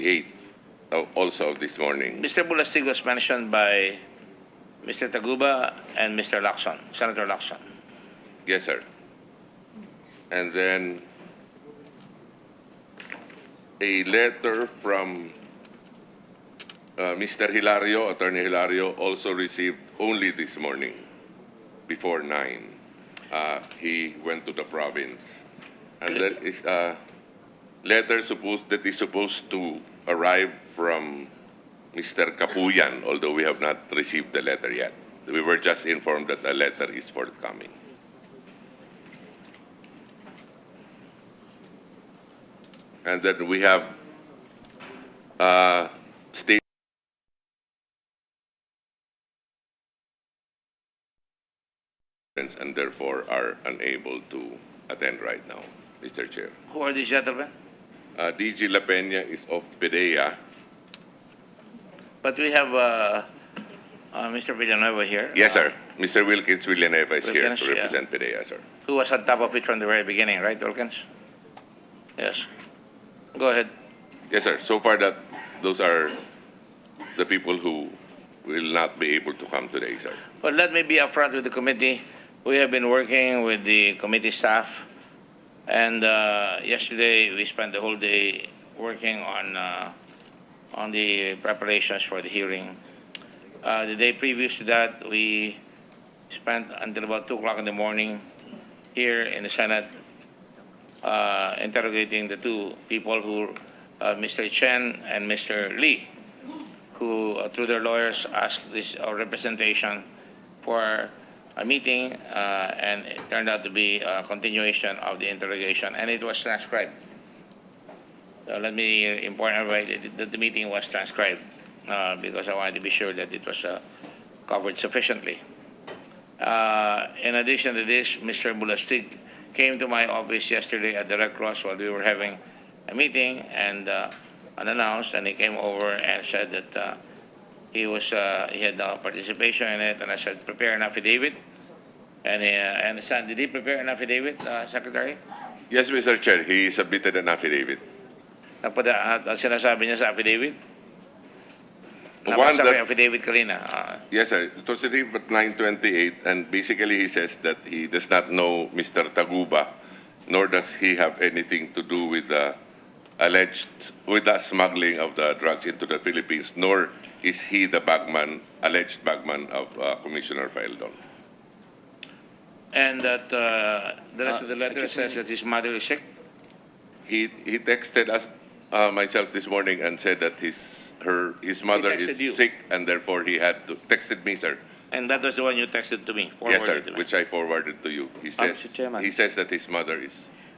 8 also this morning. Mr. Bulastig was mentioned by Mr. Taguba and Mr. Lacson, Senator Lacson. Yes, sir. And then a letter from Mr. Hilario, Attorney Hilario, also received only this morning before 9. He went to the province. And there is a letter that is supposed to arrive from Mr. Kapuyan, although we have not received the letter yet. We were just informed that a letter is forthcoming. And then we have statements and therefore are unable to attend right now, Mr. Chair. Who are these gentlemen? DG La Peña is of PDEA. But we have Mr. Villanueva here. Yes, sir. Mr. Wilkins Villanueva is here Wilkins, to represent PDEA, sir. Who was on top of it from the very beginning, right, Wilkins? Yes. Go ahead. Yes, sir. So far, those are the people who will not be able to come today, sir. Well, let me be upfront with the committee. We have been working with the committee staff, and yesterday we spent the whole day working on the preparations for the hearing. The day previous to that, we spent until about 2 o'clock in the morning here in the Senate interrogating the two people who, Mr. Chen and Mr. Lee, who, through their lawyers, asked this representation for a meeting, and it turned out to be a continuation of the interrogation, and it was transcribed. So let me inform everybody that the meeting was transcribed because I wanted to be sure that it was covered sufficiently. In addition to this, Mr. Bulastig came to my office yesterday at the Red Cross while we were having a meeting and unannounced, and he came over and said that he had no participation in it, and I said, prepare an affidavit. And I understand, did he prepare an affidavit, Secretary? Yes, Mr. Chair. He submitted an affidavit. Sinasabi niya sa affidavit? One Nabasa ko that- yung affidavit kanina. Yes, sir. It was received at 9:28, and basically he says that he does not know Mr. Taguba, nor does he have anything to do with the smuggling of the drugs into the Philippines, nor is he the alleged bagman of Commissioner Faeldon. And that the rest of the letter says that his mother is sick. He texted us, myself this morning, and said that his mother texted is you. sick, and therefore he had to texted me, sir. And that was the one you texted to me, Yes, sir, forwarded to me. which I forwarded to you. Mr. Chairman. He says that his mother is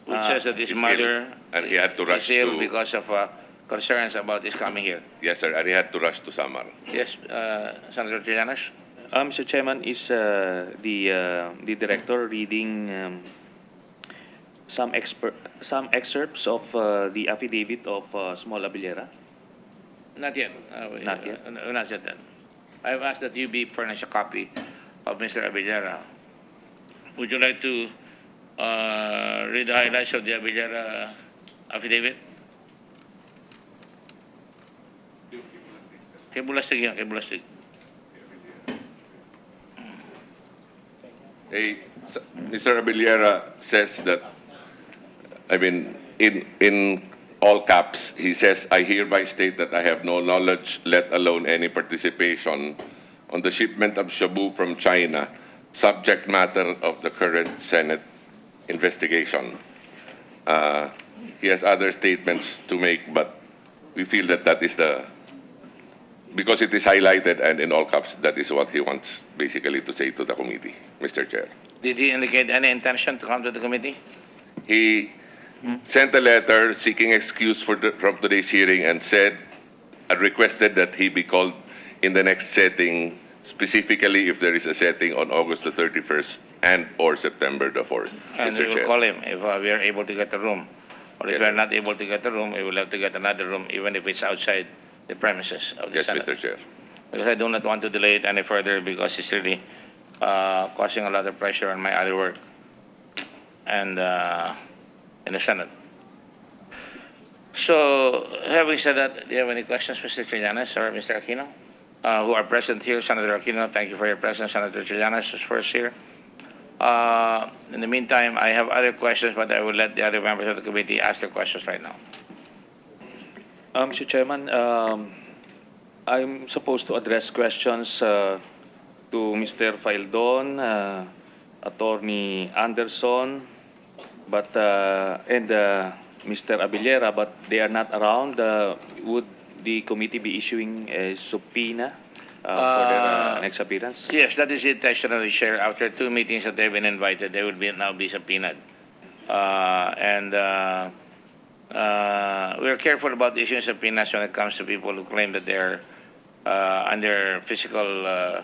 Which says that his is mother ill, and he had to rush is ill to- because of concerns about his coming here. yes, sir, and he had to rush to Samar. Yes, Senator Trillanes? Mr. Chairman, is the director reading some excerpts of the affidavit of Small Abellera? Not yet. Not yet? Not yet then. I've asked that you be furnished a copy of Mr. Abellera. Would you like to read the highlights of the Abellera affidavit? Kay Bulastig yan, kay Bulastig. Mr. Abellera says that, I mean, in all caps, he says, I hereby state that I have no knowledge, let alone any participation on the shipment of shabu from China, subject matter of the current Senate investigation. He has other statements to make, but we feel that that is because it is highlighted and in all caps, that is what he wants basically to say to the committee, Mr. Chair. Did he indicate any intention to come to the committee? He sent a letter seeking excuse from today's hearing and said, requested that he be called in the next setting, specifically if there is a setting on August the 31st and or September the 4th, And Mr. we will Chair. call him if we are able to get a room. Or if Yes, we are sir. not able to get a room, we will have to get another room, even if it's outside the premises of the Yes, Senate. Mr. Chair. Because I do not want to delay it any further because it's really causing a lot of pressure on my other work and in the Senate. So, having said that, do you have any questions, Mr. Trillanes or Mr. Aquino? Who are present here, Senator Aquino, thank you for your presence. Senator Trillanes is first here. In the meantime, I have other questions, but I will let the other members of the committee ask their questions right now. Mr. Chairman, I'm supposed to address questions to Mr. Faildon, Attorney Anderson, but and Mr. Abillera, but they are not around. Would the committee be issuing a subpoena for their next appearance? Yes, that is the intention of the chair. After 2 meetings that they've been invited, they will now be subpoenaed. We're careful about issuing subpoenas when it comes to people who claim that they're under physical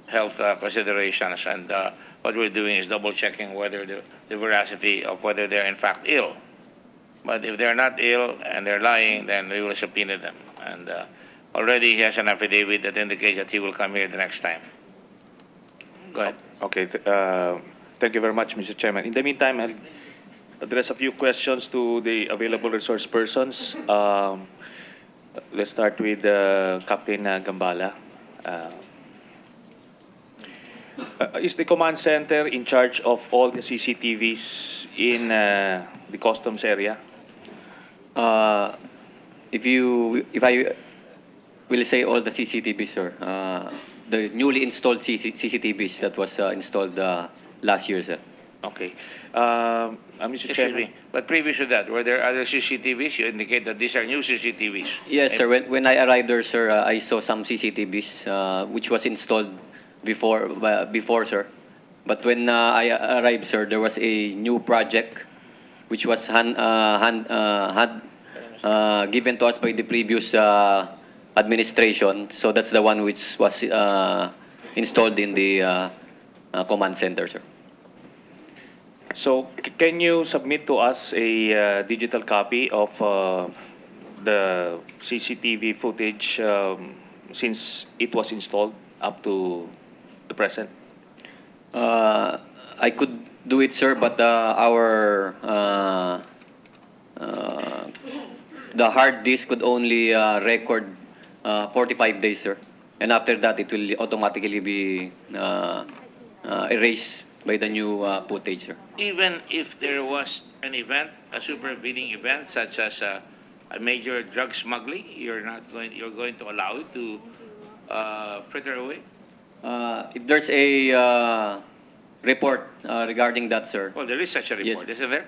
health considerations. And what we're doing is double checking whether the veracity of whether they're in fact ill. But if they're not ill and they're lying, then we will subpoena them. And already he has an affidavit that indicates that he will come here the next time. Go ahead. Okay. Thank you very much, Mr. Chairman. In the meantime, I'll address a few questions to the available resource persons. Let's start with Captain Gambala. Is the command center in charge of all the CCTVs in the customs area? If I will say all the CCTVs, sir, the newly installed CCTVs that was installed last year, sir. Okay. Mr. Excuse Chairman. me. But previous to that, were there other CCTVs? You indicate that these are new CCTVs. Yes, sir. When I arrived there, sir, I saw some CCTVs which was installed before, sir. But when I arrived, sir, there was a new project which was given to us by the previous administration. So that's the one which was installed in the command center, sir. So, can you submit to us a digital copy of the CCTV footage since it was installed up to the present? I could do it, sir, but the hard disk could only record 45 days, sir. And after that, it will automatically be erased by the new footage, sir. Even if there was an event, a supervening event, such as a major drug smuggling, you're going to allow it to fritter away? If there's a report regarding that, sir. Well, there is such a report, Yes. isn't there?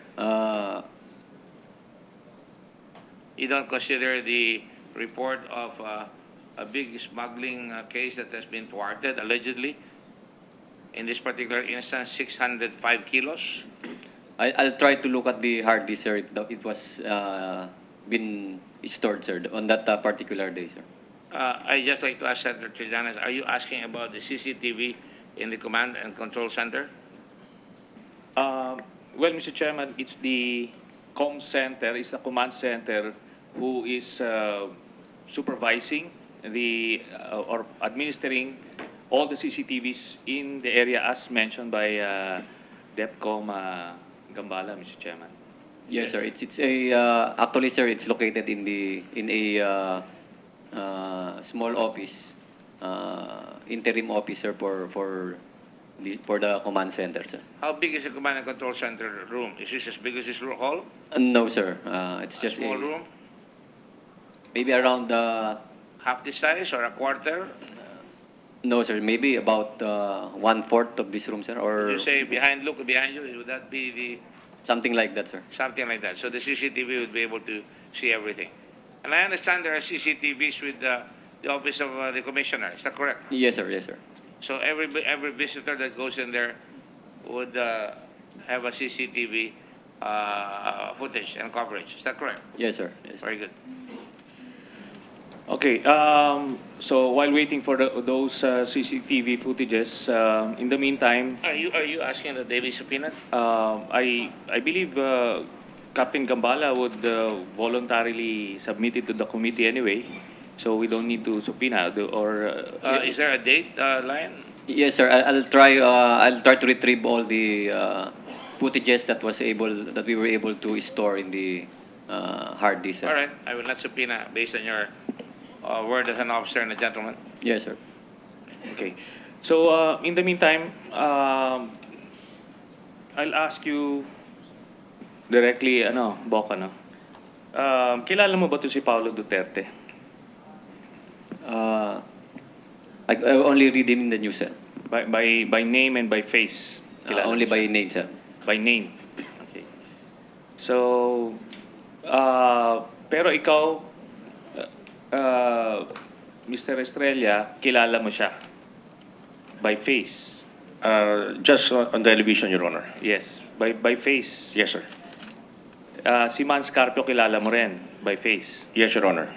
You don't consider the report of a big smuggling case that has been thwarted, allegedly? In this particular instance, 605 kilos? I'll try to look at the hard disk, sir. It was been stored, sir, on that particular day, sir. I just like to ask Senator Trillanes, are you asking about the CCTV in the command and control center? Well, Mr. Chairman, it's the comm center, it's the command center who is supervising or administering all the CCTVs in the area as mentioned by DEPCOM Gambala, Mr. Chairman. Yes, sir. It's a actually, sir, it's located in a small office, interim officer for the command center, sir. How big is the command and control center room? Is this as big as this hall? No, sir. It's A just small room? maybe around Half the size or a quarter? no, sir. Maybe about 1/4 of this room, sir, or You say look behind you, would that be the something like that, sir. something like that? So the CCTV would be able to see everything. And I understand there are CCTVs with the office of the commissioner. Is that correct? Yes, sir. Yes, sir. So every visitor that goes in there would have a CCTV footage and coverage. Is that correct? Yes, sir. Yes, sir. Very good. Okay, so while waiting for those CCTV footages, in the meantime, Are you asking that they be subpoenaed? I believe Captain Gambala would voluntarily submit it to the committee anyway, so we don't need to subpoena Is there a date line? Yes, sir. I'll try to retrieve all the footages that we were able to store in the hard disk, sir. All right, I will not subpoena based on your word as an officer and a gentleman. Yes, sir. Okay. So, in the meantime, I'll ask you directly, Bok, kilala mo ba to si Paulo Duterte? I only read him in the news, sir. By name and by face? Kilala Only mo by siya? name, sir. By name. Okay. So, pero ikaw, Mr. Estrella, kilala mo siya? By face? Just on television, Your Honor. Yes. By face? Yes, sir. Si Man Scarpio kilala mo rin? By face? Yes, Your Honor.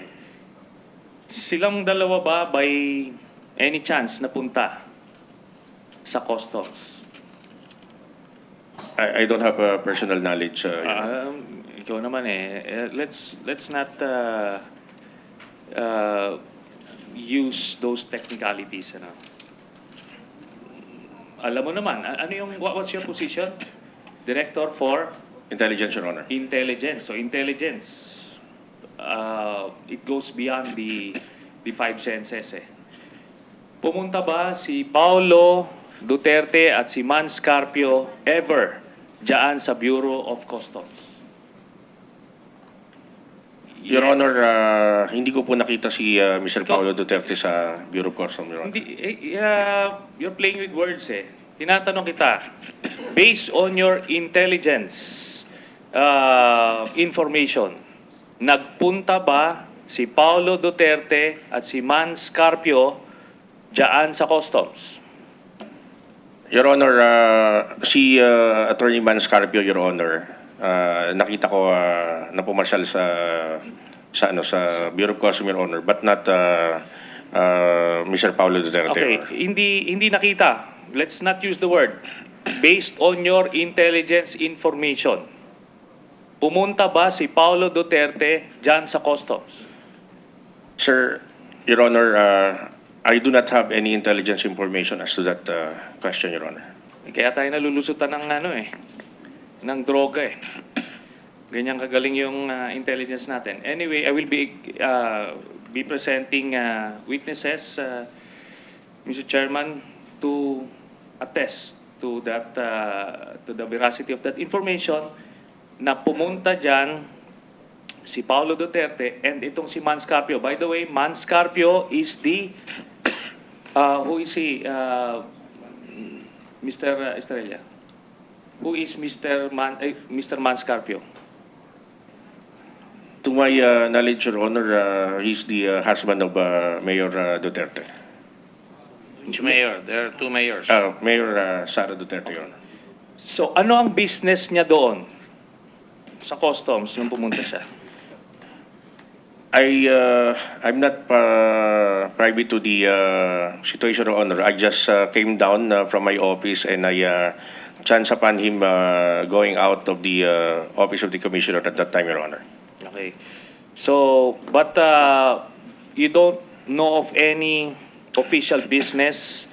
Silang dalawa ba by any chance napunta sa customs? I don't have personal knowledge. Your Honor. Ikaw naman let's not use those technicalities. Alam mo naman, what's your position? Director for Intelligence, Your Honor. Intelligence. So intelligence, it goes beyond the five senses. Pumunta ba si Paulo Duterte at si Man Scarpio ever dyan sa Bureau of Customs? Your Yes. Honor, hindi ko po nakita si Mr. Paulo Duterte sa Bureau of Customs, Your Honor. Hindi, you're playing with words Tinatanong kita, based on your intelligence information, nagpunta ba si Paulo Duterte at si Man Scarpio dyan sa customs? Your Honor, si Attorney Man Scarpio, Your Honor, nakita ko na pumarsyal sa Bureau of Customs, Your Honor, but not Mr. Paulo Duterte. Okay, Your Honor. hindi nakita. Let's not use the word. Based on your intelligence information, pumunta ba si Paulo Duterte dyan sa customs? Sir, Your Honor, I do not have any intelligence information as to that question, Your Honor. Kaya tayo nalulusutan ng ng droga Ganyan kagaling yung intelligence natin. Anyway, I will be presenting witnesses, Mr. Chairman, to attest to that to the veracity of that information na pumunta diyan si Paulo Duterte and itong si Man Scarpio. By the way, Man Scarpio is the who is he, Mr. Estrella? Who is Mr. Man Scarpio? To my knowledge, Your Honor, he's the husband of Mayor Duterte. Which mayor? There are two mayors. Mayor Sara Duterte, Your Honor. So ano ang business niya doon sa customs nung pumunta siya? I'm not privy to the situation, Your Honor. I just came down from my office and I chanced upon him going out of the office of the commissioner at that time, Your Honor. Okay. So, but you don't know of any official business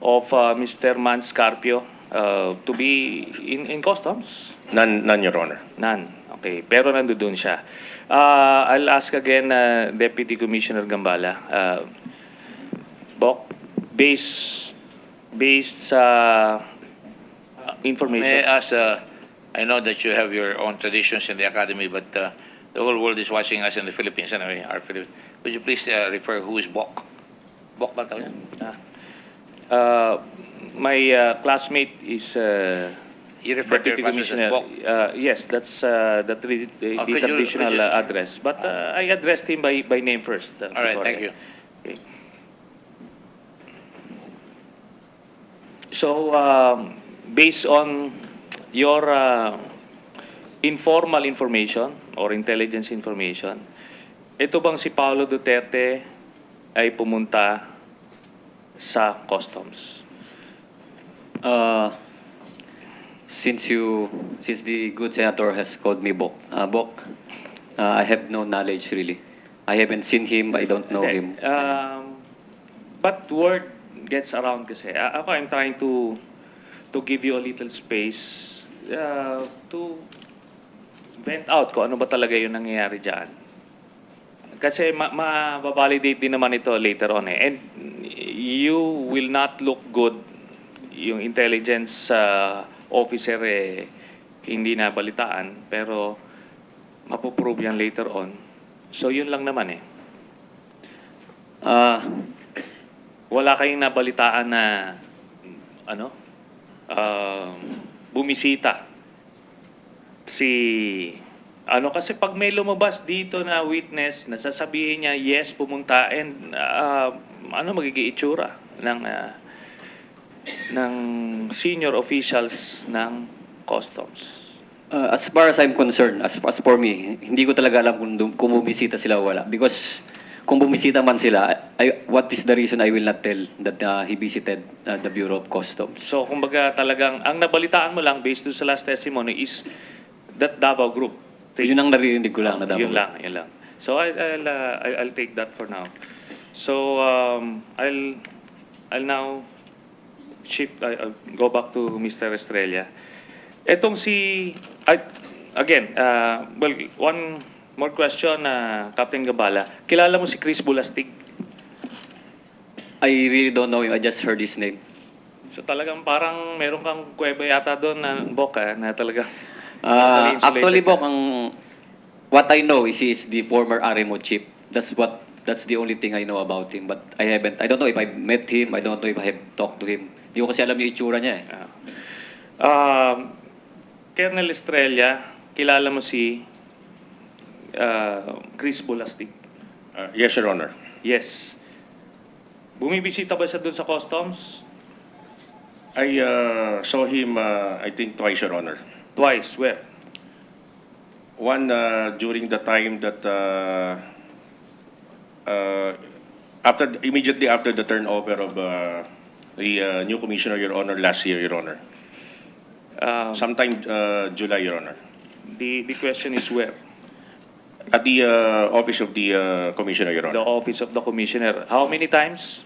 of Mr. Man Scarpio to be in customs? None, Your Honor. None. Okay. Pero nandoon siya. I'll ask again, Deputy Commissioner Gambala. Bok, based sa information. May I ask, I know that you have your own traditions in the academy, but the whole world is watching us in the Philippines anyway, our Philippines. Would you please refer who is Bok? Bok ba tawag yan? My classmate is You refer to your Deputy classes as Commissioner. Bok? Yes, that's the could you- traditional could you- address. But I addressed him by name first. All right, before thank I- you. Okay. So, based on your informal information or intelligence information, ito bang si Paulo Duterte ay pumunta sa customs? Since the good senator has called me Bok, I have no knowledge really. I haven't seen him. I don't know him. But word gets around kasi. Ako, I'm trying to give you a little space to vent out kung ano ba talaga yung nangyayari dyan. Kasi ma-validate din naman ito later on eh. And you will not look good yung intelligence officer eh, hindi na balitaan, pero mapoprove yan later on. So yun lang naman eh. Ah, Wala kayong nabalitaan na bumisita kasi pag may lumabas dito na witness, nasasabihin niya yes pumunta, and magiging itsura ng senior officials ng customs. as far as I'm concerned, as for me, hindi ko talaga alam kung bumisita sila o wala. Because kung bumisita man sila, what is the reason I will not tell that he visited the Bureau of Customs? So kumbaga talagang ang nabalitaan mo lang based sa last testimony is that Davao group. Yun ang naririnig ko lang na Yun dapat. lang. So I'll take that for now. So I'll now shift I'll go back to Mr. Estrella. Etong well, one more question Captain Gabala. Kilala mo si Chris Bulastig? I really don't know him. I just heard his name. So talagang parang meron kang kuweba yata doon na boka na talagang Actually, Bok, what I know is he is the former RMO chief. That's the only thing I know about him. But I don't know if I met him. I don't know if I have talked to him. Hindi ko kasi alam yung itsura niya eh. Colonel Estrella, kilala mo si Chris Bulastig? Yes, Your Honor. Yes. Bumibisita ba siya doon sa customs? I saw him, I think, twice, Your Honor. Twice. Where? One during the time that immediately after the turnover of the new commissioner, Your Honor, last year, Your Honor. Sometime July, Your Honor. The question is where? At the office of the commissioner, Your The Honor. office of the commissioner. How many times?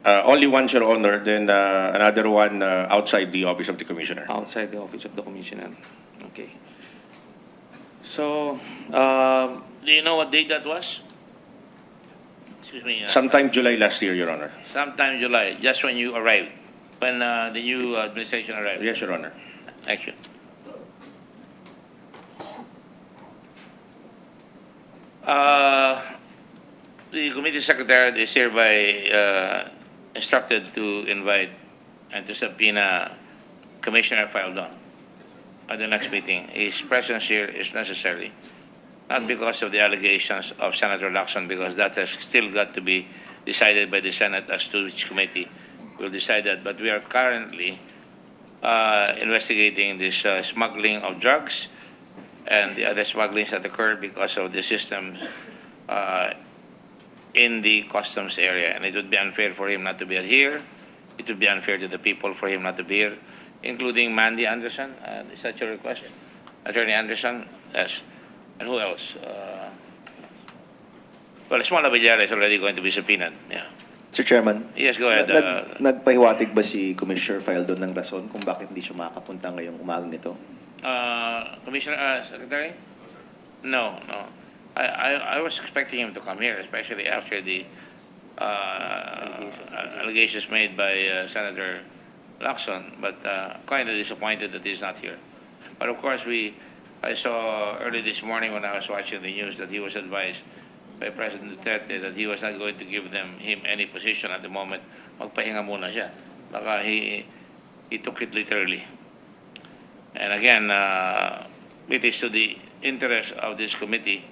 Only once, Your Honor, then another one outside the office of the commissioner. Outside the office of the commissioner. Okay. So, Do you know what date that was? Excuse me. Sometime July last year, Your Honor. Sometime July, just when you arrived, when the new administration arrived. Yes, Your Honor. Thank you. The committee secretary is hereby instructed to invite and to subpoena Commissioner Faldon at the next meeting. His presence here is necessary, not because of the allegations of Senator Lacson, because that has still got to be decided by the Senate as to which committee will decide that. But we are currently investigating this smuggling of drugs and the other smugglings that occur because of the systems in the customs area. And it would be unfair for him not to be here. It would be unfair to the people for him not to be here, including Mandy Anderson. Is that your request? Attorney Anderson? Yes. And who else? Well, Esmola Villar is already going to be subpoenaed. Yeah. Sir Chairman, Yes, go ahead. nagpahiwatig ba si Commissioner Faldon ng rason kung bakit hindi siya makakapunta ngayong umagang nito? Commissioner, Secretary? No. I was expecting him to come here, especially after the allegations made by Senator Lacson, but kind of disappointed that he's not here. But of course, I saw early this morning when I was watching the news that he was advised by President Duterte that he was not going to give him any position at the moment. Magpahinga muna siya. Baka he took it literally. And again, it is to the interest of this committee,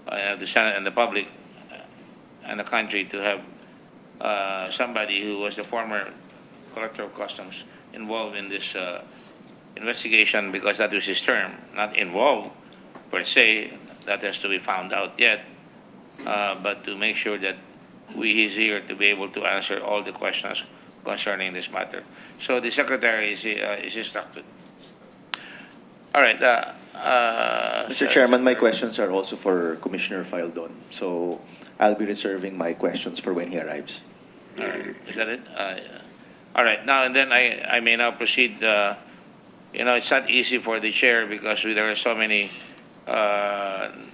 the Senate and the public and the country to have somebody who was the former Collector of Customs involved in this investigation, because that was his term, not involved per se. That has to be found out yet. But to make sure that he's here to be able to answer all the questions concerning this matter. So the Secretary is instructed. All right. Mr. Chairman, my questions are also for Commissioner Faldon. So I'll be reserving my questions for when he arrives. All right. Is that it? All right. Now and then I may now proceed it's not easy for the chair because there are so many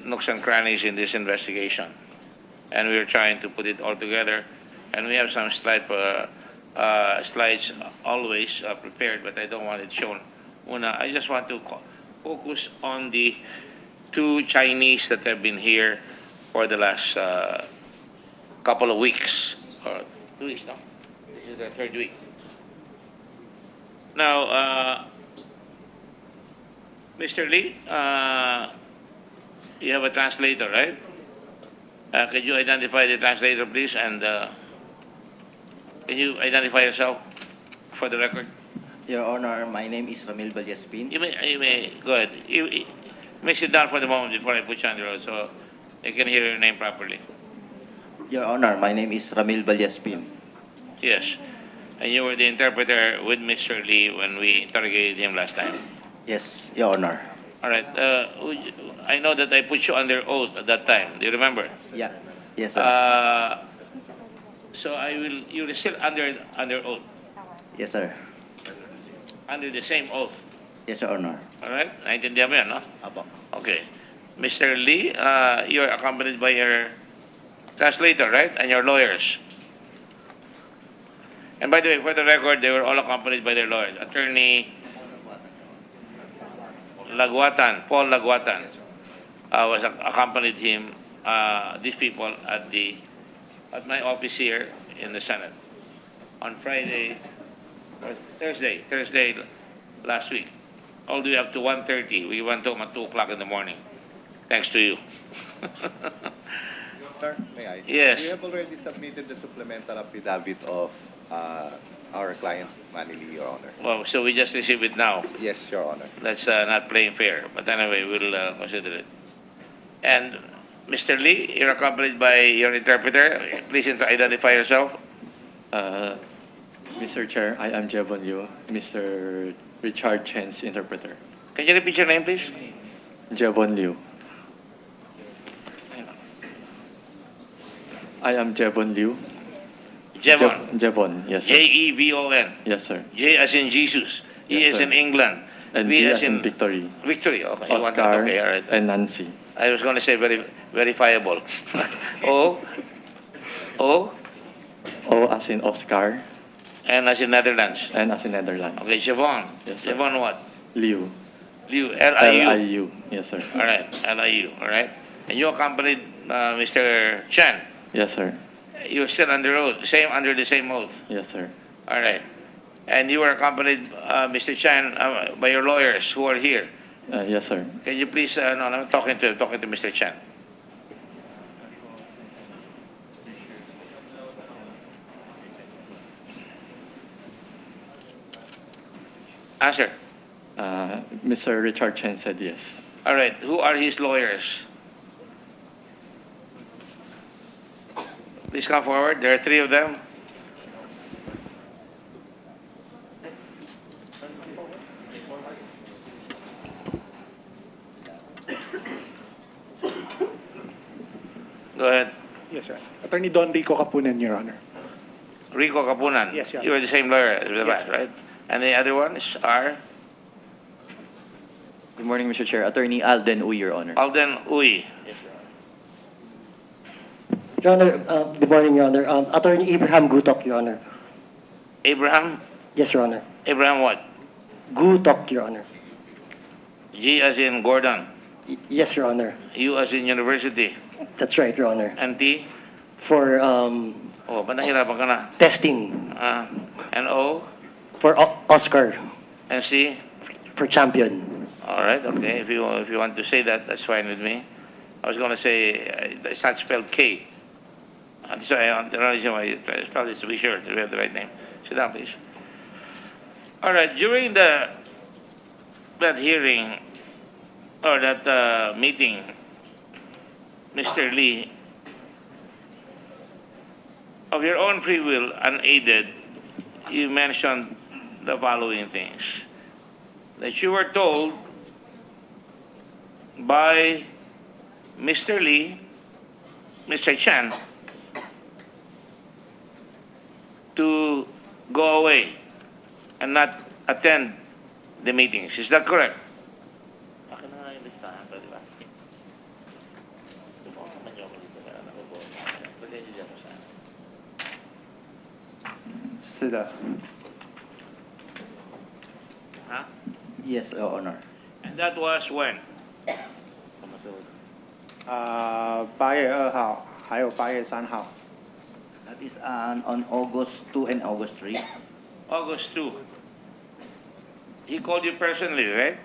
nooks and crannies in this investigation. And we're trying to put it all together. And we have some slides always prepared, but I don't want it shown. Una, I just want to focus on the two Chinese that have been here for the last couple of weeks, or 2 weeks now. This is the third week. Now, Mr. Lee, you have a translator, right? Could you identify the translator, please? And can you identify yourself for the record? Your Honor, my name is Ramil Balyaspin. You may go ahead. You may sit down for the moment before I put you on the road so I can hear your name properly. Your Honor, my name is Ramil Balyaspin. Yes. And you were the interpreter with Mr. Lee when we interrogated him last time. Yes, Your Honor. All right. I know that I put you under oath at that time. Do you remember? Yeah. Yes, sir. So you're still under oath, Yes, sir. under the same oath. Yes, Your Honor. All right? Naintindihan mo yan, no? Apo. Okay. Mr. Lee, you're accompanied by your translator, right? And your lawyers. And by the way, for the record, they were all accompanied by their lawyers. Attorney Lagwatan, Paul Lagwatan, was accompanied him, these people at my office here in the Senate on Friday or Thursday last week, all the way up to 1:30. We went home at 2 o'clock in the morning, thanks to you. Sir, may I? Yes. We have already submitted the supplemental affidavit of our client, Manili, Your Honor. Well, so we just received it now. Yes, Your Honor. That's not playing fair, but anyway, we'll consider it. And Mr. Lee, you're accompanied by your interpreter. Please identify yourself. Mr. Chair, I am Jevon Liu, Mr. Richard Chen's interpreter. Can you repeat your name, please? Jevon Liu. I am Jevon Liu. Jevon. Jevon, yes, sir. Jevon. Yes, sir. J as in Jesus. E Yes, as sir. in England. And V V as as in Victory. Victory. Okay. You want that? Oscar Okay, all right. and Nancy. I was going to say verifiable. O. O. O as in Oscar And as in Netherlands. and as in Netherlands. Okay, Jevon. Yes, sir. Jevon what? Liu. Liu. L-I-U. L-I-U. Yes, sir. All right. L-I-U. All right. And you accompanied Mr. Chen. Yes, sir. You're still under oath. Under the same oath. Yes, sir. All right. And you were accompanied, Mr. Chan, by your lawyers who are here. Yes, sir. Can you please, no, I'm talking to Mr. Chan. Answer. Mr. Richard Chen said yes. All right. Who are his lawyers? Please come forward. There are 3 of them. Go ahead. Yes, sir. Attorney Don Rico Capunan, Your Honor. Rico Capunan. Yes, Your You are the same lawyer as the Yes, last, sir. right? And the other ones are Good morning, Mr. Chair. Attorney Alden Uy, Your Honor. Alden Uy. Your Honor, good morning, Your Honor. Attorney Abraham Gutok, Your Honor. Abraham? Yes, Your Honor. Abraham what? Gutok, Your Honor. G as in Gordon. Yes, Your Honor. U as in University. That's right, Your Honor. And T? For Oh, ba't nahirapan ka na? testing. And O? For Oscar. And C? For champion. All right, okay. If you want to say that, that's fine with me. I was going to say it's not spelled K. So the only reason why I spelled it to be sure that we have the right name. Sit down, please. All right. During that hearing or that meeting, Mr. Lee, of your own free will, unaided, you mentioned the following things: that you were told by Mr. Lee, Mr. Chan, to go away and not attend the meetings. Is that correct? Akin na nga yung listahan, pwede ba?是的， Huh? Yes, Your Honor. And that was when? 8月2号，还有8月3号。 That is on August 2 and August 3. August 2. He called you personally, right?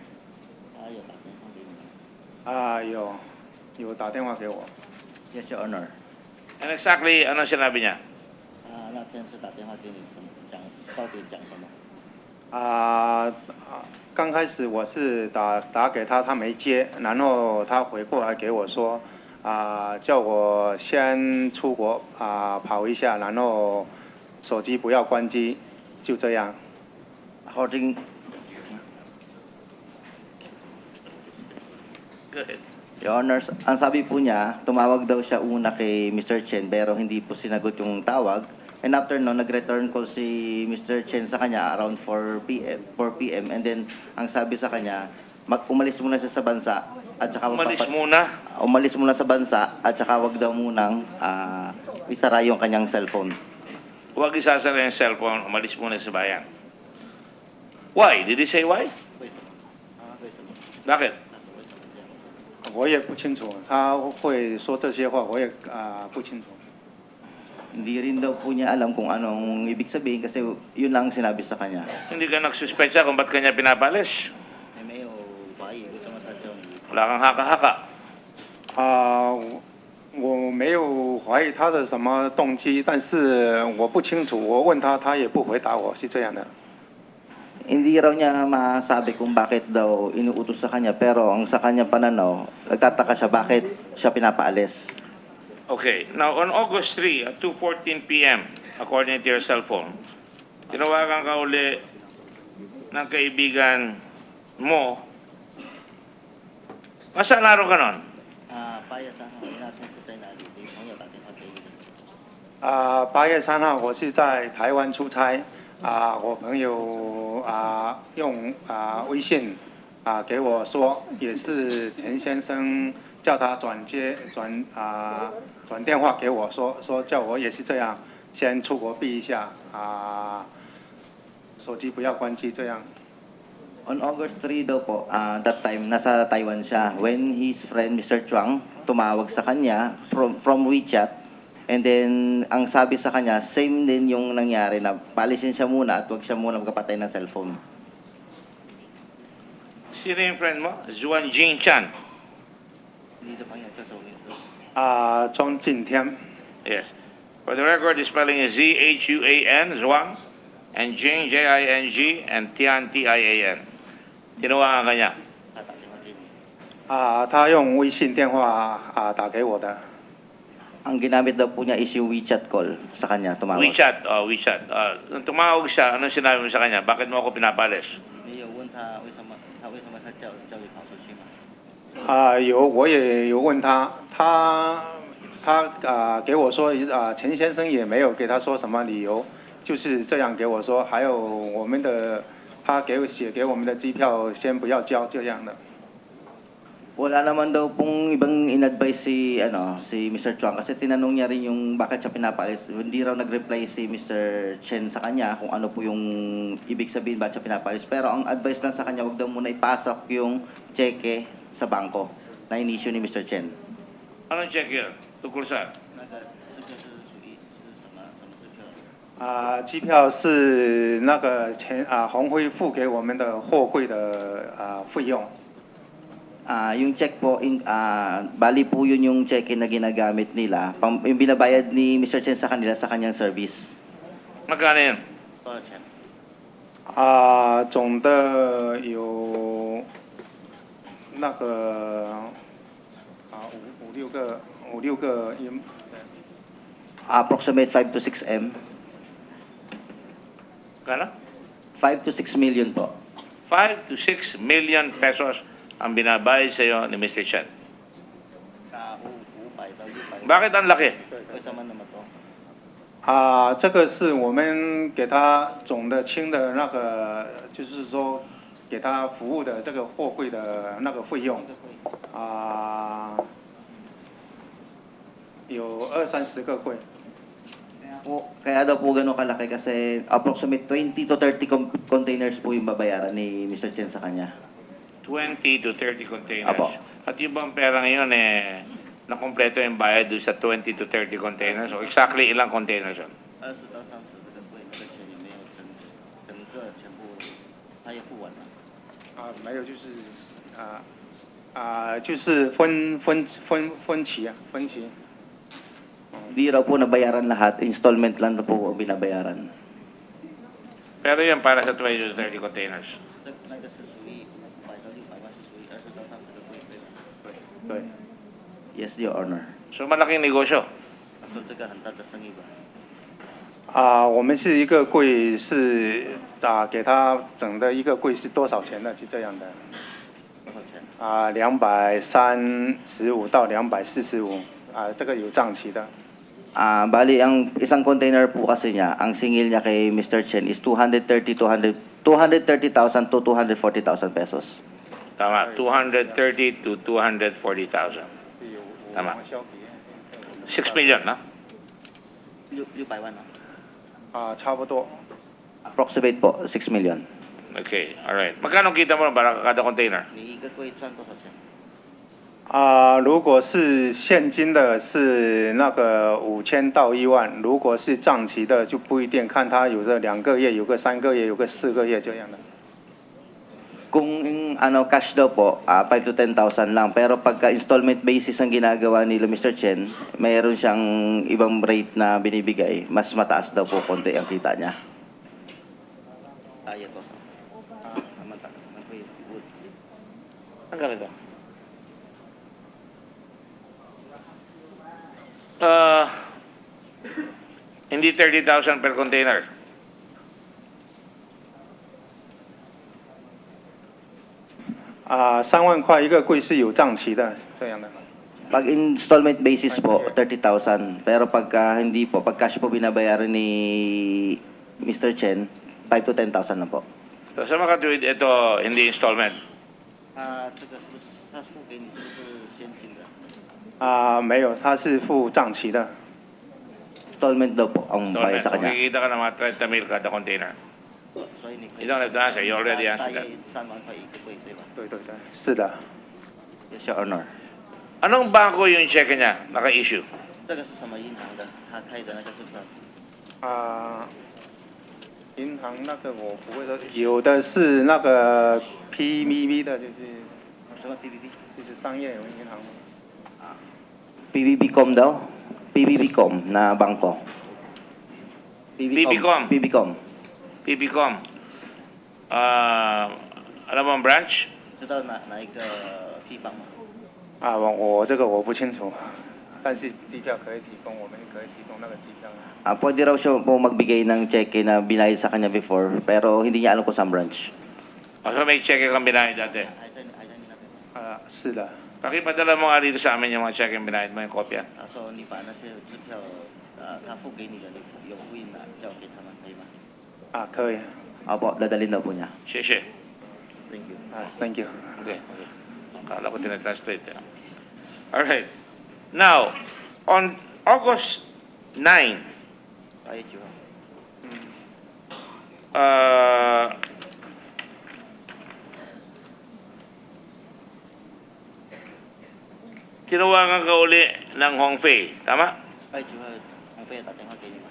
有打电话给我。 Yes, Your Honor. And exactly, ano sinabi niya? 那天是打电话给你讲，到底讲什么？刚开始我是打给他，他没接，然后他回过来给我说，叫我先出国跑一下，然后手机不要关机，就这样。 According, Go ahead. Your Honor, ang sabi po niya, tumawag daw siya una kay Mr. Chen pero hindi po sinagot yung tawag. And after no, nag-return call si Mr. Chen sa kanya around 4 p.m. And then, ang sabi sa kanya, umalis muna siya sa bansa. At saka umalis muna sa bansa at saka wag daw munang isara yung kanyang cellphone. Huwag isasara yung cellphone, umalis muna sa bayan. Why? Did he say why? Bakit? 我也不清楚，他会说这些话，我也不清楚。 Hindi rin daw po niya alam kung anong ibig sabihin kasi yun lang sinabi sa kanya. Hindi ka nagsuspecha kung ba't kanya pinapalis? Wala kang haka-haka. 我没有怀疑他的什么动机，但是我不清楚，我问他，他也不回答我，是这样的。 Hindi raw niya masabi kung bakit daw inuutos sa kanya pero ang sa kanya pananaw, nagtataka siya bakit siya pinapaalis. Okay. Now, on August 3 at 2:14 p.m., according to your cell phone, tinawagan ka uli ng kaibigan mo. Masaan araw ka nun? 8月3号我是在台湾出差，我朋友用微信给我说，也是陈先生叫他转电话给我说叫我也是这样，先出国避一下，手机不要关机这样。 On August 3 daw po, that time, nasa Taiwan siya. When his friend, Mr. Chuang, tumawag sa kanya from WeChat. And then, ang sabi sa kanya, same din yung nangyari na palisin siya muna at huwag siya muna magkapatay ng cellphone. Sino yung friend mo? Zuan Jing Chan. 庄敬天。 Yes. For the record, the spelling is Z-H-U-A-N, Zhuang, and Jing, J-I-N-G, and Tian, T-I-A-N. Tinawagan ka niya. 他用微信电话打给我的。 Ang ginamit daw po niya is yung WeChat call sa kanya, tumawag. WeChat, WeChat. Nung tumawag siya, anong sinabi mo sa kanya? Bakit mo ako pinapalis? 我也有问他，他给我说陈先生也没有给他说什么理由，就是这样给我说。还有我们的，他写给我们的机票先不要交这样的。 Wala naman daw pong ibang in-advise si Mr. Chuang kasi tinanong niya rin yung bakit siya pinapalis. Hindi raw nag-reply si Mr. Chen sa kanya kung ano po yung ibig sabihin bakit siya pinapalis. Pero ang advice lang sa kanya, wag daw muna ipasok yung cheque sa bangko na in-issue ni Mr. Chen. Anong check yun? Tungkol saan? 机票是那个红辉付给我们的货柜的费用。 Yung check po, bali po yun yung check na ginagamit nila. Yung binabayad ni Mr. Chen sa kanila sa kanyang service. Magkano yun? 总的有那个五六个音。 Approximate 5 to 6 M. Kano? 5 to 6 million po. 5 to 6 million pesos ang binabayad sa iyo ni Mr. Chen. Bakit ang laki? 这个是我们给他总的清的那个，就是说给他服务的这个货柜的那个费用有20-30个柜。 Kaya daw po gano'ng kalaki kasi approximate 20 to 30 containers po yung babayaran ni Mr. Chen sa kanya. 20 to 30 containers. Apo. At yung bang pera ngayon nakompleto yung bayad doon sa 20 to 30 containers? O exactly ilang containers yun? 没有，就是分期。 Di raw po nabayaran lahat, installment lang na po ang binabayaran. Pero yan para sa 20 to 30 containers. Yes, Your Honor. So malaking negosyo. 我们是一个柜是给他整的一个柜是多少钱呢？是这样的。235到245这个有账期的。 Bali, ang isang container po kasi niya, ang singil niya kay Mr. Chen is 230,000 to 240,000 pesos. Tama, 230 to 240,000. Tama. 6 million, no? 600,000, no? 差不多。 Approximate po, 6 million. Okay, alright. Magkano kita mo para kada container? 如果是现金的，是那个5000到1万；如果是账期的，就不一定，看他有个2个月，有个3个月，有个4个月这样的。 Kung cash daw po, 5 to 10,000 lang. Pero pagka installment basis ang ginagawa ni Mr. Chen, mayroon siyang ibang rate na binibigay. Mas mataas daw po konti ang kita niya. Ang ganito. Hindi 30,000 per container. 3万块一个柜是有账期的，这样的。 Pag installment basis po, 30,000. Pero pagka hindi po, pag cash po binabayaran ni Mr. Chen, 5 to 10,000 lang po. So sa makatuwid, ito hindi installment. 没有，他是付账期的。 Installment daw po ang bayad Installment. sa kanya. Makikita ka ng mga 30 mil kada container. You don't have to answer. You already answered that. 对对对，是的。 Yes, Your Honor. Anong bangko yung check niya naka-issue? 这个是什么银行的？他开的那个是不是？银行那个我不会说，有的是那个 PBB 的，就是什么 PBB？ 就是商业银行。 PBBcom daw? PBBcom na bangko. PBCom. PBBcom. PBCom. Alam mo ang branch? 知道哪一个地方吗？我这个我不清楚，但是机票可以提供，我们可以提供那个机票。Pwede raw siya po magbigay ng cheque na binayad sa kanya before, pero hindi niya alam kung saan branch. So may check kang binayad dati? 是的。 Pakipadala mo nga dito sa amin yung mga check yung binayad mo, yung kopya. 说你把那些支票，他付给你的，有复印的，交给他们，可以吗？可以。 Opo, dadalhin daw po niya. Sheshe. Thank you. Thank you. Okay. Akala ko tinatranslate. Alright. Now, on August 9, Ayun yun. tinawagan ka uli ng Hongfei, tama? 8月王菲打电话给你吗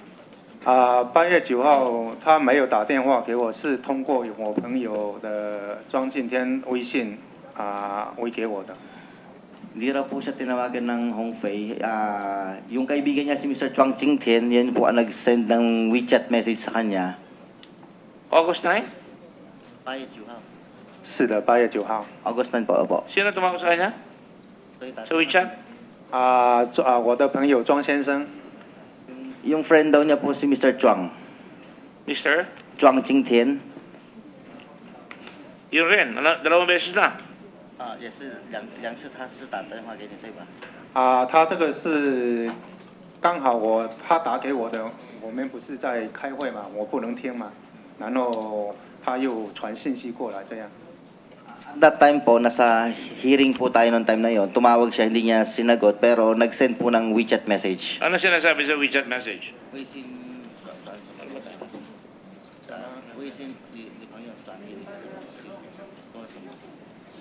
？8月9号他没有打电话给我，是通过我朋友的庄敬天微信微给我的。 Hindi raw po siya tinawagan ng Hongfei. Yung kaibigan niya si Mr. Chuang Jingtian, yan po ang nag-send ng WeChat message sa kanya. August 9? 8月9号。是的，8月9号。 August 9 po, opo. Sino tumawag sa kanya? Sa WeChat? 我的朋友庄先生。 Yung friend daw niya po si Mr. Chuang. Mr.? Chuang Jingtian. Yun rin, dalawang beses na. 也是两次，他是打电话给你对吧？他这个是刚好他打给我的，我们不是在开会嘛，我不能听嘛，然后他又传信息过来这样。at that time po, nasa hearing po tayo noong time na yon. Tumawag siya, hindi niya sinagot, pero nag-send po ng WeChat message. Ano sinasabi sa WeChat message?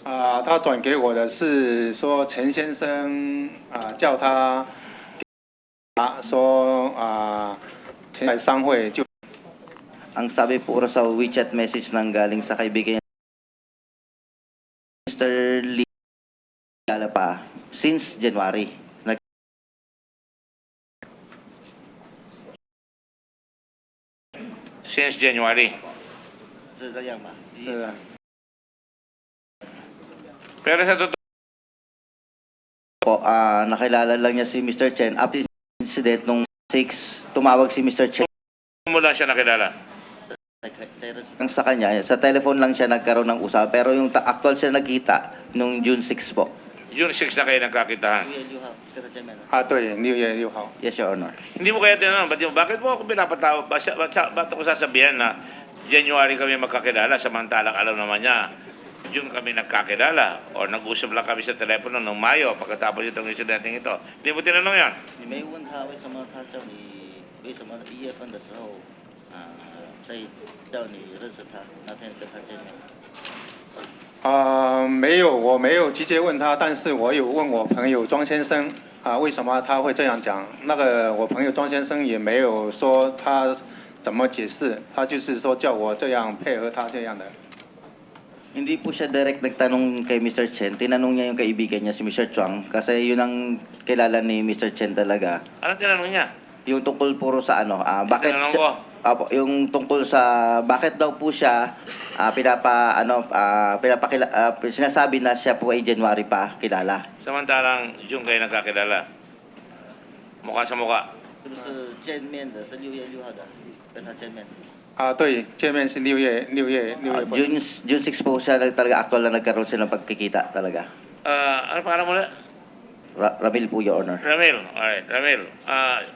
啊，他转给我的是说陈先生叫他说前来商会就 Ang sabi po sa WeChat message nang galing sa kaibigan niya, Mr. Lee, kilala pa, since January. Since January. 是这样吧？是的。 Pero sa totoo Po, nakilala lang niya si Mr. Chen. After incident, nung 6, tumawag si Mr. Chen. mo lang siya nakilala. Ang sa kanya, sa telephone lang siya nagkaroon ng usap. Pero yung actual siya nagkita, nung June 6 po. June 6 na kayo nagkakitahan. 对，6月6号。 Yes, Your Honor. Hindi mo kaya tinanong, bakit mo ako pinapatawag? Ba't ako sasabihan na January kami magkakilala, samantalang alam naman niya, June kami nagkakilala, o nag-usap lang kami sa telepono noong Mayo, pagkatapos itong insidente ito. Hindi mo tinanong yan? 你没问他为什么他叫你为什么1月份的时候在叫你认识他那天跟他见面没有，我没有直接问他，但是我有问我朋友庄先生为什么他会这样讲？那个我朋友庄先生也没有说他怎么解释，他就是说叫我这样配合他这样的。 Hindi po siya direct nagtanong kay Mr. Chen. Tinanong niya yung kaibigan niya, si Mr. Chuang. Kasi yun ang kilala ni Mr. Chen talaga. Anong tinanong niya? Yung tungkol puro sa ano, bakit tinanong siya, ko. Apo, yung tungkol sa bakit daw po siya sinasabi na siya po ay January pa kilala. Samantalang June kayo nagkakilala. Mukha sa mukha. 是不是见面的是6月6号的跟他见面 对，见面是6月份。 June 6 po siya talaga actual na nagkaroon sila ng pagkikita talaga. Ano pangalan mo na? Ramil po, Your Honor. Ramil. Alright, Ramil.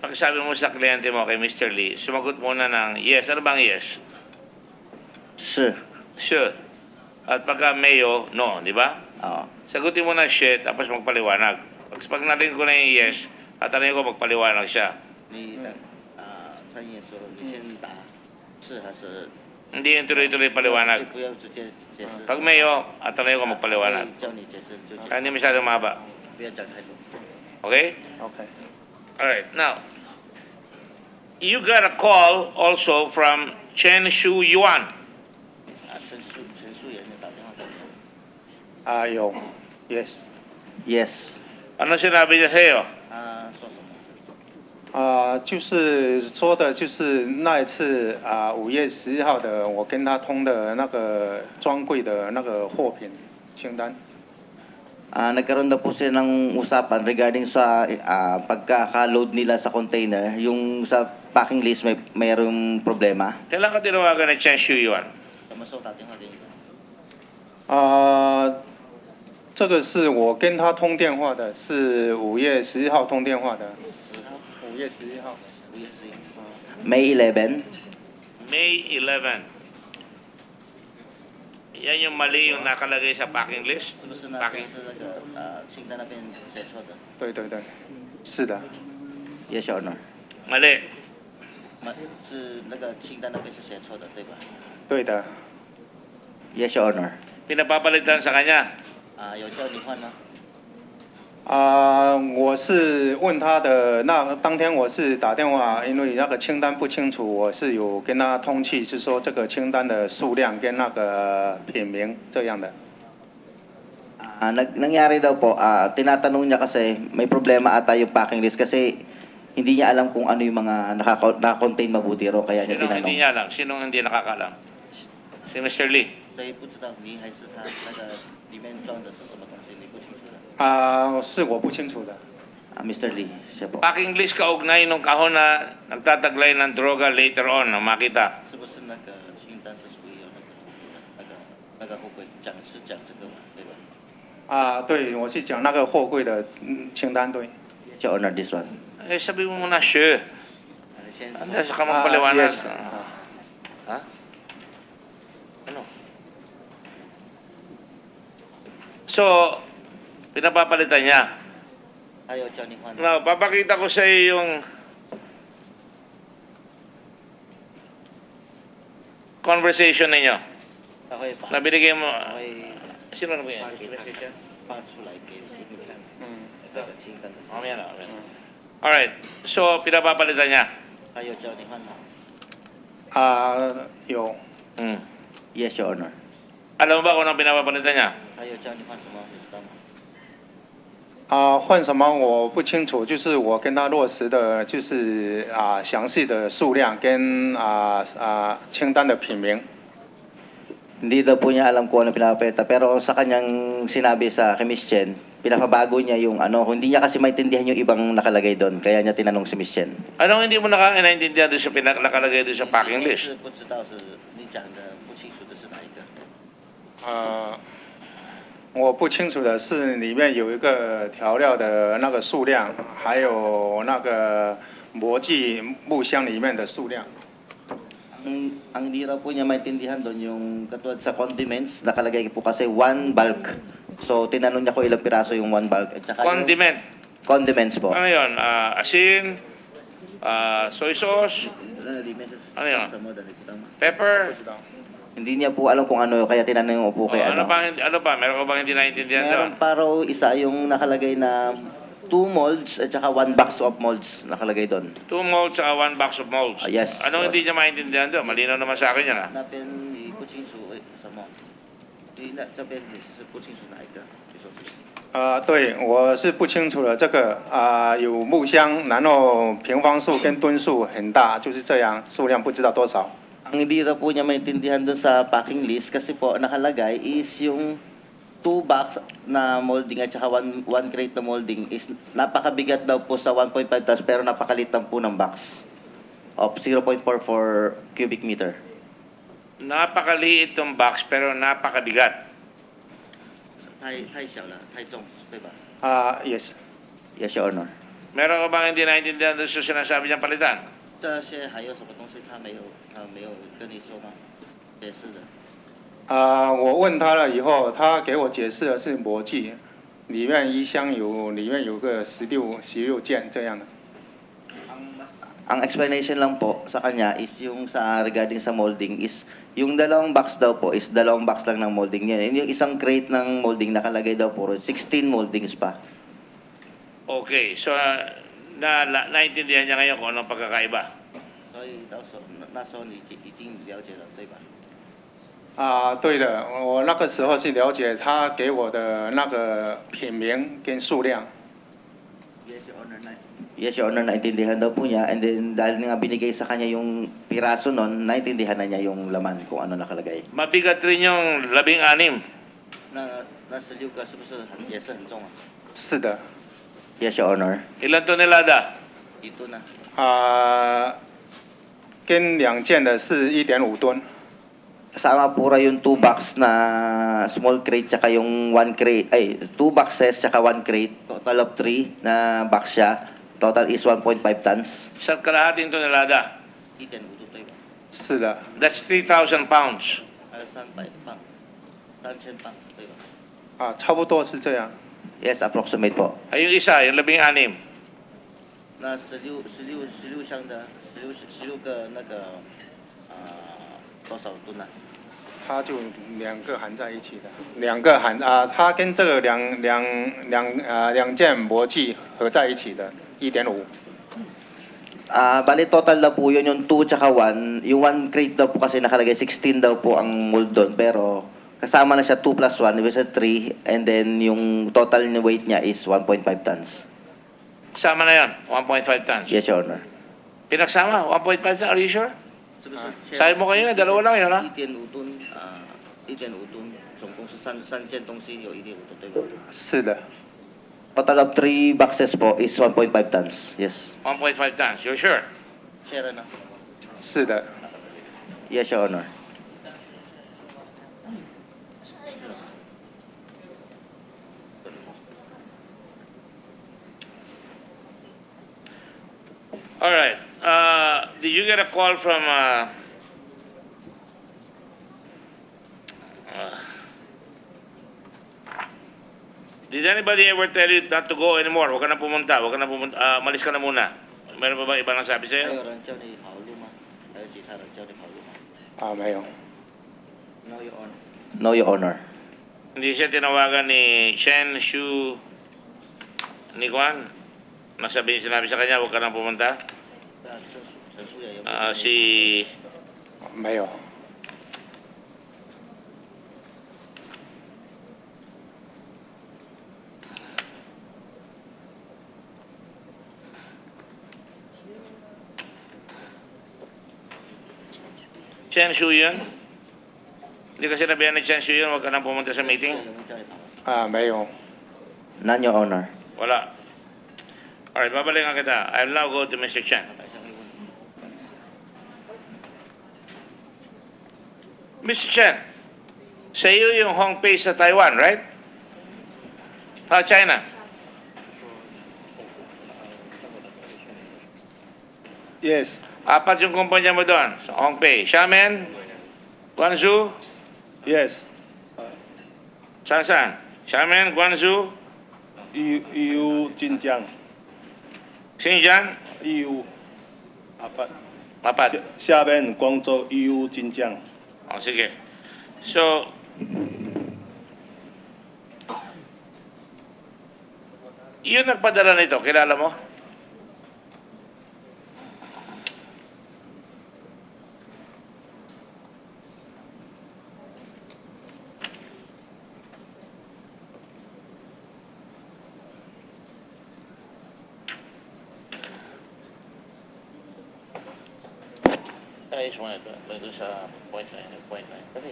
Pagsabi mo sa kliyente mo kay Mr. Lee, sumagot muna ng yes. Ano bang yes? Sure. Sure. At pagka mayo, no, di ba? Oo. Sagutin mo na shit, tapos magpaliwanag. Pag narinig ko na yung yes, at tanongin ko magpaliwanag siya. 你参议员说你先打是还是 Hindi yung tuloy-tuloy paliwanag. 不要直接解释 Pag mayo, at tanongin ko magpaliwanag. 叫你解释就解释 Kaya hindi masyadong mahaba. 不要讲太多 Okay? OK。 Alright, now, you got a call also from Chen Shu Yuan. 陈述员打电话给你有 ，yes。 Yes. Ano sinabi niya sa'yo? 说什么就是说的，就是那一次5月11号的，我跟他通的那个专柜的那个货品清单。 nagkaroon na po sila ng usapan regarding sa pagkaka-load nila sa container. Yung sa packing list mayroong problema. Kailan ka tinawagan ng Chen Shu Yuan? 什么时候打电话给你的？这个是我跟他通电话的，是5月11号通电话的。5月11号。5月11号。May 11. May 11. Yan yung mali yung nakalagay sa packing list? 是不是那 Packing. 是那个清单那边写错的对对对，是的。 ？Yes, Your Honor. Mali. 是那个清单那边是写错的，对吧对的。 ？Yes, Your Honor. Pinapapalitan sa kanya. 有叫你换吗？我是问他的，那当天我是打电话，因为那个清单不清楚，我是有跟他通气，是说这个清单的数量跟那个品名这样的。 nangyari daw po, tinatanong niya kasi may problema ata yung packing list kasi hindi niya alam kung ano yung mga naka-contain mabuti ro kaya niya Sinong tinanong. hindi niya alam? Sinong hindi nakakalam? Si Mr. Lee. 谁不知道你还是他那个里面装的是什么东西？你不清楚的。是我不清楚的。 Mr. Lee, siya po. Packing list kaugnay nung kahon na nagtataglay ng droga later on na makita. 是不是那个清单是属于有那个货柜讲是讲这个嘛，对吧？对，我是讲那个货柜的清单，对。 Your Honor, this one. Eh, sabi mo muna, sure. Anda sa kamang paliwanag. Yes. Ha? Ano? So, pinapapalitan niya. Ayaw siya ni Juan. Now, papakita ko sa iyo yung conversation ninyo. Okay pa. Na binigay mo. Okay. Sino na ba yan? Conversation? Pansulay kay Significan. Ito, Significan. Mamaya na. Alright. So, pinapapalitan niya. Ayaw siya ni Juan. 有 Hmm. Yes, Your Honor. Alam mo ba kung anong pinapapalitan niya? Ayaw siya ni Juan sa mga sistema. 换什么我不清楚，就是我跟他落实的，就是详细的数量跟清单的品名。 Hindi daw po niya alam kung ano pinapapeta, pero sa kanyang sinabi sa kay Miss Chen, pinapabago niya yung ano, hindi niya kasi maintindihan yung ibang nakalagay doon, kaya niya tinanong si Miss Chen. Anong hindi mo naintindihan doon sa nakalagay doon sa packing list? 不知道是你讲的不清楚的是哪一个？我不清楚的是里面有一个调料的那个数量，还有那个模具木箱里面的数量。 Ang hindi raw po niya maintindihan doon yung katulad sa condiments, nakalagay po kasi one bulk. So, tinanong niya ko ilang piraso yung one bulk. At saka Condiment. Yung condiments po. Ano yun? Asin, soy sauce, ano yun? Pepper. Hindi niya po alam kung ano, kaya tinanong po kay Ano pa? Meron ko bang hindi naintindihan doon? Meron pa raw isa yung nakalagay na 2 molds at saka 1 box of molds nakalagay doon. 2 molds at 1 box of molds. Yes. Anong hindi niya maintindihan doon? Malinaw naman sa akin yan. Napin, 不清楚什么？你那这边你是不清楚哪一个？你说是？对，我是不清楚的。这个有木箱，然后平方数跟吨数很大，就是这样，数量不知道多少。 Ang hindi raw po niya maintindihan doon sa packing list kasi po nakalagay is yung 2 box na molding at saka 1 crate na molding is napakabigat daw po sa 1.5 tons pero napakalit lang po ng box of 0.44 cubic meter. Napakaliit tong box pero napakabigat. 太小了，太重，对吧？ yes. Yes, Your Honor. Meron ka bang hindi naintindihan doon sa sinasabi niyang palitan? 这些还有什么东西他没有跟你说吗？解释的。我问他了以后，他给我解释的是模具，里面一箱里面有个16件这样的。 Ang explanation lang po sa kanya is yung sa regarding sa molding is yung dalawang box daw po is dalawang box lang ng molding niya. Yung isang crate ng molding nakalagay daw po 16 moldings pa. Okay, so naintindihan niya ngayon kung anong pagkakaiba. 所以到时候那时候你已经了解了，对吧？对的，我那个时候是了解他给我的那个品名跟数量。 Yes, Your Honor. Yes, Your Honor, naintindihan daw po niya. And then dahil nga binigay sa kanya yung piraso nun, naintindihan na niya yung laman kung ano nakalagay. Mabigat rin yung 16. 那16个是不是也是很重啊？是的。 Yes, Your Honor. Ilan tonelada? Ito na. 跟2件的是1.5吨。 Kasama pura yung 2 box na small crate tsaka yung 1 crate, 2 boxes tsaka 1 crate, total of 3 na box siya. Total is 1.5 tons. Sa kalahating tonelada? 是的。 That's 3,000 pounds. 300磅，3000磅，对吧？差不多是这样。 Yes, approximate po. Ay, yung isa, yung 16. 那16箱的16个那个多少吨啊？它就2个含在一起的，2个含它跟这个两件模具合在一起的1.5。Bali total daw po yun yung 2 tsaka 1. Yung 1 crate daw po kasi nakalagay 16 daw po ang mold doon. Pero kasama na siya 2 plus 1, which is 3. And then yung total weight niya is 1.5 tons. Kasama na yan, 1.5 tons. Yes, Your Honor. Pinagsama, 1.5 tons, are you sure? Sabi mo kayo na, dalawa lang yun, ha? 1.5吨，1.5吨，总共是三件东西有1.5吨，对吧？是的。 Total of 3 boxes po is 1.5 tons. Yes. 1.5 tons, you're sure? Share na. 是的。 Yes, Your Honor. All right. Did you get a call from Did anybody ever tell you not to go anymore? Huwag ka na pumunta, huwag ka na pumunta, malis ka na muna. Meron ba ibang nagsabi sa'yo? 没有。 No, Your Honor. No, Your Honor. Hindi siya tinawagan ni Chen Shu ni Kwan? Sinabi sa kanya, huwag ka na pumunta? Si... 没有。 Chen Shu yun? Hindi ka sinabihan ni Chen Shu yun, huwag ka na pumunta sa meeting? 没有。 None, Your Honor. Wala. Alright, babalikan kita. I'll now go to Mr. Chen. Mr. Chen, sa iyo yung Hongpei sa Taiwan, right? China. Yes. Apat yung kumpanya mo doon sa Hongpei. Xiamen, Guangzhou, Yes. saan? Xiamen, Guangzhou, EU Jinjiang. Xinjiang, EU. Apat. apat. 下面广州 EU Jinjiang. O, sige. So, yun nagpadala nito, kilala mo? Ayos mo ito. Ito sa point 9. Kasi,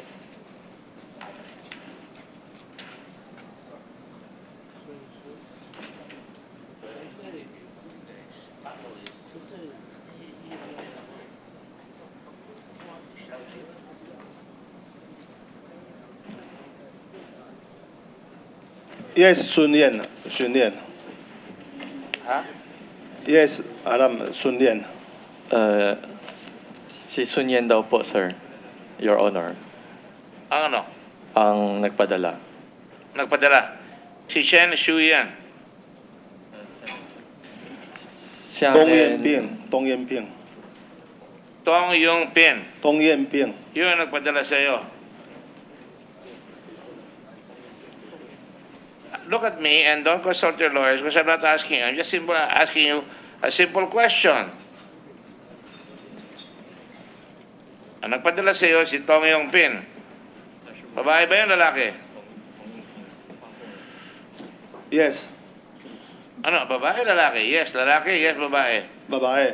Yes, Sun Yan. Sun Yan. ha? Yes, alam Sun Yan. Si Sun Yan daw po, sir. Your Honor. Ang ano? Ang nagpadala. Nagpadala. Si Chen Shu yan. Siya Dong Yan rin, Ping. Dong Yan Ping. Tong Yung Pin. Dong Yan Ping. Yun ang nagpadala sa iyo. Look at me and don't consult your lawyers because I'm not asking you. I'm just asking you a simple question. Ang nagpadala sa iyo si Tong Yung Pin. Babae ba yun, lalaki? Yes. Ano, babae, lalaki? Yes, lalaki. Yes, babae. Babae.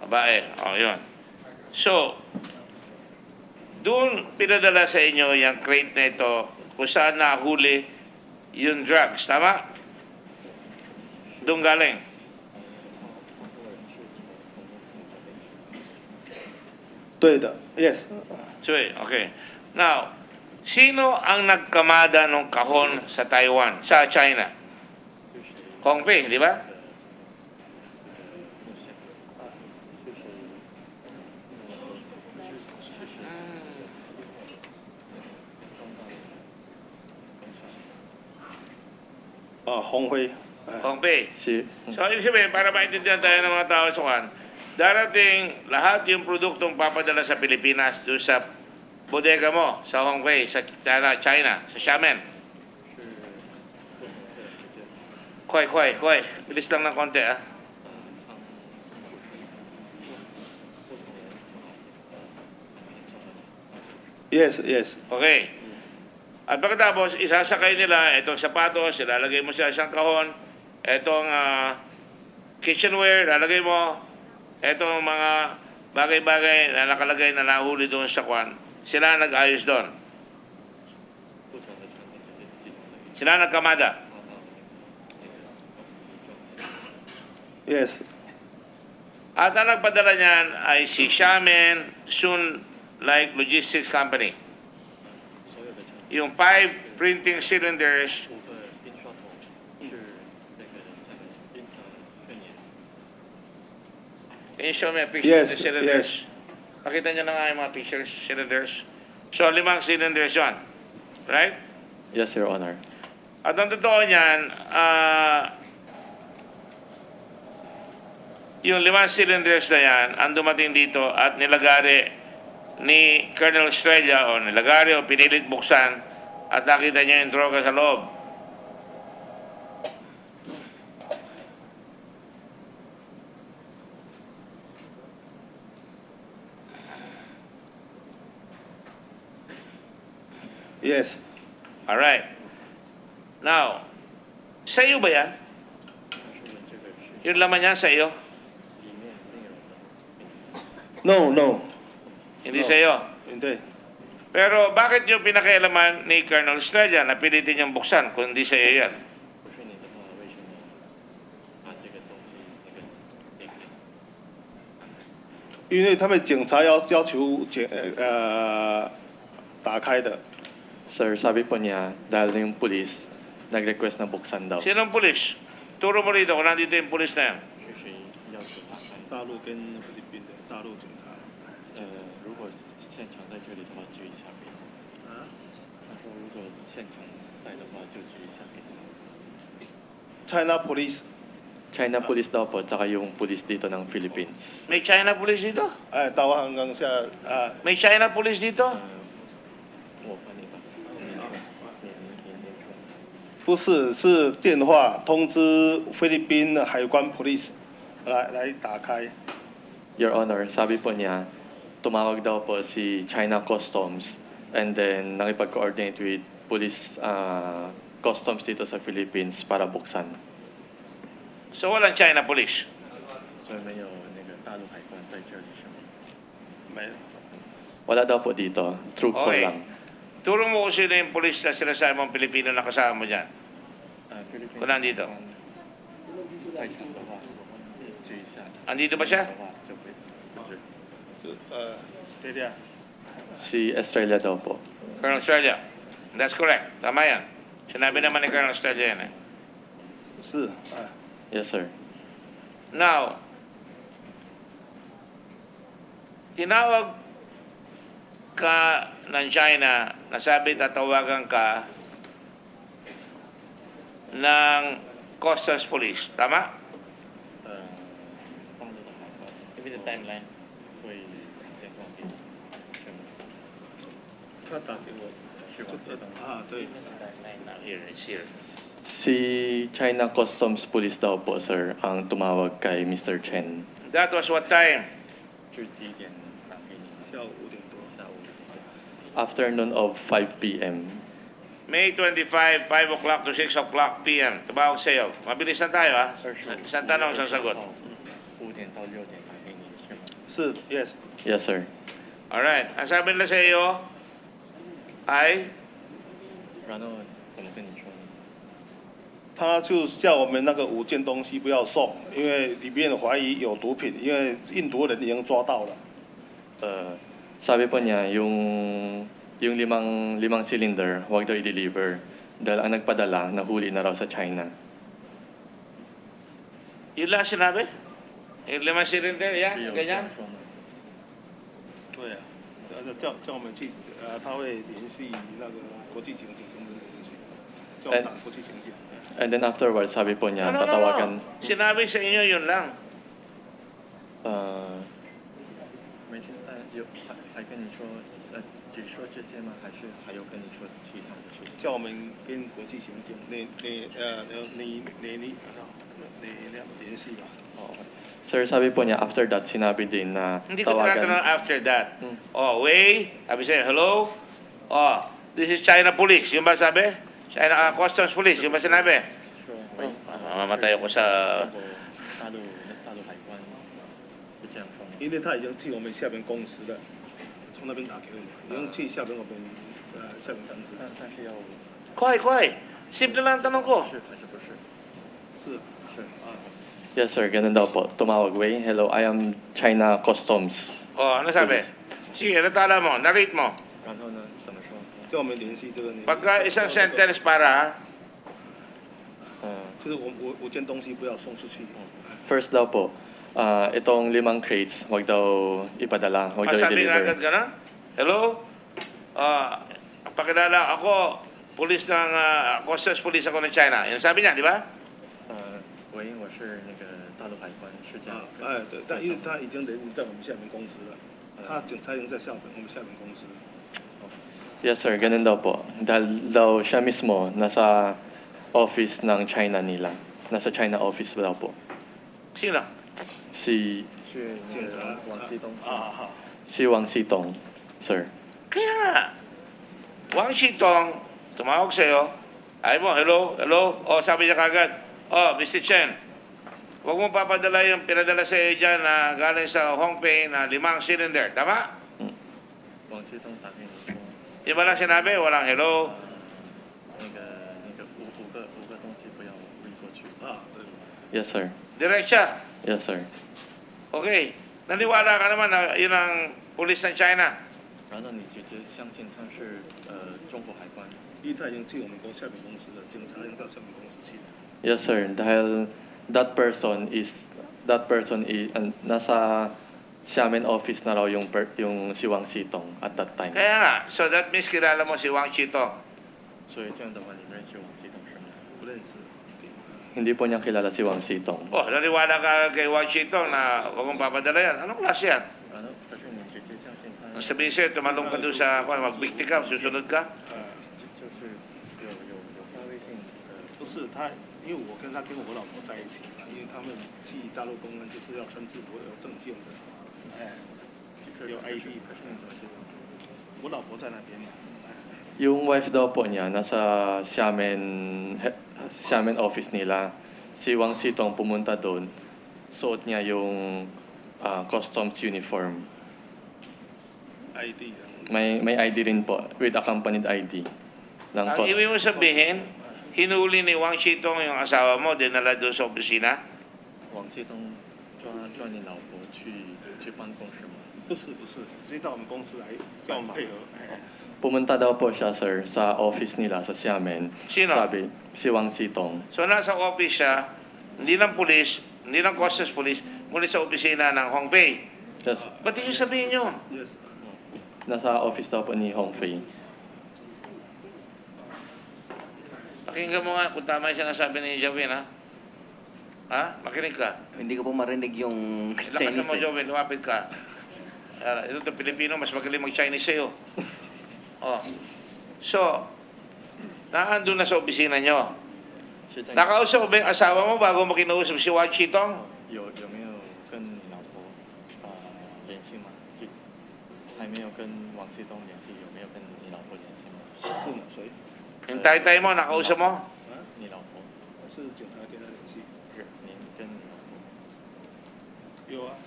Babae. O, yun. So, doon pinadala sa inyo yung crate na ito kung saan nahuli yung drugs. Tama? Doon galing. Yes. Sui, okay. Now, sino ang nagkamada ng kahon sa Taiwan, sa China? Hongpei, di ba? Honghui. Hongpei. si, So, ibig sabihin, para maintindihan tayo ng mga tao sa kan, darating lahat yung produktong papadala sa Pilipinas doon sa bodega mo, sa Hongpei, sa China, sa Xiamen. Koy. Bilis lang ng konti, ah. Yes. Okay. At pagkatapos, isasakay nila itong sapatos, ilalagay mo sa isang kahon, itong kitchenware, lalagay mo, itong mga bagay-bagay na nakalagay na nahuli doon sa kwan, sila nag-ayos doon. Sila nagkamada. Yes. At ang nagpadala niyan ay si Xiamen Sun Like Logistics Company. Yung 5 printing cylinders, can you show me a picture Yes, of the cylinders? yes. Pakita niyo na nga yung mga pictures, cylinders. So, 5 cylinders yun. Right? yes, Your Honor. At ang totoo niyan, yung 5 cylinders na yan, ang dumating dito at nilagari ni Colonel Estrella o nilagari o pinilit buksan at nakita niya yung droga sa loob. Yes. Alright. Now, sa iyo ba yan? Yung laman niya sa iyo? No, no. Hindi sa iyo? Hindi. Pero bakit yung pinakialaman ni Colonel Estrella na pilitin niyang buksan kung hindi sa iyo yan? 因为他们警察要求打开的。 Sir, sabi po niya, dahil yung police, nag-request na buksan daw. Sinong pulis? Turo mo rito kung nandito yung pulis na yan. 大陆跟菲律宾的大陆警察。如果现场在这里的话，举一下给他。他说如果现场在的话，就举一下给他。 China police。 China police daw po, tsaka yung police dito ng Philippines. May China police dito? 哎，大湾刚下啊。 May China police dito? 我翻译吧。不是，是电话通知菲律宾海关 police 来打开。 Your Honor, sabi po niya, tumawag daw po si China Customs and then nakipag-coordinate with police customs dito sa Philippines para buksan. So walang China police? 所以没有那个大陆海关在这里是吗？没有。 Wala daw po dito. True po Okay. lang. Turo mo kung sino yung police na sinasabi mong Pilipino na kasama mo dyan. Kung nandito. 在场的话，举一下。 Andito ba siya? 的话就会Australia。 Si Estrella daw po. Colonel Estrella. That's correct. Tama yan. Sinabi naman ni Colonel Estrella yan eh. 是啊。 Yes, sir. Now, tinawag ka ng China, nasabi tatawagan ka ng Customs Police. Tama? 大陆的海关 Give me the timeline. 会电话给你，是吗？他打给我。是吧？这东西。啊，对。 Now, here, it's here. Si China Customs Police daw po, sir, ang tumawag kay Mr. Chen. That was what time? 是几点打给你？下午5点多。下午。Afternoon of 5 p.m. May 25, 5 o'clock to 6 o'clock p.m. Tumawag sa'yo. Mabilis na tayo, ha? Isang tanong, isang sagot. 5点到6点打给你，是吗？是 yes。 Yes, sir. Alright. Ang sabi nila sa'yo ay 然后怎么跟你说呢？他就叫我们那个5件东西不要送，因为里面怀疑有毒品，因为印度人已经抓到了。sabi po niya, yung limang cylinder, huwag daw i-deliver. Dahil ang nagpadala, nahuli na raw sa China. yun lang sinabi? Yung 5 cylinder, yan, ganyan? 对啊，叫我们去，他会联系那个国际刑警跟我们联系，叫我们打国际刑警。 And then afterwards, sabi po niya, No. tatawagan. Sinabi sa inyo yun lang. 没现在有还跟你说只说这些吗？还是还有跟你说其他的事情？叫我们跟国际刑警你联系吧。 Sir, sabi po niya, after that, sinabi din na Hindi ko tinatanong after that. Oh, Wei, sabi sa'yo, hello? Oh, this is China Police. Yung ba sabi? China Customs Police. Yung ba sinabi? Mamamatay ako sa... 大陆海关是这样说吗？因为他已经去我们厦门公司了，从那边打给我们，已经去厦门我们厦门公司。但是要 Kway. Simple lang ang tanong ko. 是还是不是？是啊。 Yes, sir. Ganun daw po. Tumawag, Wei. Hello, I am China Customs. Oh, ano sabi? Sige, natala mo, narrate mo. 然后呢，怎么说？ 叫我们联系这个。 Pagka isang sentence para, 就是5件东西不要送出去。 First daw po, itong 5 crates, wag daw ipadala, wag daw masabi nga agad i-deliver. gano'n? Hello? Pakilala ako, police ng Customs Police ako ng China. Yan sabi niya, di ba? 喂，我是那个大陆海关，是这样。对，但因为他已经人在我们下面公司了，警察已经在我们下面公司。 Yes sir, ganun daw po. Dahil daw siya mismo nasa office ng China nila. Nasa China office daw po. Sino? Si 是警察王西东。好。 Si Wang Sitong, sir. Kaya nga, Wang Shitong, tumawag sa'yo. Ay mo, hello, hello. O, sabi niya kagad, Mr. Chen, huwag mo papadala yung pinadala sa'yo dyan na galing sa Hongpei na 5 cylinder. Tama? Wang Sitong 打给你说， Di ba lang sinabi? Walang hello. 五个东西不要运过去。对。 Yes sir. Diretsa. Yes sir. Okay. Naniwala ka naman na yun ang pulis ng China. 然后你直接相信他是中国海关。因为他已经进我们下面公司了，警察已经到下面公司去了。 Yes sir, dahil that person is nasa Xiamen office na raw yung si Wang Sitong at that time. Kaya nga. So that means kilala mo si Wang Shitong. 所以这样的话，你认识王西东是吗？不认识。 Hindi po niya kilala si Wang Sitong. Naniwala ka kay Wang Shitong na huwag mong papadala yan. Anong klase yan? 可是你直接相信他。 Ang sabihin sa'yo, tumalong ka doon sa, magbikti ka, susunod ka? 就是有发微信的。不是他，因为我跟我老婆在一起嘛，因为他们去大陆公安就是要穿制服有证件的，有 ID， 我老婆在那边嘛。 Yung wife daw po niya nasa Xiamen office nila. Si Wang Sitong pumunta doon. Suot niya yung customs uniform. ID. May ID rin po with accompanied ID. Ng Ang ibig mo sabihin, hinuli ni Wang Shitong yung asawa mo, dinala doon sa opisina? 王西东抓你老婆去办公室吗？不是，直接到我们公司来叫我们配合。 Pumunta daw po siya, sir, sa office nila sa Xiamen. Sino? Sabi, si Wang Sitong. So nasa office siya, hindi ng police, hindi ng Customs Police, muli sa opisina ng Hongpei. Yes. Ba't hindi sabihin yun? Yes. Nasa office daw po ni Hong Fei. Pakinggan mo nga kung tama yung sinasabi ni Jovin, ha? Ha? Makinig ka. Hindi ko po marinig yung Lakas Chinese. mo, Jovin, lumapit ka. Ito Pilipino, mas magaling mag-Chinese sa'yo. So, naandun na sa opisina nyo. Nakausap mo ba yung asawa mo bago mo kinausap si Wang Shitong? 有没有跟你老婆联系吗？还没有跟王西东联系，有没有跟你老婆联系吗？是哪谁？ Yung tay-tay mo, nakausap mo? 你老婆是警察跟他联系。是您跟你老婆？有啊。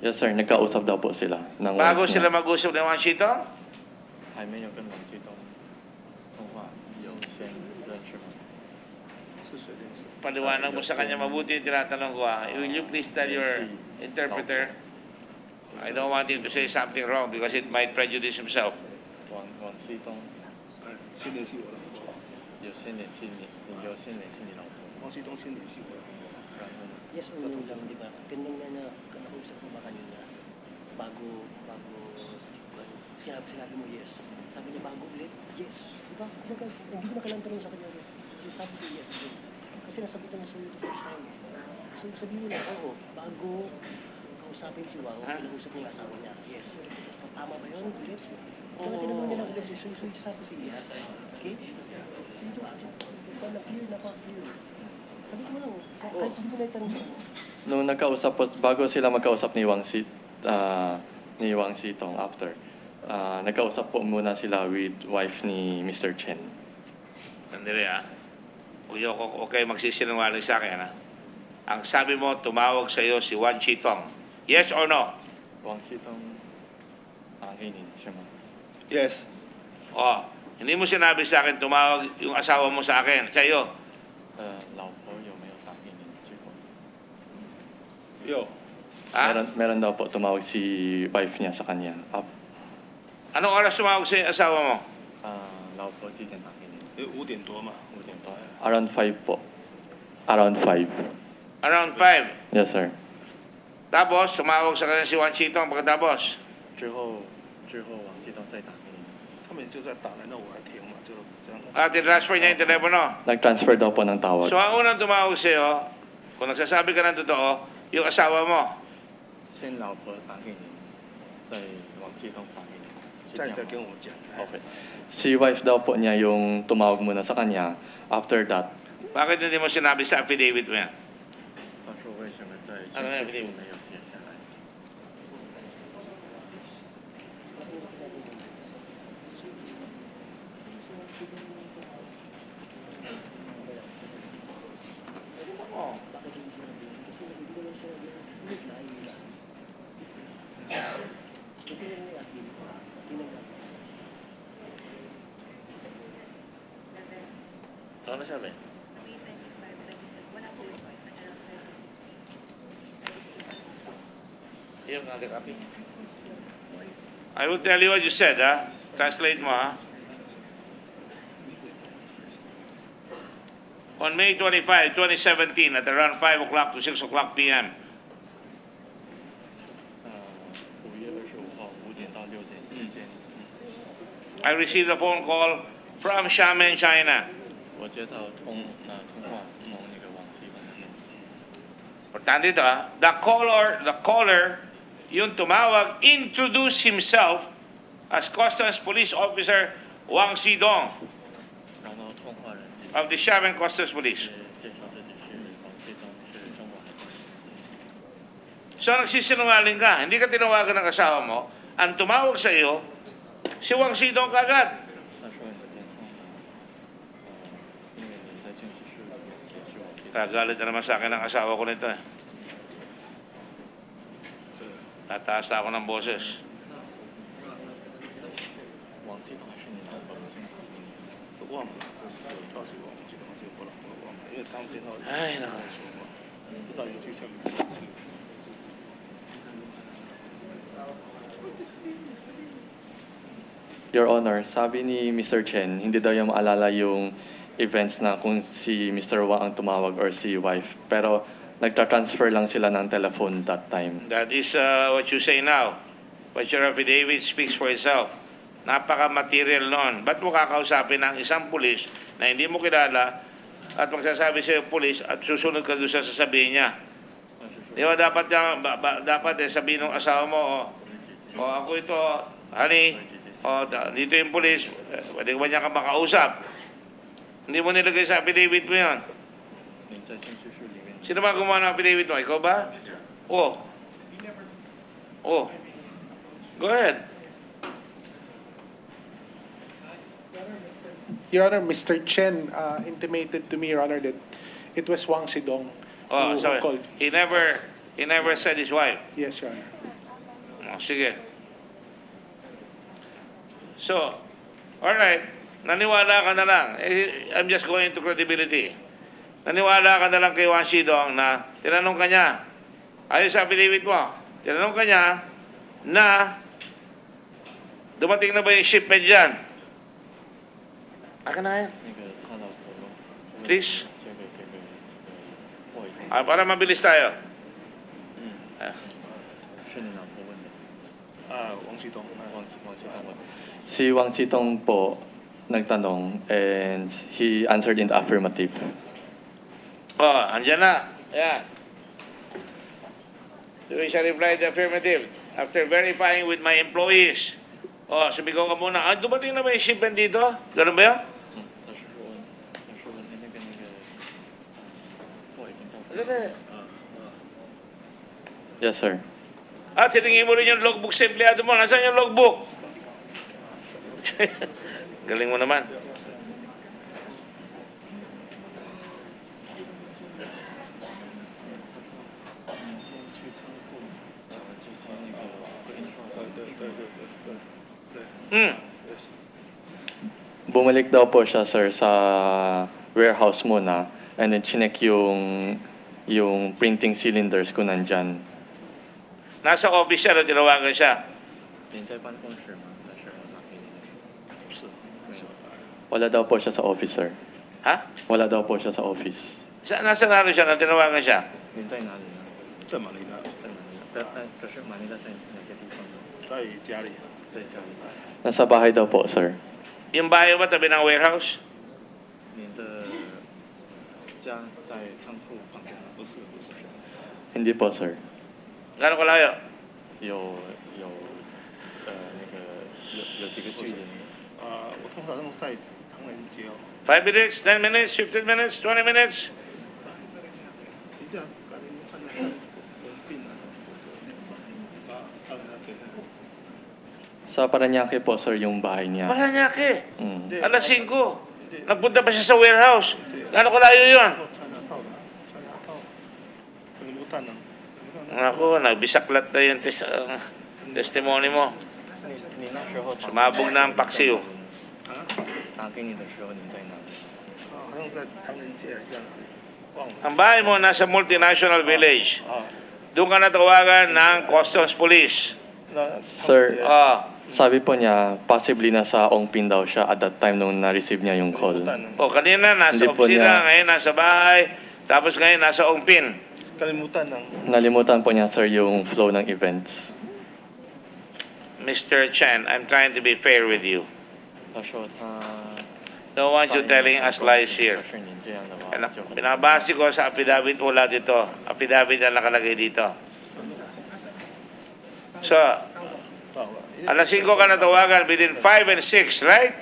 Yes sir, nagkausap daw po sila. Ng Bago wife sila niya. mag-usap ni Wang Shitong? 还没有跟王西东通话，有先认识吗？ 是谁认识？ Paliwanag mo sa kanya mabuti yung tinatanong ko, ha? Will you please tell your interpreter? I don't want him to say something wrong because it might prejudice himself. 王西东先联系我老婆。有先联系你，你有先联系你老婆。王西东先联系我老婆。然后呢？ Yes or no lang, di ba? Tinignan na nakausap mo ba kanina bago sinabi mo yes. Sabi niya bago ulit, yes. Di ba? Hindi ko na kailangan tanong sa kanya ulit. Yung sabi siya yes din. Kasi nasagutan niya sa'yo the first time. So sabihin mo na, oo, bago kausapin si Wang, kinausap niya yung asawa niya, yes. Tama ba yun ulit? Ito na tinanong niya lang ulit, so yung sabi siya yes. Okay? So ito, na-clear, napa-clear. Sabi ko lang, kahit hindi mo na itanong siya. Nung nagkausap po, bago sila magkausap ni Wang Sitong after, nagkausap po muna sila with wife ni Mr. Chen. Sandali, ha? Huwag kayo magsisinungaling sa akin, ha? Ang sabi mo, tumawag sa iyo si Wang Shitong. Yes or no? Wang Sitong, anginin siya mo. Yes. Hindi mo sinabi sa akin, tumawag yung asawa mo sa akin, sa iyo. 老婆有没有打给你？结果有。 Ha? meron daw po tumawag si wife niya sa kanya. Anong oras tumawag sa asawa mo? 老婆几点打给你5点多嘛。 5点多。Around 5 po. Around 5. Around 5. Yes, sir. Tapos, tumawag sa kanya si Wang Shitong pagkatapos. 之后王西东再打给你。他们就在打，难道我还停嘛？就就这样。 Tinransfer niya yung telepono. Nag-transfer daw po ng tawag. So, ang unang tumawag sa'yo, kung nagsasabi ka ng totoo, yung asawa mo. 先老婆打给你，再往系统打给你。再跟我讲。 Okay. Si wife daw po niya yung tumawag muna sa kanya. After that, Bakit hindi mo sinabi sa affidavit mo yan? 他说为什么在ano na affidavit? 没有写下来？ Oh. Ano sabi? Here, another copy. I will tell you what you said, ha? Translate mo, ha? On May 25, 2017, at around 5 o'clock to 6 o'clock p.m., 5月25号5点到6点之间， I received a phone call from Xiamen, China. 我接到通话从那个网西方那边。 Importante ito, ha? The caller, yung tumawag, introduced himself as Customs Police Officer Wang Xidong 然后通话人 of the Xiamen Customs Police. 介绍自己是王西东，是中国海关。 So, nagsisinungaling ka. Hindi ka tinawagan ng asawa mo. Ang tumawag sa iyo, si Wang Xidong kagad. 他说你的电话呢，因为你在军事事务里面写是王西东。 Kagalit na naman sa akin ang asawa ko nito, eh. Tataas na ako ng boses. 王西东还是你老婆的姓？忘了，到时忘记了，我老婆忘了，因为他们电话哎那说嘛，不知道有这项。 Your Honor, sabi ni Mr. Chen, hindi daw niya maalala yung events na kung si Mr. Wang ang tumawag or si wife. Pero nagta-transfer lang sila ng telephone that time. That is what you say now. But your affidavit speaks for itself. Napaka-material nun. Ba't mo kakausapin ng isang pulis na hindi mo kilala at magsasabi sa'yo pulis at susunod ka doon sa sasabihin niya? Di ba dapat sabihin ng asawa mo, ako ito, honey, dito yung pulis, pwede ba niya ka makausap? Hindi mo nilagay sa affidavit mo yun. Sino ba gumawa ng affidavit mo? Ikaw ba? Oh. Go ahead. Your Honor, Mr. Chen intimated to me, Your Honor, that it was Wang Xidong who So called. he never said his wife. Yes, Your Honor. Sige. So, alright, naniwala ka na lang. I'm just going to credibility. Naniwala ka na lang kay Wang Xidong na tinanong ka niya, ayos sa affidavit mo, tinanong ka niya na dumating na ba yung shipment dyan? Akin na ngayon. Please. Para mabilis tayo. 是你老婆问的。王西东，王西东问。Si Wang Sitong po nagtanong and he answered in the affirmative. Andyan na. Ayan. So we shall reply the affirmative after verifying with my employees. Sumigaw ka muna. Dumating na ba yung shipment dito? Ganun ba yan? Yes, sir. Tiningin mo rin yung logbook sa empleyado mo. Nasaan yung logbook? Galing mo naman. Bumalik daw po siya, sir, sa warehouse muna and then chinek yung printing cylinders kung nandyan. Nasa office siya, tinawagan siya. Wala daw po siya sa office, sir. Ha? Wala daw po siya sa office. Nasa naro siya, tinawagan siya? 在马尼拉，可是马尼拉在哪个地方呢？在家里。在家里。Nasa bahay daw po, sir. Yung bahay ba tabi ng warehouse? 您的家在仓库旁边吗？不是，不是。Hindi po, sir. Gano'ng kalayo? 有几个距离？我通常用在唐人街哦。 5 minutes, 10 minutes, 15 minutes, 20 minutes? 一定要赶紧看那个有病啊！啊，给他。 Sa Paranaque po, sir, yung bahay niya. Paranaque. Mm. Alas 5. Nagpunta pa siya sa warehouse. Gano'ng kalayo yun? Ako, nagbisaklat na yung testimony mo. 你那时候 Sumabog na ang paksiw. 打给你的时候，你在哪里？好像在唐人街还是在哪里？忘了。 Ang bahay mo nasa multinational village. Doon ka natawagan ng customs police. Sir, Ah. sabi po niya, possibly nasa Ongpin daw siya at that time nung na-receive niya yung call. O, kanina nasa Hindi po opisina, niya- ngayon nasa bahay, tapos ngayon nasa Ongpin. Kalimutan ng Nalimutan po niya, sir, yung flow ng events. Mr. Chen, I'm trying to be fair with you. 他说他 Don't want you telling us lies here. 是您这样的话， Pinabase ko sa affidavit wala dito. Affidavit na nakalagay dito. So, alas 5 ka natawagan within 5 and 6, right?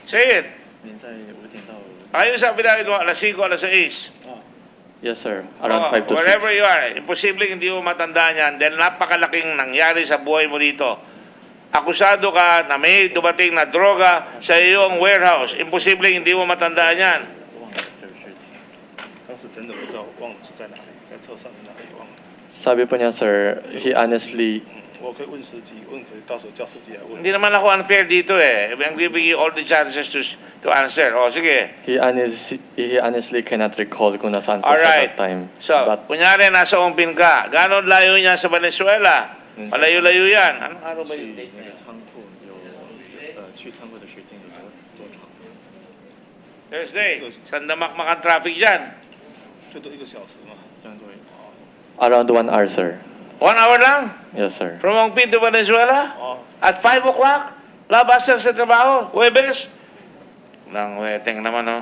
Say it. 您在5点到 Ayun sa affidavit mo, alas 5, alas 6. Yes, sir. Around 5 to 6. Wherever you are, imposible hindi mo matandaan yan dahil napakalaking nangyari sa buhay mo dito. Akusado ka na may dumating na droga sa iyong warehouse. Imposible hindi mo matandaan yan. 忘了这个事情，当时真的不知道，忘了是在哪里，在车上的哪里忘了。 Sabi po niya, sir, he honestly, 我可以问司机，到时候叫司机来问。 Hindi naman ako unfair dito eh. I'm giving you all the chances to answer. O, sige. he honestly cannot recall kung nasaan po siya Alright. that time. So, kunyari nasa Ongpin ka. Ganon layo niya sa Venezuela? Malayo-layo yan. Anong araw ba yung date niya? 仓库有去仓库的时间有多长？ Thursday. Sandamakmak ang traffic dyan. 最多1个小时嘛。这样就会 Around 1 hour, sir. 1 hour lang? Yes, sir. From Ongpin to Venezuela? At 5 o'clock? Labas siya sa trabaho? Huwebes? Nang weteng naman, no?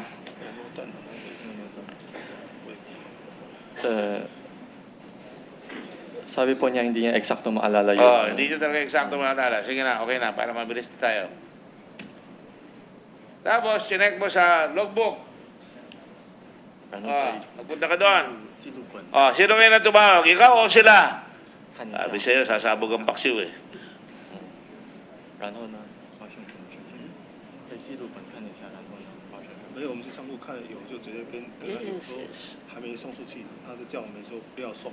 Sabi po niya hindi niya eksakto maalala yun. Oh, hindi nyo talaga eksakto maalala. Sige na, okay na, para mabilis na tayo. Tapos, chinek mo sa logbook. Nagpunta ka doon. Oh, sino kayo na tumawag? Ikaw o sila? Sabi sa'yo, sasabog ang paksiw eh. 然后呢，发生什么事情？在记录本看一下，然后呢，发生什么？没有，我们去仓库看有，就直接跟他有说还没送出去，他就叫我们说不要送，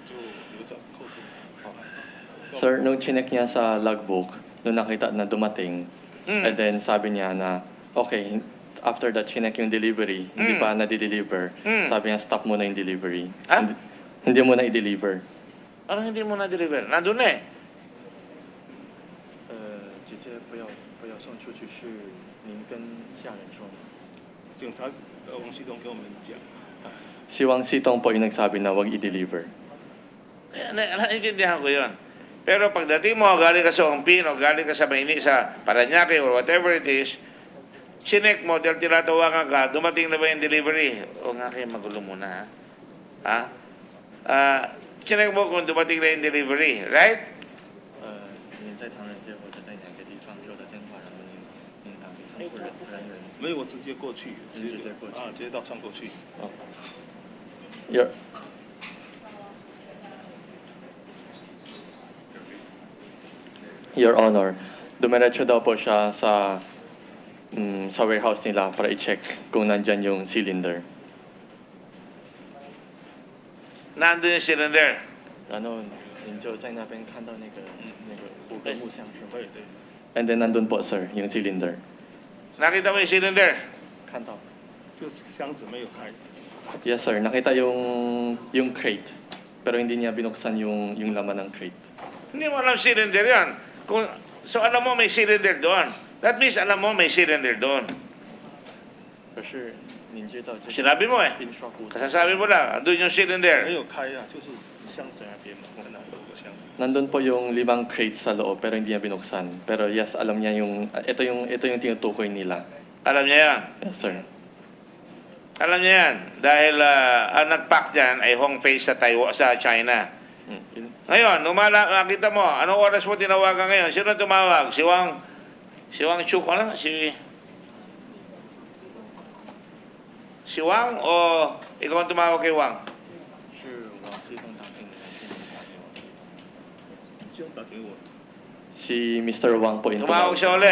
就留着扣数。 Sir, nung chinek niya sa logbook, nung nakita na dumating, and then sabi niya na, okay, after that chinek yung delivery, hindi pa na-deliver. Sabi niya, stop muna yung delivery. Hindi mo na i-deliver. Ano hindi mo na-deliver? Nandun na eh. 直接不要送出去，是您跟下人说吗？警察王系统给我们讲， Si Wang Sitong po yung nagsabi na wag i-deliver. Naiintindihan ko yun. Pero pagdating mo, galing ka sa Ongpin o galing ka sa sa Paranaque or whatever it is, chinek mo dahil tinatawagan ka, dumating na ba yung delivery? O nga kayo, magulo muna ha? Chinek mo kung dumating na yung delivery, right? 您在唐人街或者在哪个地方收到电话，然后您打给仓库人员。没有，我直接过去，直接过去直接到仓库去。 Your Honor, dumiretso daw po siya sa warehouse nila para i-check kung nandyan yung cylinder. Nandun yung cylinder. 然后您就在那边看到那个5个木箱是吗？对对。 And then nandun po, sir, yung cylinder. Nakita mo yung cylinder? 看到。就是箱子没有开。 Yes, sir. Nakita yung crate. Pero hindi niya binuksan yung laman ng crate. Hindi mo alam cylinder yan. So alam mo may cylinder doon. That means alam mo may cylinder doon. 可是您知道 Sinabi mo eh. Kasasabi mo lang, andun yung cylinder. 没有开啊，就是箱子在那边嘛，看到有个 Nandun po yung 5 crates sa loob pero hindi niya binuksan. Pero yes, alam niya yung ito yung tinutukoy nila. Alam niya yan. Yes, sir. Alam niya yan. Dahil ang nag-pack dyan ay Hong Fei sa Taiwan, sa China. Ngayon, nakita mo, anong oras mo tinawagan ngayon? Sino tumawag? Si Wang Chu ko na? Si Wang o ikaw ang tumawag kay Wang? Si Mr. Wang po yung Tumawag siya uli.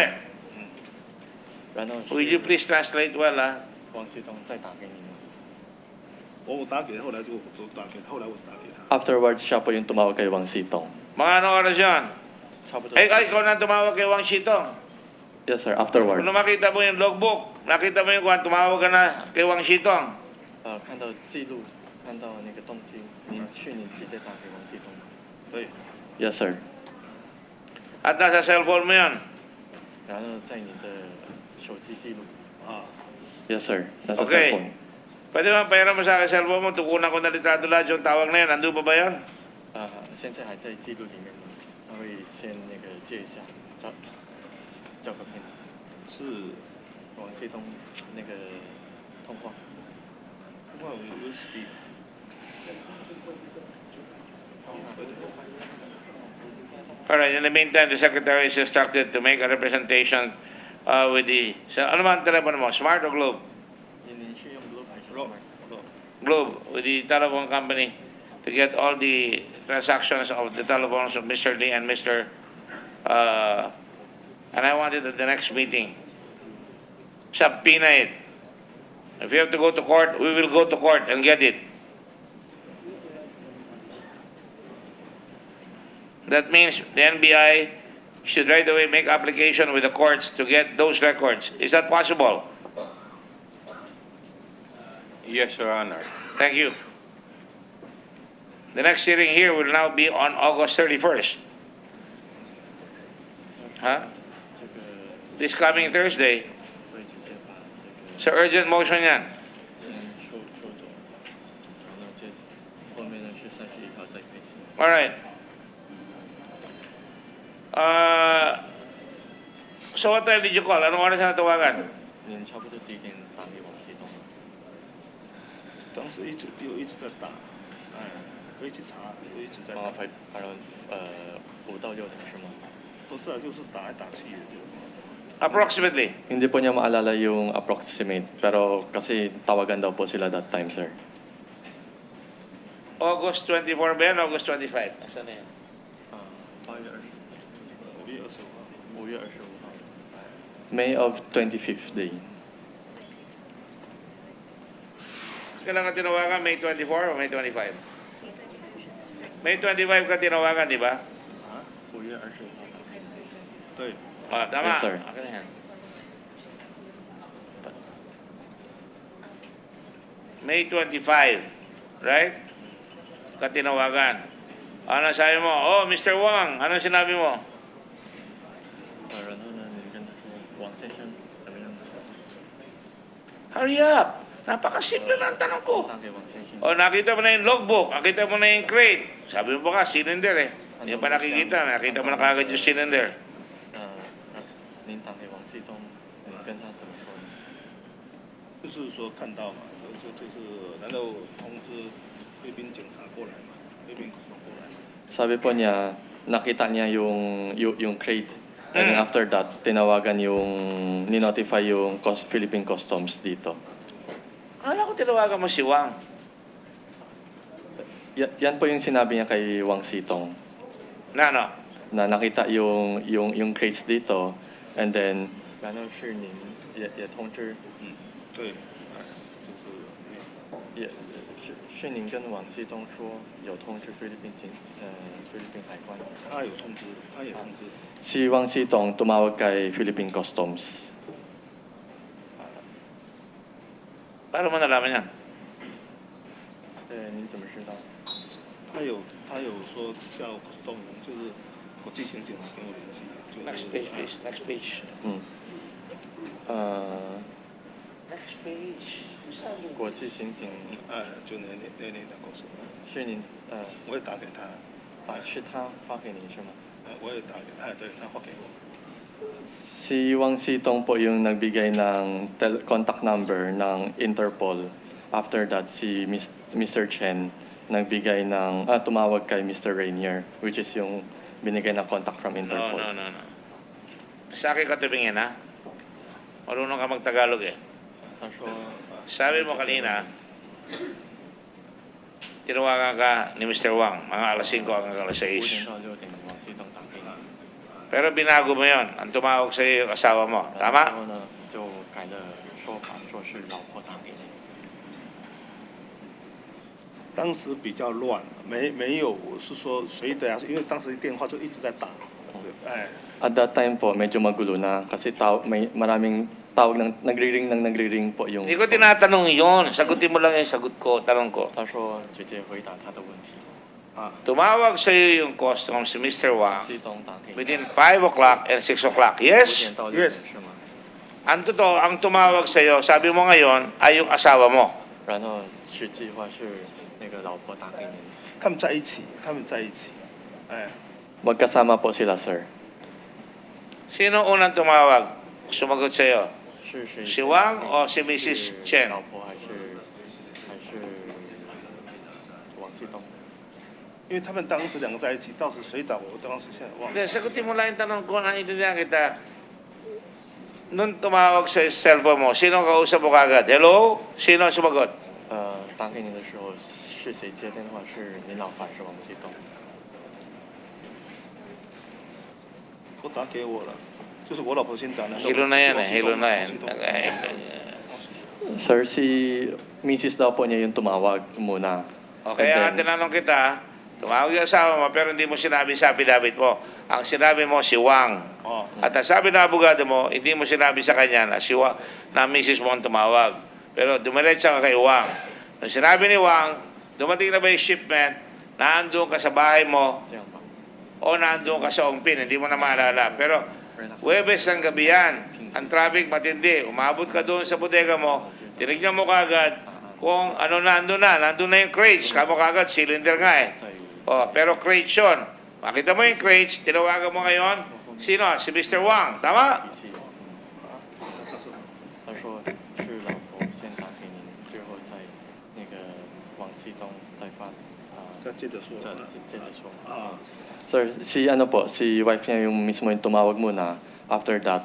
然后 Will you please translate well, ha? 王西东再打给你吗 我打给，后来就我打给，后来我打给他。 Afterwards, siya po yung tumawag kay Wang Sitong. Mga anong oras yun? 差不多 Ikaw na tumawag kay Wang Shitong. Yes, sir. Afterwards. Kung makita mo yung logbook, nakita mo yung kung tumawag ka na kay Wang Shitong. 看到记录，看到那个东西，您去年直接打给王西东吗？对。 Yes, sir. At nasa cellphone mo yun. 然后在你的手机记录。Yes, sir. Nasa Okay. cellphone. Pwede ba pahiram mo sa akin cellphone mo? Tukunan ko na litrato lahat yung tawag na yan. Nandun pa ba yun? 现在还在记录里面呢，他会先那个借一下照个片。是王西东那个通话。通话有 USB。 All right. In the meantime, the secretary is instructed to make a representation with the... ano ba ang telepono mo? Smart or Globe? 您是用 Globe 还是 Globe, with the telephone company, to get all the transactions of the telephones of Mr. Lee and Mr. And I wanted at the next meeting. Subpoena it. If you have to go to court, we will go to court and get it. That means the NBI should right away make application with the courts to get those records. Is that possible? Yes, Your Honor. Thank you. The next hearing here will now be on August 31st. Huh? This coming Thursday. So urgent motion yan. 收走，然后接后面呢是31号再配。 All right. So what time did you call? Anong oras na natawagan? 您差不多几点打给王西东？当时一直在打，可以去查，我一直在打。around 5到6点是吗？不是啊，就是打来打去的就。 Approximately. Hindi po niya maalala yung approximate, pero kasi tawagan daw po sila that time, sir. August 24 ba yan? August 25? Asan na yan? 5月25号。May of 25th day. Kailan ka tinawagan? May 24 o May 25? May 25 ka tinawagan, di ba? 5月25号。对。 Tama. Yes, sir. Akin na yan. May 25, right? Katinawagan. Ano sabi mo? Oh, Mr. Wang, ano sinabi mo? 然后呢，你跟他说王先生怎么样？ Hurry up! Napakasimple na ang tanong ko. 打给王先生。 O, nakita mo na yung logbook, nakita mo na yung crate. Sabi mo ba ka, cylinder eh. Hindi pa nakikita, nakita mo na kagad yung cylinder. 您打给王西东，你跟他怎么说？就是说看到嘛，就是然后通知菲律宾警察过来嘛，菲律宾警察过来。 Sabi po niya, nakita niya yung crate. And then after that, tinawagan ni-notify yung Philippine Customs dito. Akala ko tinawagan mo si Wang. Yan po yung sinabi niya kay Wang Sitong. Na ano? Na nakita yung crates dito. And then, 然后是您也通知，对，是您跟王西东说有通知菲律宾海关。他有通知，他也通知。 Si Wang Sitong tumawag kay Philippine Customs. Paano mo nalaman yan? 您怎么知道？他有说叫动员，就是国际刑警跟我联系。 Next page, please. Next page. Next page. 国际刑警，就那公司。是您我也打给他。是他发给你是吗？我也打给他，对他发给我。 Si Wang Sitong po yung nagbigay ng contact number ng Interpol. After that, si Mr. Chen nagbigay ng, tumawag kay Mr. Rainier, which is yung binigay na contact from Interpol. No. Sa akin ka tumingin, ha? Marunong ka mag-Tagalog eh. Sabi mo kanina, tinawagan ka ni Mr. Wang, mga alas 5 hanggang alas 6. Pero binago mo yon. Ang tumawag sa iyo yung asawa mo. Tama? 就改了说法，说是老婆打给你。当时比较乱，没有是说谁的啊？因为当时电话就一直在打，哎。 At that time po, medyo magulo na kasi may maraming tawag nagri-ring po yung... Hindi ko tinatanong yon. Sagutin mo lang yung sagot ko, tanong ko. 他说直接回答他的问题。 Tumawag sa iyo yung customer si Mr. Wang 系统打给你。 within 5 o'clock and 6 o'clock. Yes? 5点到6点是吗？ Ang totoo, ang tumawag sa iyo, sabi mo ngayon, ay yung asawa mo. 然后实际话是那个老婆打给你。他们在一起，哎。 Magkasama po sila, sir. Sino unang tumawag? Sumagot sa iyo? 是 Si Wang o si Mrs. Chen? 老婆还是王系东？ 因为他们当时两个在一起，到时谁找我当时现在忘了。 Hindi, sagutin mo lang yung tanong ko, naiintindihan kita. Nung tumawag sa cellphone mo, sino kausap mo kagad? Hello? Sino sumagot? 打给你的时候是谁接电话？是你老婆还是王系东？ 我打给我了，就是我老婆先打的。 Hilo na yan eh, hilo na yan. Sir, si Mrs. daw po niya yung tumawag muna. Okay, ang tinanong kita, tumawag yung asawa mo pero hindi mo sinabi sa affidavit mo. Ang sinabi mo si Wang. At ang sabi ng abogado mo, hindi mo sinabi sa kanya na si Wang, na Mrs. mo ang tumawag. Pero dumiretsa ka kay Wang. Nung sinabi ni Wang, dumating na ba yung shipment, naandun ka sa bahay mo, o naandun ka sa Ongpin, hindi mo na maalala. Pero Huwebes ng gabi yan, ang traffic matindi, umabot ka doon sa bodega mo, tinignan mo kagad kung ano nandun na yung crates, kamo kagad, cylinder nga eh. Pero crates yun. Makita mo yung crates, tinawagan mo ngayon, sino? Si Mr. Wang, tama? 他说是老婆先打给您，最后再那个王系东再发再接着说。接着说。Sir, si ano po, si wife niya yung mismo yung tumawag muna. After that,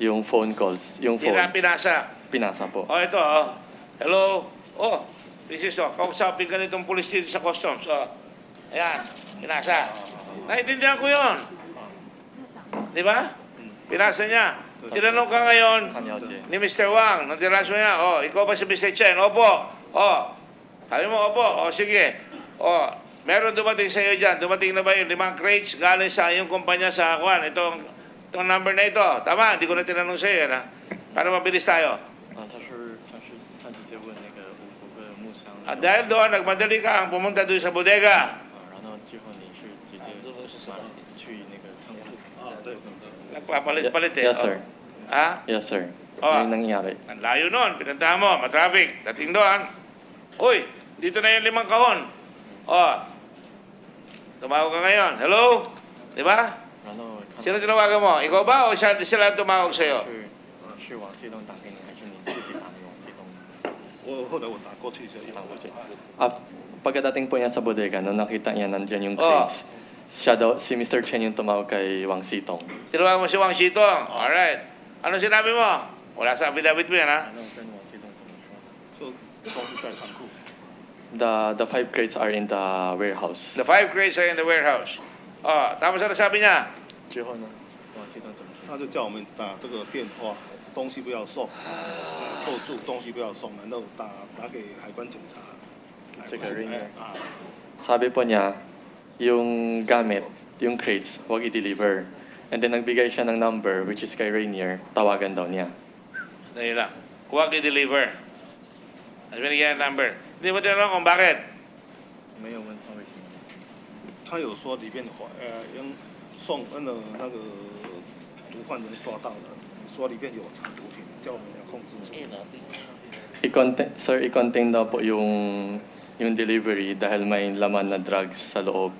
yung phone calls, yung phone. Pinasa. Pinasa po. Ito hello. This is kausapin ka nitong police dito sa customs. Ayan, pinasa. Naintindihan ko yun. Di ba? Pinasa niya. Tinanong ka ngayon ni Mr. Wang, nung tiraso niya, ikaw ba si Mr. Chen? Opo. Sabi mo, opo. Sige. Meron dumating sa iyo dyan. Dumating na ba yung 5 crates galing sa iyong kumpanya sa Kwan? Itong number na ito. Tama, hindi ko na tinanong sa iyo. Para mabilis tayo. At dahil doon, nagmadali ka ang pumunta doon sa bodega. Nagpapalit-palit eh. Yes, sir. Ha? Yes, sir. Yung nangyari. Ang layo nun. Pinuntahan mo, matraffic. Dating doon. Uy, dito na yung 5 kahon. Tumawag ka ngayon. Hello? Di ba? Sino tinawagan mo? Ikaw ba o sila ang tumawag sa'yo? 是王系东打给你，还是你自己打给王系东？后来我打过去一下，打过去。Pagkadating po niya sa bodega, nung nakita niya nandyan yung crates, siya daw, si Mr. Chen yung tumawag kay Wang Sitong. Tinawagan mo si Wang Sitong? Alright. Ano sinabi mo? Wala sa affidavit mo yan, ha? The 5 crates are in the warehouse. The 5 crates are in the warehouse. Tapos ano sabi niya? 之后呢，王系东怎么说？他就叫我们打这个电话，东西不要送，扣住东西不要送，然后打给海关警察。这个人sabi po niya, yung gamit, yung crates, huwag i-deliver. And then nagbigay siya ng number, which is kay Rainier, tawagan daw niya. Dahil lang. Huwag i-deliver. Tapos binigyan ng number. Hindi mo tinanong kung bakit? 没有问他为什么。他有说里面送那个毒贩人抓到了，说里面有藏毒品，叫我们要控制住。I-contain daw po yung delivery dahil may laman na drugs sa loob.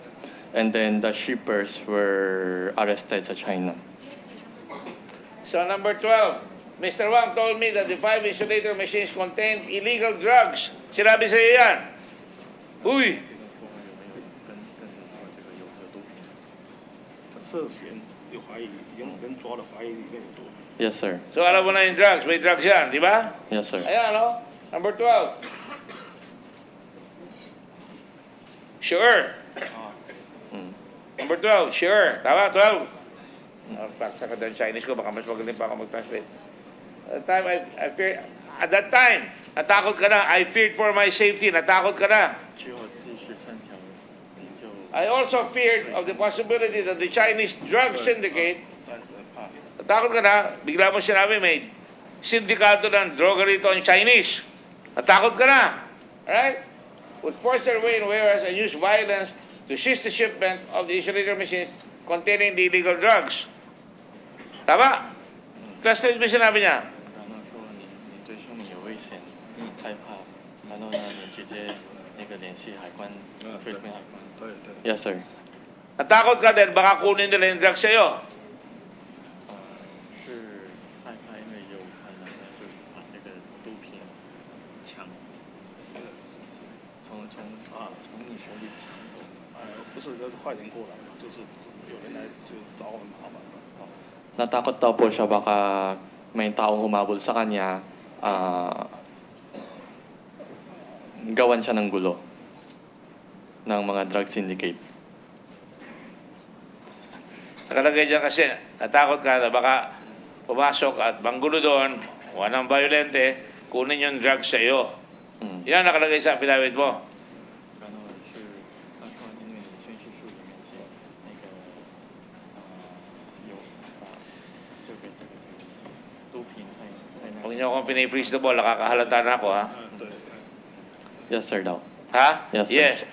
and then the shippers were arrested sa China. So number 12, Mr. Wang told me that the 5 insulator machines contained illegal drugs. Sinabi sa iyo yan. Uy! 涉嫌有怀疑，已经人抓了，怀疑里面有毒品。 Yes, sir. So alam mo na yung drugs. May drugs yan, di ba? Yes, sir. Ayan, no? Number 12. Sure. Mm. Number 12, sure. Tama, 12. Oh, fuck, saka doon Chinese ko, baka mas magaling pa ako mag-translate. At that time, natakot ka na. I feared for my safety. Natakot ka na. I also feared of the possibility that the Chinese drug syndicate, natakot ka na, bigla mo sinabi may sindikato ng droga rito ang Chinese. Natakot ka na. Alright? Would force their way in warehouse and use violence to seize the shipment of the insulator machines containing the illegal drugs. Tama? Translate mo sinabi niya. 对生命有危险，害怕，然后呢，你直接那个联系海关，菲律宾海关。对对。 Yes, sir. Natakot ka din, baka kunin nila yung drugs sa'yo. 是害怕，因为有可能呢，就把那个毒品抢，从你手里抢走。不是个坏人过来，就是有人来就找我们麻烦了。 Natakot daw po siya baka may taong humabol sa kanya, gawan siya ng gulo ng mga drug syndicate. Nakalagay dyan kasi, natakot ka na baka pumasok at manggulo doon, walang violente, kunin yung drugs sa iyo. Yan nakalagay sa affidavit mo. 然后是他说，因为你宣誓书里面写那个有把这个毒品在那。 Huwag niyo akong pinay-freeze the ball, nakakahalata na ako, ha? Yes, sir daw. Ha? Yes, sir. Yes.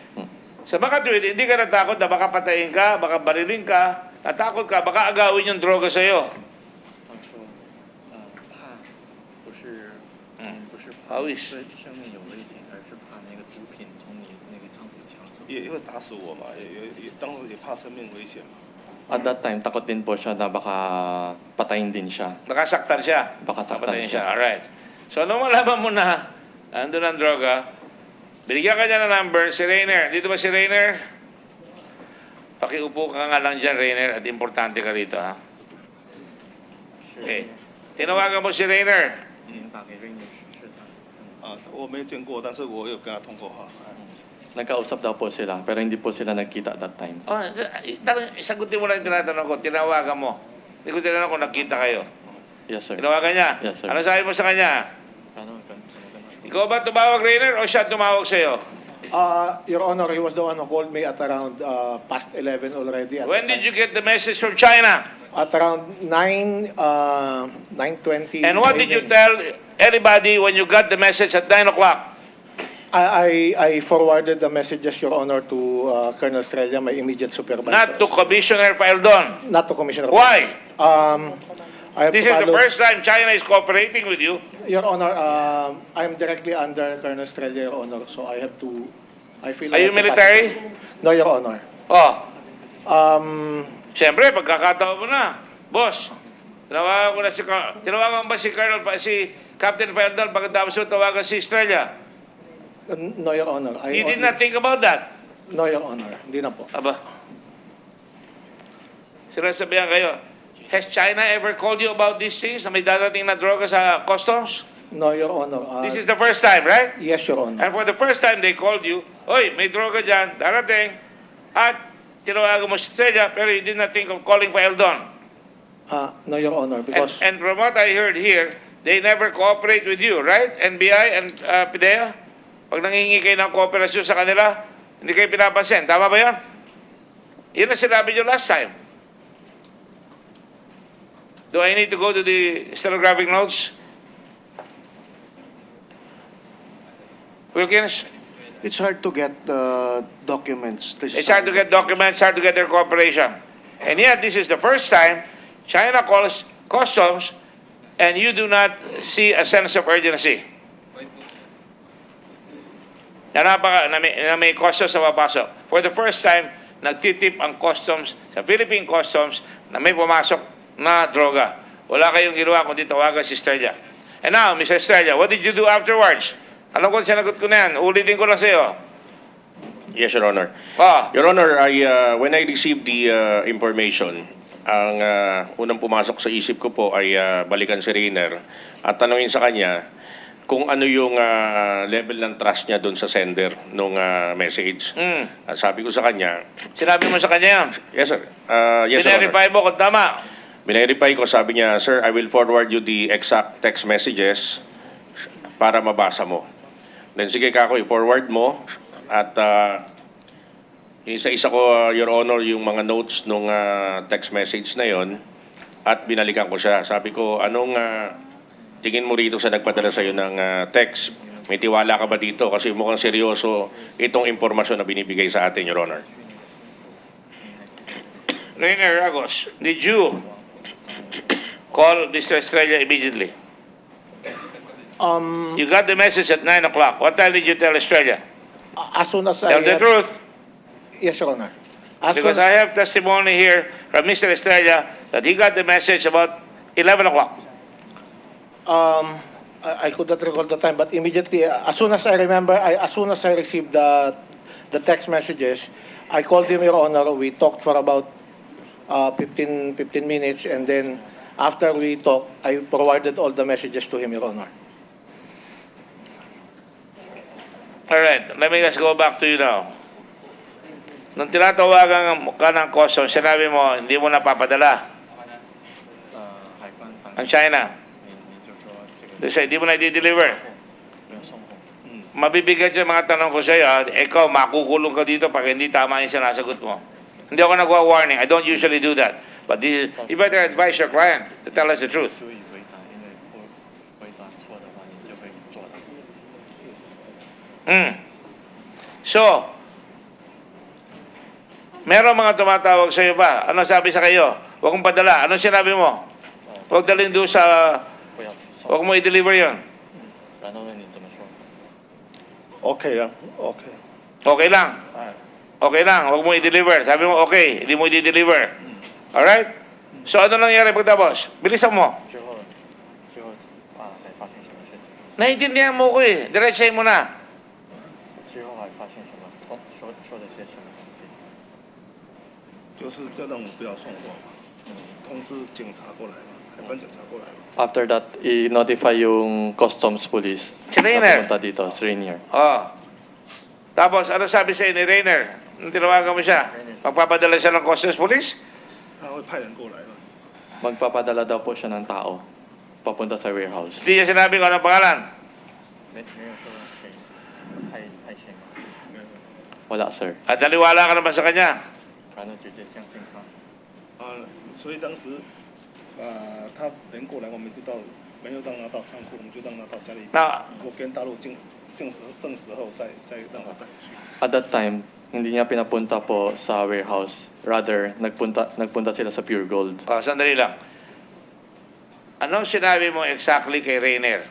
Sa makatwid, hindi ka natakot na baka patayin ka, baka barilin ka, natakot ka, baka agawin yung droga sa iyo. 他说，怕不是，不是怕 How is? 对生命有危险，而是怕那个毒品从你那个仓库抢走。也因为打死我嘛，也当时也怕生命危险嘛。 At that time, takot din po siya na baka patayin din siya. Nakasaktan siya. Baka saktan Napatayin siya. Alright. So, nung malaman mo na, andun ang droga, binigyan ka niya ng number, si Rainer. Dito ba si Rainer? Pakiupo ka nga lang dyan, Rainer, at importante ka rito, ha? Okay. Tinawagan mo si Rainer. 您打给瑞女士的。我没见过，但是我有跟他通过话。 Nagkausap daw po sila, pero hindi po sila nagkita that time. Oh, sagutin mo lang yung tinatanong ko. Tinawagan mo. Hindi ko tinanong kung nakita kayo. Yes, sir. Tinawagan niya? Yes, sir. Ano sabi mo sa kanya? Ikaw ba tumawag, Rainer, o siya tumawag sa'yo? Your Honor, he was the one who called me at around past 11 already. When did you get the message from China? At around 9:20. And what did you tell everybody when you got the message at 9 o'clock? I forwarded the messages, Your Honor, to Colonel Estrella, my immediate supervisor. Not to Commissioner Paildon. Not to Commissioner. Why? I have This is the followed- first time China is cooperating with you. Your Honor, I'm directly under Colonel Estrella, Your Honor, so I have to. I feel. Are I you have to military? pass- No, Your Honor. Oh, Siyempre, siyempre, pagkakataon mo na. Boss, tinawagan ko na tinawagan ba si Captain Paildon pagkatapos mo tawagan si Estrella? No, Your Honor. You did not think about that? No, Your Honor. Hindi na po. Aba. Sinasabihan kayo, has China ever called you about these things na may dadating na droga sa customs? No, Your Honor. This is the first time, right? Yes, Your Honor. And for the first time, they called you, Oy, may droga dyan, darating. At tinawagan mo si Estrella, pero you did not think of calling pa Eldon. No, Your Honor, because And from what I heard here, they never cooperate with you, right? NBI and PIDEA? Pag nangingi kayo ng kooperasyon sa kanila, hindi kayo pinapansin. Tama ba yan? Yun ang sinabi nyo last time. Do I need to go to the stenographic notes? Wilkins? It's hard to get documents. It's hard to get documents, hard to get their cooperation. And yet, this is the first time China calls customs and you do not see a sense of urgency. Na may customs na mapasok. For the first time, nagtitip ang customs, sa Philippine Customs, na may pumasok na droga. Wala kayong ginawa kundi tawagan si Estrella. And now, Mr. Estrella, what did you do afterwards? Alam ko, sinagot ko na yan. Ulitin ko lang sa'yo. Yes, Your Honor. Your Honor, when I received the information, ang unang pumasok sa isip ko po ay balikan si Rainer at tanungin sa kanya kung ano yung level ng trust niya doon sa sender nung message. At sabi ko sa kanya... Sinabi mo sa kanya yan? Yes, sir. Yes, Your Honor. Verify mo kung tama. Binerify ko, sabi niya, Sir, I will forward you the exact text messages para mabasa mo. Then sige kako, i-forward mo at isa-isa ko, Your Honor, yung mga notes nung text message na yon at binalikan ko siya. Sabi ko, anong tingin mo rito sa nagpadala sa'yo ng text? May tiwala ka ba dito? Kasi mukhang seryoso itong impormasyon na binibigay sa atin, Your Honor. Rainer Agos, did you call Mr. Estrella immediately? You got the message at 9 o'clock. What time did you tell Estrella? As soon as Tell the truth. Yes, Your Honor. As Because soon I have testimony here from Mr. Estrella that he got the message about 11 o'clock. I could not recall the time, but immediately, as soon as I remember, as soon as I received the text messages, I called him, Your Honor. We talked for about 15 minutes, and then after we talked, I forwarded all the messages to him, Your Honor. All right, let me just go back to you now. Nung tinatawagan ka ng customs, sinabi mo, hindi mo napapadala ang China. Kasi hindi mo na i-deliver. Mabibigat yung mga tanong ko sa iyo, ikaw, makukulong ka dito pag hindi tama yung sinasagot mo. Hindi ako nagwa-warning. I don't usually do that. But this, you better advise your client to tell us the truth. So, meron mga tumatawag sa iyo ba? Ano sabi sa kayo? Huwag mong padala. Ano sinabi mo? Huwag dalhin doon sa... Huwag mo i-deliver yun. Okay lang. Okay. Okay lang. Okay lang. Huwag mo i-deliver. Sabi mo, okay. Hindi mo i-deliver. Alright? So, ano nangyari pagtapos? Bilisan mo. Naiintindihan mo ko eh. Diretsahin mo na. 就是叫让我不要送货，通知警察过来嘛，海关警察过来嘛。 After that, i-notify yung customs police Si Rainer. na pumunta dito, si Rainier. Oh. Tapos, ano sabi sa'yo ni Rainer? Nung tinawagan mo siya, magpapadala siya ng customs police? 他会派人过来嘛。 Magpapadala daw po siya ng tao papunta sa warehouse. Hindi niya sinabi kung anong pangalan. Wala, sir. At naliwala ka naman sa kanya. 所以当时他人过来，我们就到没有让他到仓库，我们就让他到家里。那我跟大陆证实后再让他带回去。 At that time, hindi niya pinapunta po sa warehouse. Rather, nagpunta sila sa Pure Gold. Oh, sandali lang. Anong sinabi mo exactly kay Rainer?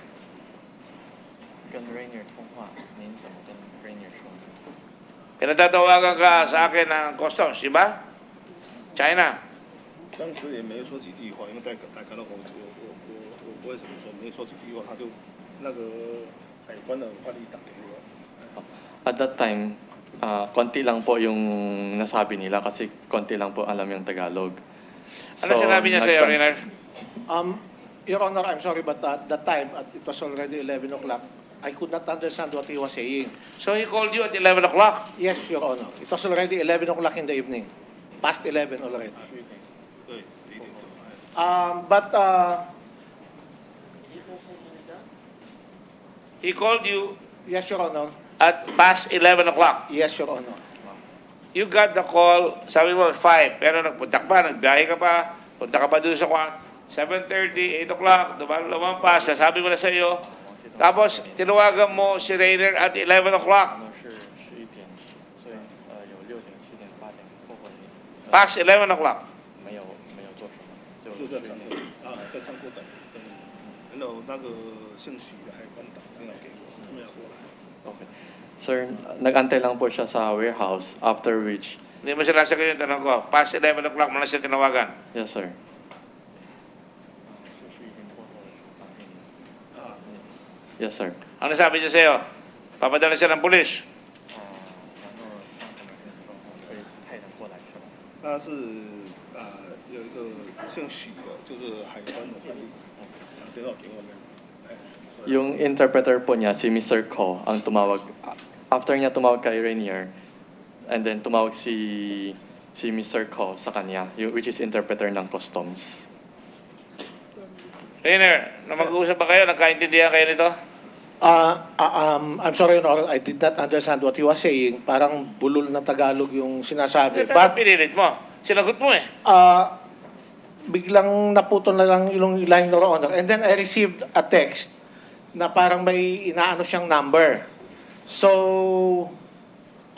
Pinatatawagan ka sa akin ng customs, di ba? China. 当时也没说几句话，因为打开了我不会怎么说，没说几句话，他就那个海关的快递打给我。 At that time, konti lang po yung nasabi nila kasi konti lang po alam yung Tagalog. Ano sinabi niya sa'yo, Rainer? Your Honor, I'm sorry, but at that time, it was already 11 o'clock. I could not understand what he was saying. So he called you at 11 o'clock? Yes, Your Honor. It was already 11 o'clock in the evening. Past 11 already. But He called you yes, Your Honor. at past 11 o'clock. Yes, Your Honor. You got the call, sabi mo, 5. Pero nagpunta ka pa, nagbiyahe ka pa, punta ka pa doon sa 7:30, 8 o'clock, lumampas, sabi mo na sa iyo. Tapos, tinuwagan mo si Rainer at 11 o'clock. Past 11 o'clock. 就在仓库在仓库等，然后那个姓许的海关打电话给我，他们要过来。 Okay. Sir, nag-antay lang po siya sa warehouse after which Hindi mo sila sagot yung tanong ko. Past 11 o'clock mo na siya tinawagan. Yes, sir. Yes, sir. Ano sabi niya sa'yo? Papadala siya ng pulis. 他是有一个姓许的，就是海关的翻译，电话给我们。 Yung interpreter po niya, si Mr. Ko, ang tumawag. After niya tumawag kay Rainier, and then tumawag si Mr. Ko sa kanya, which is interpreter ng customs. Rainer, na mag-uusap ba kayo? Nagkaintindihan kayo nito? I'm sorry, Your Honor, I did not understand what he was saying. Parang bulol na Tagalog yung sinasabi. Pero pinilit mo. Sinagot mo eh. Biglang naputol na lang yung line, Your Honor. And then I received a text na parang may inaano siyang number. So,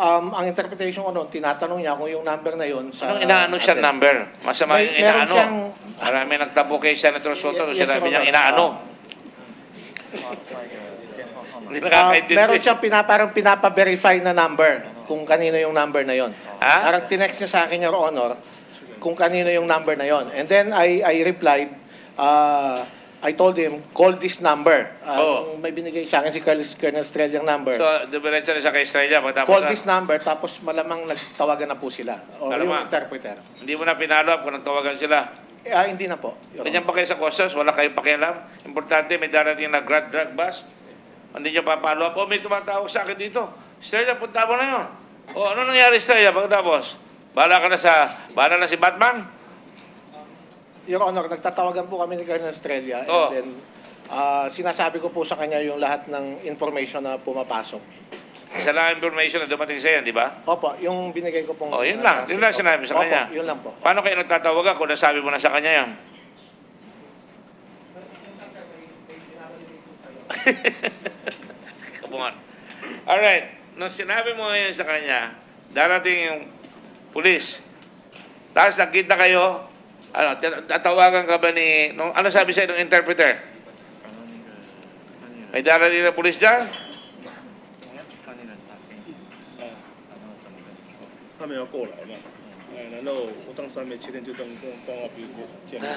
ang interpretation ko noon, tinatanong niya kung yung number na yon sa... Anong inaano siyang number? Masama yung meron inaano. siyang... Marami nagtabo kay Senator Soto. Yes, Sinabi Your niya Honor. inaano. Hindi nakakaintindi. Meron siyang parang pinapa-verify na number kung kanino yung number na yon. Ha? Parang tinext niya sa akin, Your Honor, kung kanino yung number na yon. And then I replied, I told him, call this number. May binigay sa akin si Colonel Estrella yung number. So, dumiretso na siya kay Estrella. Call this number, tapos malamang nagtawagan na po sila. O yung interpreter. Hindi mo na pinalo up kung nagtawagan sila. Hindi na po. Ganyan pa kayo sa Costas, wala kayong pakialam. Importante, may darating na drug bus. Hindi nyo papalo up. May tumatawag sa akin dito. Estrella, punta mo na yun. Ano nangyari, Estrella, pagkatapos? Bahala na si Batman? Your Honor, nagtatawagan po kami ni Colonel Estrella. And then, sinasabi ko po sa kanya yung lahat ng information na pumapasok. Isa lang information na dumating sa yan, di ba? Opo, yung binigay ko pong... Yun lang. Yun lang sinabi sa kanya. Opo, yun lang po. Paano kayo nagtatawagan kung nasabi mo na sa kanya yan? Come on. Alright. Nung sinabi mo ngayon sa kanya, darating yung pulis. Tapos nakita kayo, tatawagan ka ba ni... ano sabi sa'yo ng interpreter? May darating na pulis dyan? 他们要过来嘛，然后我当时还没7天就跟电话比见面。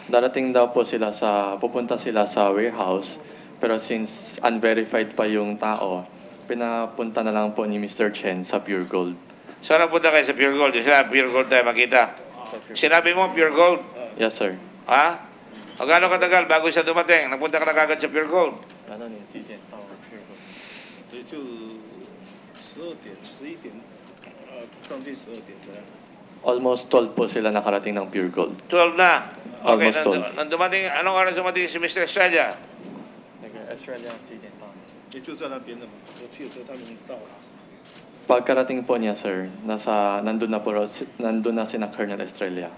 Darating daw po sila pupunta sila sa warehouse, pero since unverified pa yung tao, pinapunta na lang po ni Mr. Chen sa Pure Gold. Saan napunta kayo sa Pure Gold? Isa, Pure Gold tayo makita. Sinabi mo, Pure Gold? Yes, sir. Ha? O gano'ng katagal bago siya dumating? Napunta ka na kagad sa Pure Gold? 所以就12点、11点，将近12点这样。 Almost 12 po sila nakarating ng Pure Gold. 12 na. Okay, Almost 12. nang dumating, anong oras dumating si Mr. Estrella? Australia 几点到？也就在那边的嘛，我汽车他们到了。 Pagkarating po niya, sir, nandun na si Colonel Estrella.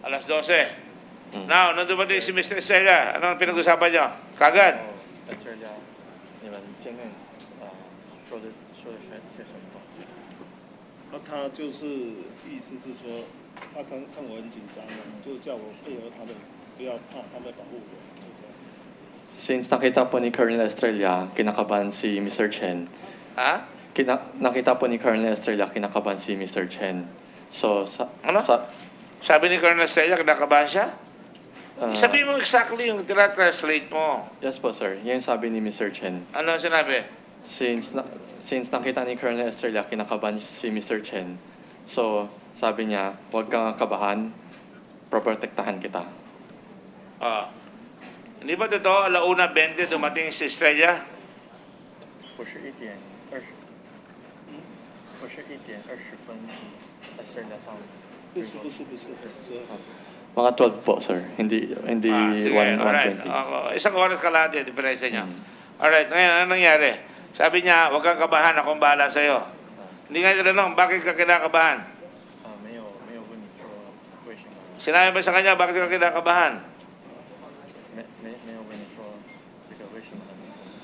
Alas 12. Now, nung dumating si Mr. Estrella, anong pinag-usapan niyo? Kagad? Estrella, 你们见面说的些什么东西？他就是意思是说，他看我很紧张嘛，就是叫我配合他们，不要怕，他们保护我，就这样。 Since nakita po ni Colonel Estrella, kinakabahan si Mr. Chen. Ha? Nakita po ni Colonel Estrella, kinakabahan si Mr. Chen. So, Sabi ni Colonel Estrella, kinakabahan siya? Sabihin mo exactly yung tira-translate mo. Yes po, sir. Yan yung sabi ni Mr. Chen. Ano sinabi? Since nakita ni Colonel Estrella, kinakabahan si Mr. Chen. So, sabi niya, huwag kang kabahan, proprotektahan kita. Hindi ba totoo, 1:20 dumating si Estrella? 不是1点20分 Estrella song. 不是，Mga 12 po, sir. Hindi Sige, 1:20. Isang oras kalahati, diferensya niya. Alright, ngayon, ano nangyari? Sabi niya, huwag kang kabahan, akong bahala sa'yo. Hindi nga tinanong, bakit ka kinakabahan? Sinabi ba sa kanya, bakit ka kinakabahan? 没有跟你说这个为什么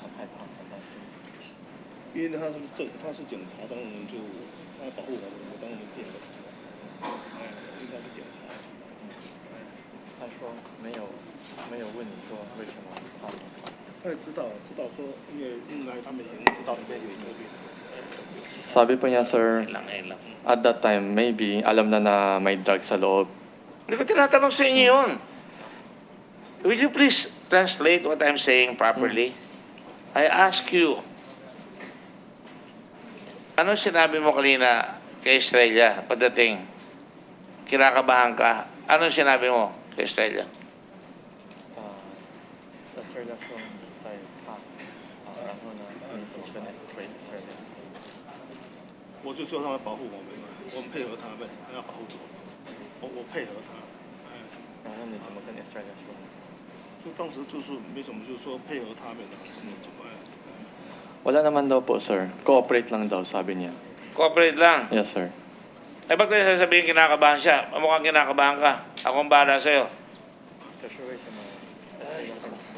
很害怕很担心。因为他是警察，当然就他保护我当然见了他，因为他是警察。他说没有没有问你说为什么怕你。他也知道说，因为应该他们已经知道里面有毒品。 Sabi po niya, sir, Ilang, ilang. at that time, maybe alam na may drugs sa loob. Hindi ko tinatanong sa inyo yun. Will you please translate what I'm saying properly? I ask you, ano sinabi mo kanina kay Estrella pagdating? Kinakabahan ka. Ano sinabi mo kay Estrella? 在 Australia 说你在怕，然后呢，你怎么跟 Australia？我就说他们保护我们嘛，我们配合他们，他要保护我配合他。然后你怎么跟 Australia 说？就当时就是没什么，就是说配合他们啊，什么怎么。Wala naman daw po, sir. Cooperate lang daw, sabi niya. Cooperate lang. Yes, sir. Eh, ba't tayo sasabihin kinakabahan siya? Mukhang kinakabahan ka. Akong bahala sa'yo. 可是为什么要跟你说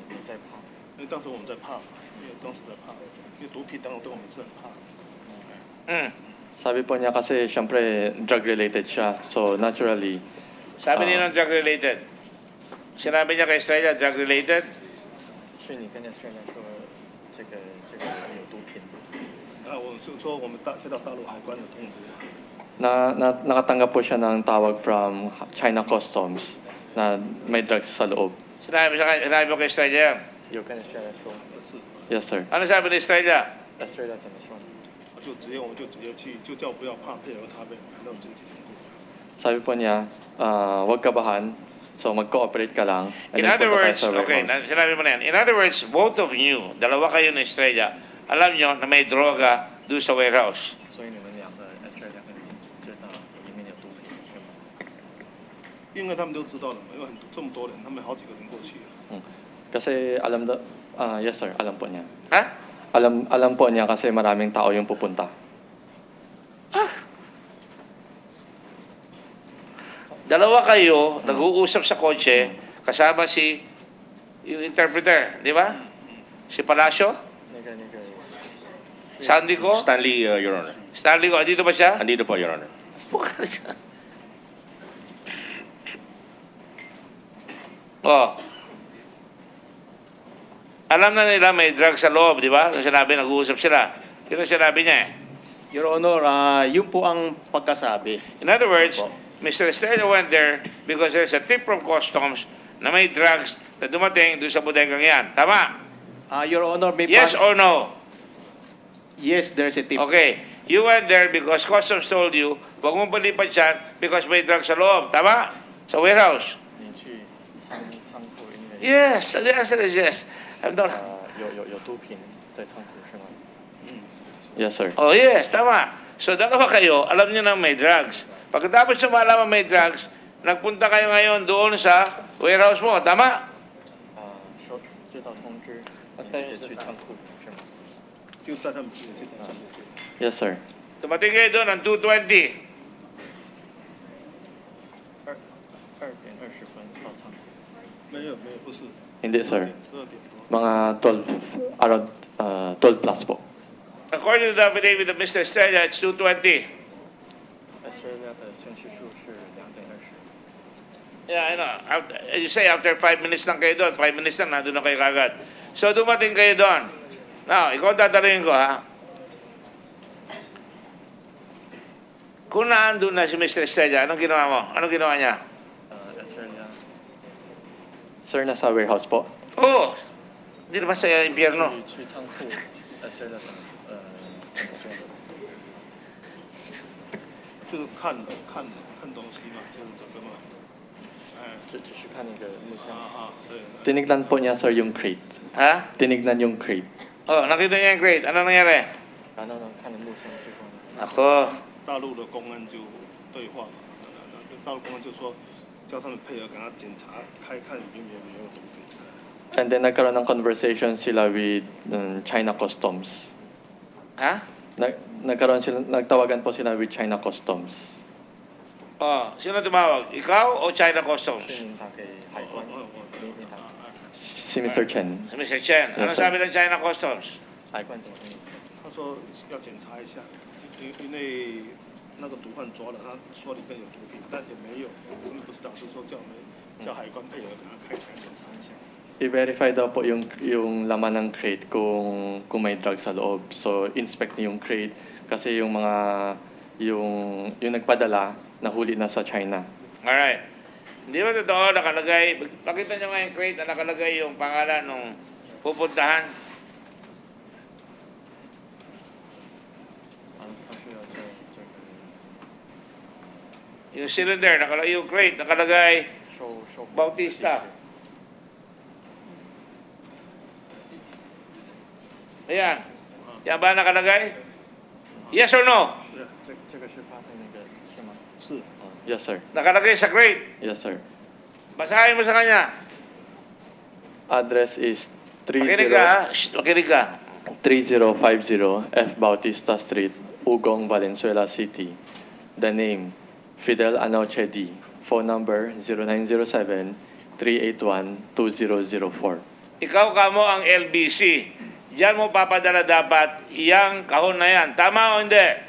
你在怕？因为当时我们在怕嘛，因为当时在怕，因为毒品当时对我们是很怕。 Sabi po niya kasi, syempre, drug-related siya. So, naturally, Sabi niya ng drug-related. Sinabi niya kay Estrella, drug-related? 是你跟 Australia 说这个有毒品。我就说我们接到大陆海关的通知。Nakatanggap po siya ng tawag from China Customs na may drugs sa loob. Sinabi mo kay Estrella yan? 有跟 Australia 说。Yes, sir. Ano sabi ni Estrella? Australia 怎么说？我们就直接去，就叫不要怕，配合他们，那种经济成果。 Sabi po niya, wag kabahan. So, mag-cooperate ka lang. In other words, okay, sinabi mo na yan. In other words, both of you, dalawa kayo ni Estrella, alam nyo na may droga doon sa warehouse. 所以你们两个 Australia 跟你知道里面有毒品是吗？因为他们都知道了嘛，因为这么多人，他们好几个人过去了。Kasi alam daw, yes sir, alam po niya. Ha? Alam po niya kasi maraming tao yung pupunta. Dalawa kayo, nag-uusap sa kotse, kasama si yung interpreter, di ba? Si Palacio? Sandy ko? Stanley, Your Honor. Stanley ko, andito ba siya? Andito po, Your Honor. Oh. Alam na nila may drug sa loob, di ba? Nung sinabi, nag-uusap sila. Yun ang sinabi niya eh. Your Honor, yun po ang pagkasabi. In other words, Mr. Estrella went there because there's a tip from customs na may drugs na dumating doon sa bodegang yan. Tama? Your Honor, may Yes or no? Yes, there's a tip. Okay. You went there because customs told you, huwag mong palipat yan because may drugs sa loob. Tama? Sa warehouse. Yes. The answer is yes. I'm not... 有毒品在仓库是吗？Yes, sir. Oh, yes. Tama. So, dalawa kayo, alam niyo na may drugs. Pagkatapos na malaman may drugs, nagpunta kayo ngayon doon sa warehouse mo. Tama? 接到通知，但是去仓库是吗？就算他们去仓库去。 Yes, sir. Tumating kayo doon ng 2:20. 2点20分到仓库。没有，不是。Hindi, sir. 12点多。 Mga 12, around 12 plus po. According to the affidavit of Mr. Estrella, it's 2:20. Australia 的宣誓书是2点20。 Yeah, I know. You say after 5 minutes lang kayo doon, 5 minutes lang, nandun na kayo kagad. So, dumating kayo doon. Now, ikaw tatanungin ko, ha? Kung naandun na si Mr. Estrella, anong ginawa mo? Anong ginawa niya? Australia. Sir, nasa warehouse po? Oo. Hindi naman sa impyerno. 去仓库 Australia 怎么做？就是看东西嘛，就是这个嘛。只是看那个木箱。对。 Tinignan po niya, sir, yung crate. Ha? Tinignan yung crate. Oh, nakita niya yung crate. Ano nangyari? 然后呢，看了木箱之后呢？ Ako. 大陆的公安就对话嘛，大陆公安就说叫他们配合，给他检查，看里面有没有毒品。 And then nagkaroon ng conversation sila with China Customs. Ha? Nagtawagan po sila with China Customs. Oh, sino tumawag? Ikaw o China Customs? Si Mr. Chen. Si Mr. Chen. Ano Yes, sir. sabi ng China Customs? 他说要检查一下，因为那个毒贩抓了，他说里面有毒品，但也没有，我们不知道，是说叫我们叫海关配合给他开箱检查一下。 I-verify daw po yung laman ng crate kung may drug sa loob. So, inspect niyo yung crate kasi yung mga yung nagpadala nahuli na sa China. Alright. Hindi ba totoo nakalagay, pakita nyo nga yung crate na nakalagay yung pangalan nung pupuntahan? Yung cylinder, nakalagay yung crate, nakalagay Bautista. Ayan. Yan ba nakalagay? Yes or no? Yes, sir. Nakalagay sa crate. Yes, sir. Basahin mo sa kanya. Address is Makinig ka, ha? Shh, makinig ka. 3050 F. Bautista Street, Ugong, Valenzuela City. The name, Fidel Anoche D. Phone number 0907-381-2004. Ikaw kamo ang LBC. Diyan mo papadala dapat iyang kahon na yan. Tama o hindi?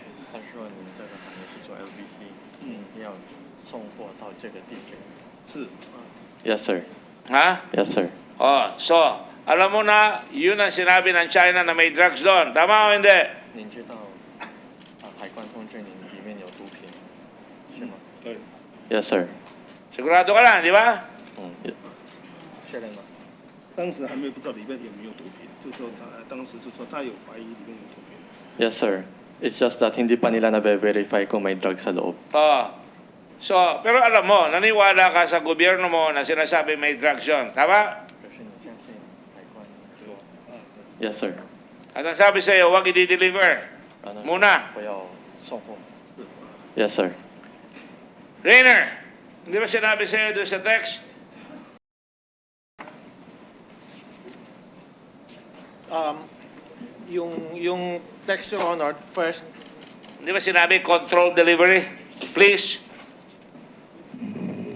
Yes, sir. Ha? Yes, sir. Oh, so, alam mo na, yun ang sinabi ng China na may drugs doon. Tama o hindi? Yes, sir. Sigurado ka lang, di ba? 当时还没有不知道里面有没有毒品，就说当时就说他有怀疑里面有毒品。 Yes, sir. It's just that hindi pa nila na-verify kung may drug sa loob. Oh. So, pero alam mo, naniwala ka sa gobyerno mo na sinasabi may drugs yun. Tama? Yes, sir. At ang sabi sa'yo, huwag i-deliver. Muna. Yes, sir. Rainer, hindi ba sinabi sa'yo doon sa text? Yung text, Your Honor, first, Hindi ba sinabi control delivery? Please.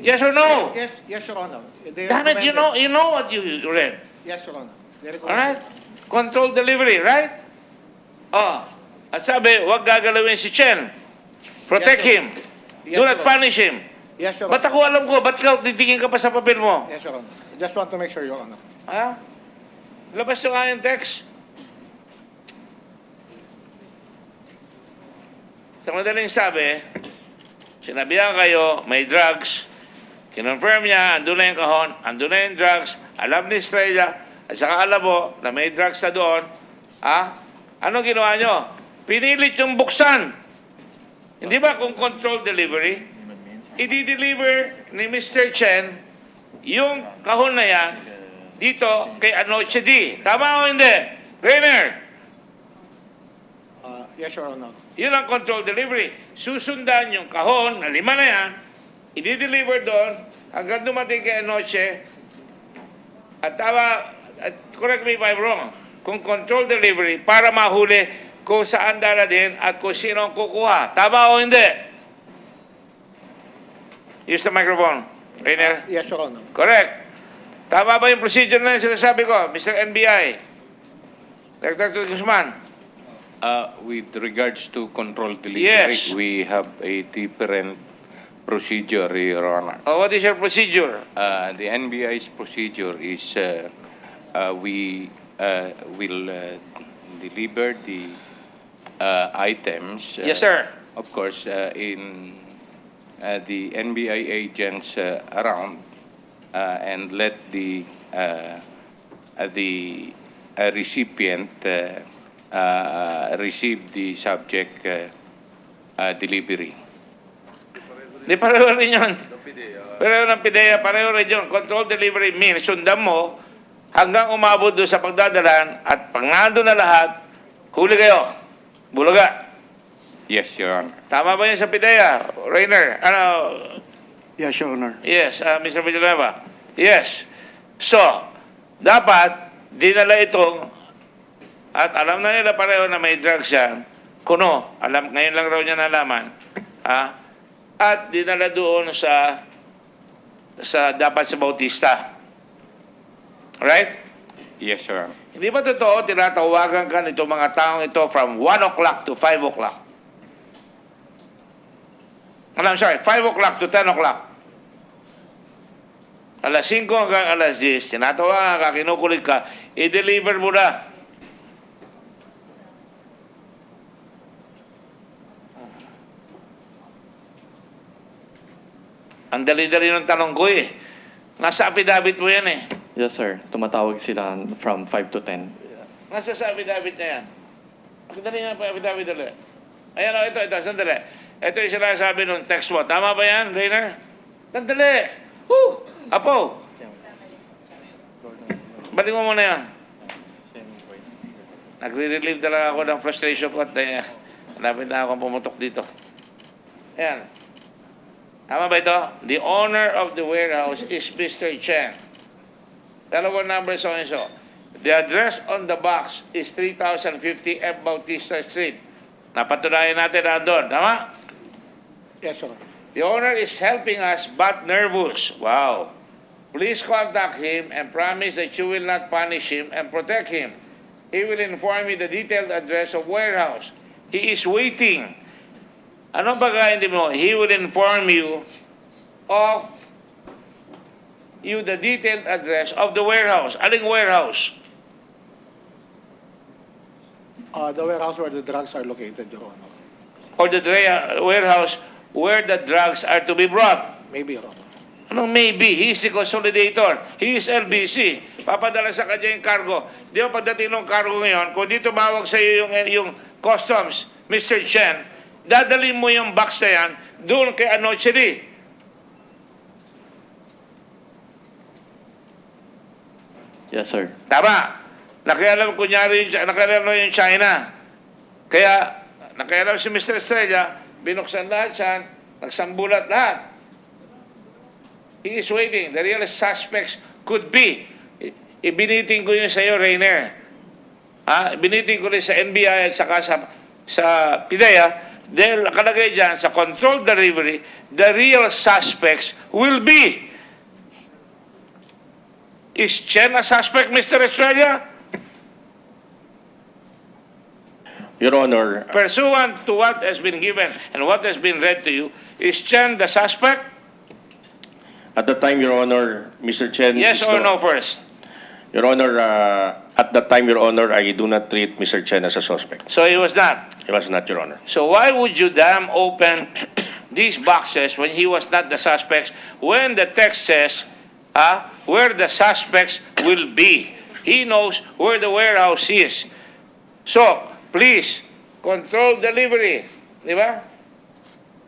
Yes or no? yes, Your Honor. They Damn it, recommended- you know what you read. Yes, Your Honor. They recommended- Alright? Control delivery, right? Oh. At sabi, huwag gagalawin si Chen. Protect Yes, sir. him. Yes, Do not sir. punish him. Yes, Your Ba't Honor. ako alam ko? Ba't ka titingin ka pa sa papel mo? Yes, Your Honor. I just want to make sure, Your Honor. Ha? Labas nyo nga yung text. Sa madaling sabi, sinabihan kayo, may drugs, kinonfirm niya, andun na yung kahon, andun na yung drugs, alam ni Estrella, at saka alam mo na may drugs na doon, ha? Ano ginawa nyo? Pinilit yung buksan. Hindi ba kung control delivery? I-deliver ni Mr. Chen yung kahon na yan dito kay Anoche D. Tama o hindi? Rainer, Yes, Your Honor. yun ang control delivery. Susundan yung kahon na 5 na yan, i-deliver doon hanggang dumating kay Anoche. At tama, correct me if I'm wrong, kung control delivery para mahuli kung saan darating at kung sino ang kukuha. Tama o hindi? Use the microphone. Rainer? Yes, Your Honor. Correct. Tama ba yung procedure na yung sinasabi ko, Mr. NBI? Dr. Guzman? With regards to control delivery, Yes. we have a different procedure, Your Honor. Oh, what is your procedure? The NBI's procedure is we will deliver the items. Yes, sir. Of course, in the NBI agents around and let the recipient receive the subject delivery. Di pareho rin yun. Pareho ng PIDEA, pareho rin yun. Control delivery means sundan mo hanggang umabot doon sa pagdadalan at pag nandun na lahat, huli kayo. Bulaga. Yes, Your Honor. Tama ba yun sa PIDEA? Rainer? Ano? Yes, Your Honor. Yes, Mr. Villanueva. Yes. So, dapat dinala itong at alam na nila pareho na may drugs yan. Kuno, ngayon lang raw niya nalaman. At dinala doon sa dapat sa Bautista. Right? Yes, Your Honor. Hindi ba totoo, tinatawagan ka nito mga taong ito from 1 o'clock to 5 o'clock? I'm sorry, 5 o'clock to 10 o'clock. alas 5 hanggang alas 10, tinatawa ka, kinukulit ka, i-deliver mo na. Ang dali-dali ng tanong ko eh. Nasa affidavit mo yan eh. Yes, sir. Tumatawag sila from 5 to 10. Nasa sa affidavit na yan. Dali nga pa affidavit dali. Ayan o, ito, sandali. Ito yung sinasabi nung text mo. Tama ba yan, Rainer? Sandali. Woo! Apo. Balik mo muna yan. Nagre-relieve talaga ako ng frustration ko at malapit na akong pumutok dito. Ayan. Tama ba ito? The owner of the warehouse is Mr. Chen. Telephone number so-and-so. The address on the box is 3050 F. Bautista Street. Napatunayan natin doon. Tama? Yes, sir. The owner is helping us but nervous. Wow. Please contact him and promise that you will not punish him and protect him. He will inform you the detailed address of warehouse. He is waiting. Anong pagkaintindi mo? He will inform you of the detailed address of the warehouse. Aling warehouse? The warehouse where the drugs are located, Your Honor. Or the warehouse where the drugs are to be brought? Maybe, Your Honor. Anong maybe? He is the consolidator. He is LBC. Papadala sa kanya yung cargo. Di ba pagdating ng cargo ngayon, kung di tumawag sa iyo yung customs, Mr. Chen, dadalhin mo yung box na yan doon kay Anocheri. Yes, sir. Tama. Nakialam kunyari yung China. Kaya, nakialam si Mr. Estrella, binuksan lahat yan, nagsambulat lahat. He is waiting. The real suspects could be. Ibiniting ko yun sa iyo, Rainer. Ibiniting ko rin sa NBI at saka sa PIDEA. Dahil nakalagay dyan sa controlled delivery, the real suspects will be. Is Chen a suspect, Mr. Estrella? Your Honor, Pursuant to what has been given and what has been read to you, is Chen the suspect? at the time, Your Honor, Mr. Chen... Yes is or no first? Your Honor, at that time, Your Honor, I do not treat Mr. Chen as a suspect. So he was not. He was not, Your Honor. So why would you damn open these boxes when he was not the suspect, when the text says where the suspects will be? He knows where the warehouse is. So, please, control delivery. Di ba?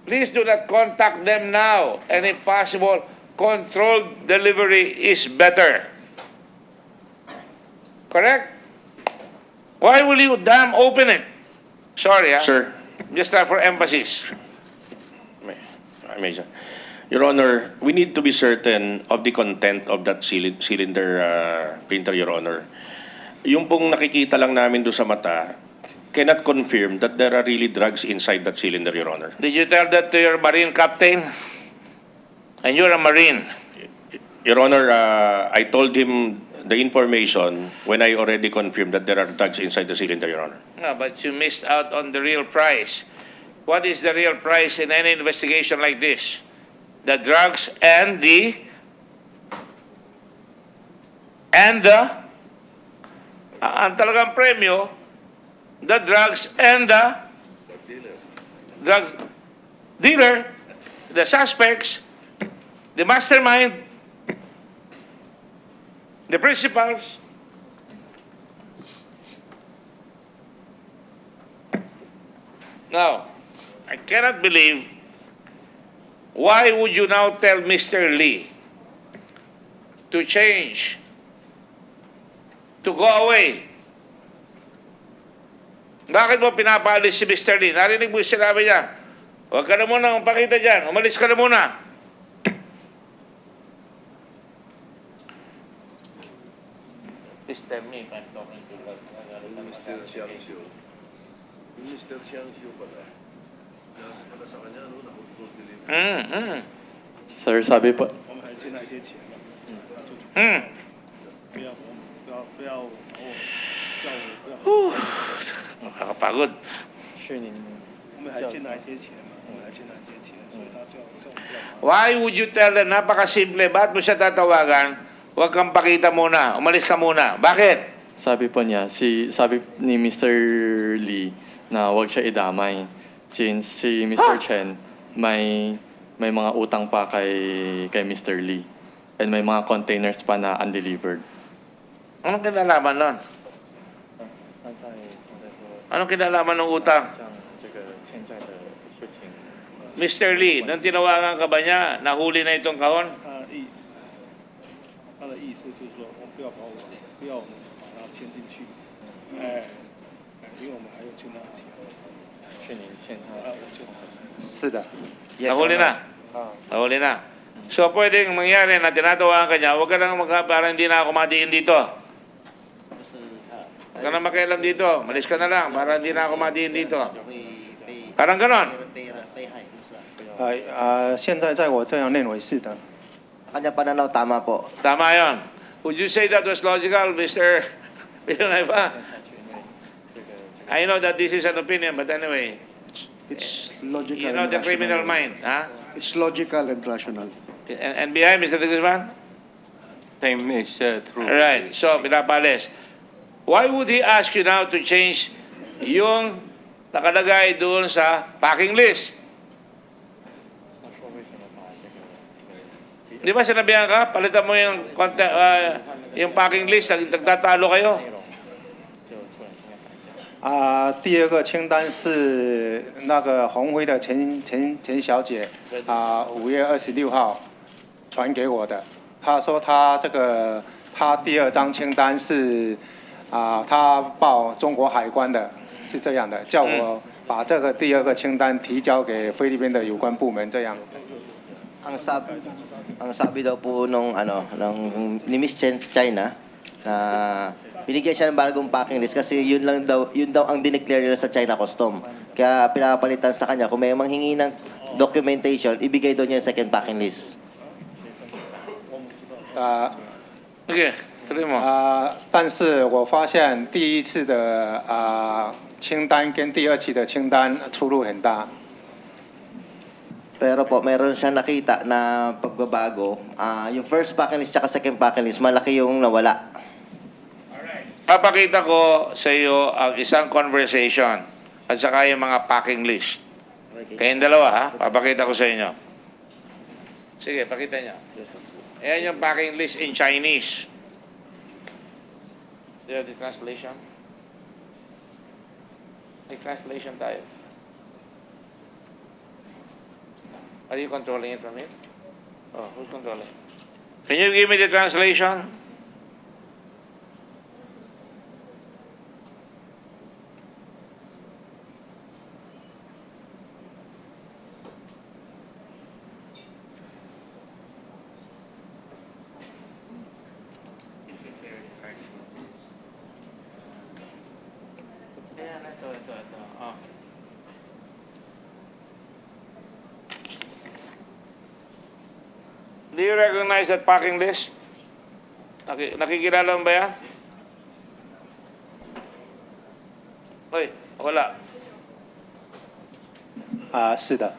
Please do not contact them now. And if possible, controlled delivery is better. Correct? Why will you damn open it? Sorry, Sir. Just for emphasis. Amazing. Your Honor, we need to be certain of the content of that cylinder printer, Your Honor. Yung pong nakikita lang namin doon sa mata, cannot confirm that there are really drugs inside that cylinder, Your Honor. Did you tell that to your Marine captain? And you're a Marine. Your Honor, I told him the information when I already confirmed that there are drugs inside the cylinder, Your Honor. No, but you missed out on the real price. What is the real price in any investigation like this? The drugs and ang talagang premyo, the drugs and the drug dealer, the suspects, the mastermind, the principals. Now, I cannot believe, why would you now tell Mr. Lee to change, to go away? Bakit mo pinapaalis si Mr. Lee? Narinig mo yung sinabi niya, huwag ka na muna magpakita dyan, umalis ka na muna. Please tell me if I'm talking to you. Mr. Xiangxiu. Mr. Xiangxiu pala. Pala sa kanya, no? Nakukulog delivery. Sir, sabi po. 我们还欠他一些钱嘛，不要Nakakapagod. 是您我们还欠他一些钱嘛，我们还欠他一些钱，所以他叫我不要跑。 Why would you tell them, napakasimple, ba't mo siya tatawagan? Huwag kang pakita muna, umalis ka muna. Bakit? Sabi po niya, sabi ni Mr. Lee na wag siya idamay. Since si Mr. Chen may mga utang pa kay Mr. Lee. And may mga containers pa na undelivered. Anong kinalaman nun? Anong kinalaman ng utang? Mr. Lee, nung tinawagan ka ba niya, nahuli na itong kahon? 他的意思就是说，我不要把我不要我们把它牵进去，因为我们还有欠他的钱。去年欠他。我欠他。是的。 Nahuli na? Nahuli na. So, pwedeng mangyari na tinatawagan ka niya, huwag ka lang para hindi na ako madiin dito. Huwag ka na makialam dito. Malis ka na lang para hindi na ako madiin dito. Parang ganon. 现在在我这样认为是的。 Kanya pananaw, tama po. Tama yun. Would you say that was logical, Mr. Villanueva? I know that this is an opinion, but anyway, It's logical. you know and the criminal rational. mind, huh? It's logical and rational. And behind, Mr. Guzman? Time is true. Right. So, pinapalis. Why would he ask you now to change yung nakalagay doon sa packing list? Di ba sinabihan ka, palitan mo yung, yung packing list, nagtatalo kayo? 第二个清单是那个红辉的陈小姐5月26号传给我的。她说她第二张清单是她报中国海关的，是这样的，叫我把这个第二个清单提交给菲律宾的有关部门，这样。 Ang sabi daw po ni Miss Chen sa China na binigyan siya ng bagong packing list kasi yun daw ang dineclare nila sa China Custom. Kaya pinapalitan sa kanya kung may manghingi ng documentation, ibigay daw niya yung second packing list. Okay, tuloy mo. 但是我发现第一次的清单跟第二期的清单出入很大。 Pero po, meron siyang nakita na pagbabago. Yung first packing list at second packing list, malaki yung nawala. Papakita ko sa iyo ang isang conversation at saka yung mga packing list. Kayong dalawa, ha? Papakita ko sa inyo. Sige, pakita nyo. Ayan yung packing list in Chinese. Do you have the translation? May translation tayo. Are you controlling it from it? Oh, who's controlling? Can you give me the translation? Ayan, ito. Oh. Do you recognize that packing list? Nakikilala mo ba yan? Hoy, wala. 是的。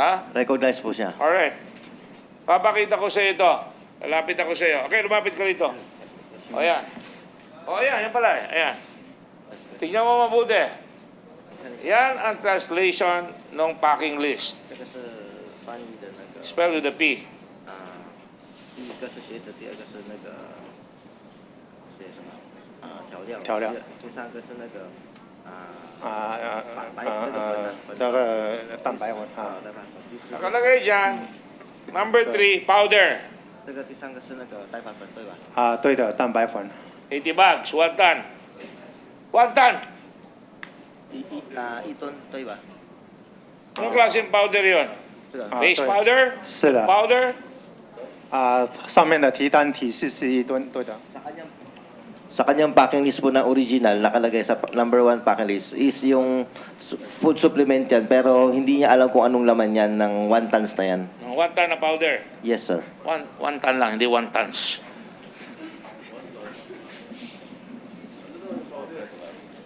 Ha? Recognize po siya. Alright. Papakita ko sa iyo ito. Lalapit ako sa iyo. Okay, lumapit ka dito. O yan. O yan, yan pala. Ayan. Tingnan mo mabuti. Yan ang translation ng packing list. Spell with a P. 调料。第三个是那个那个蛋白粉 Nakalagay dyan. Number 3, powder. 这个第三个是那个代饭粉对吧？对的，蛋白粉。 80 bags, 1 ton. 1 ton. 一吨对吧？ Anong klaseng powder yun? Base 对 powder? 是的。 Powder? 上面的提单提示是1吨，对的。 Sa kanyang packing list po na original, nakalagay sa number 1 packing list is yung food supplement yan, pero hindi niya alam kung anong laman yan ng 1 tons na yan. 1 ton na powder. Yes, sir. 1 ton lang, hindi 1 tons.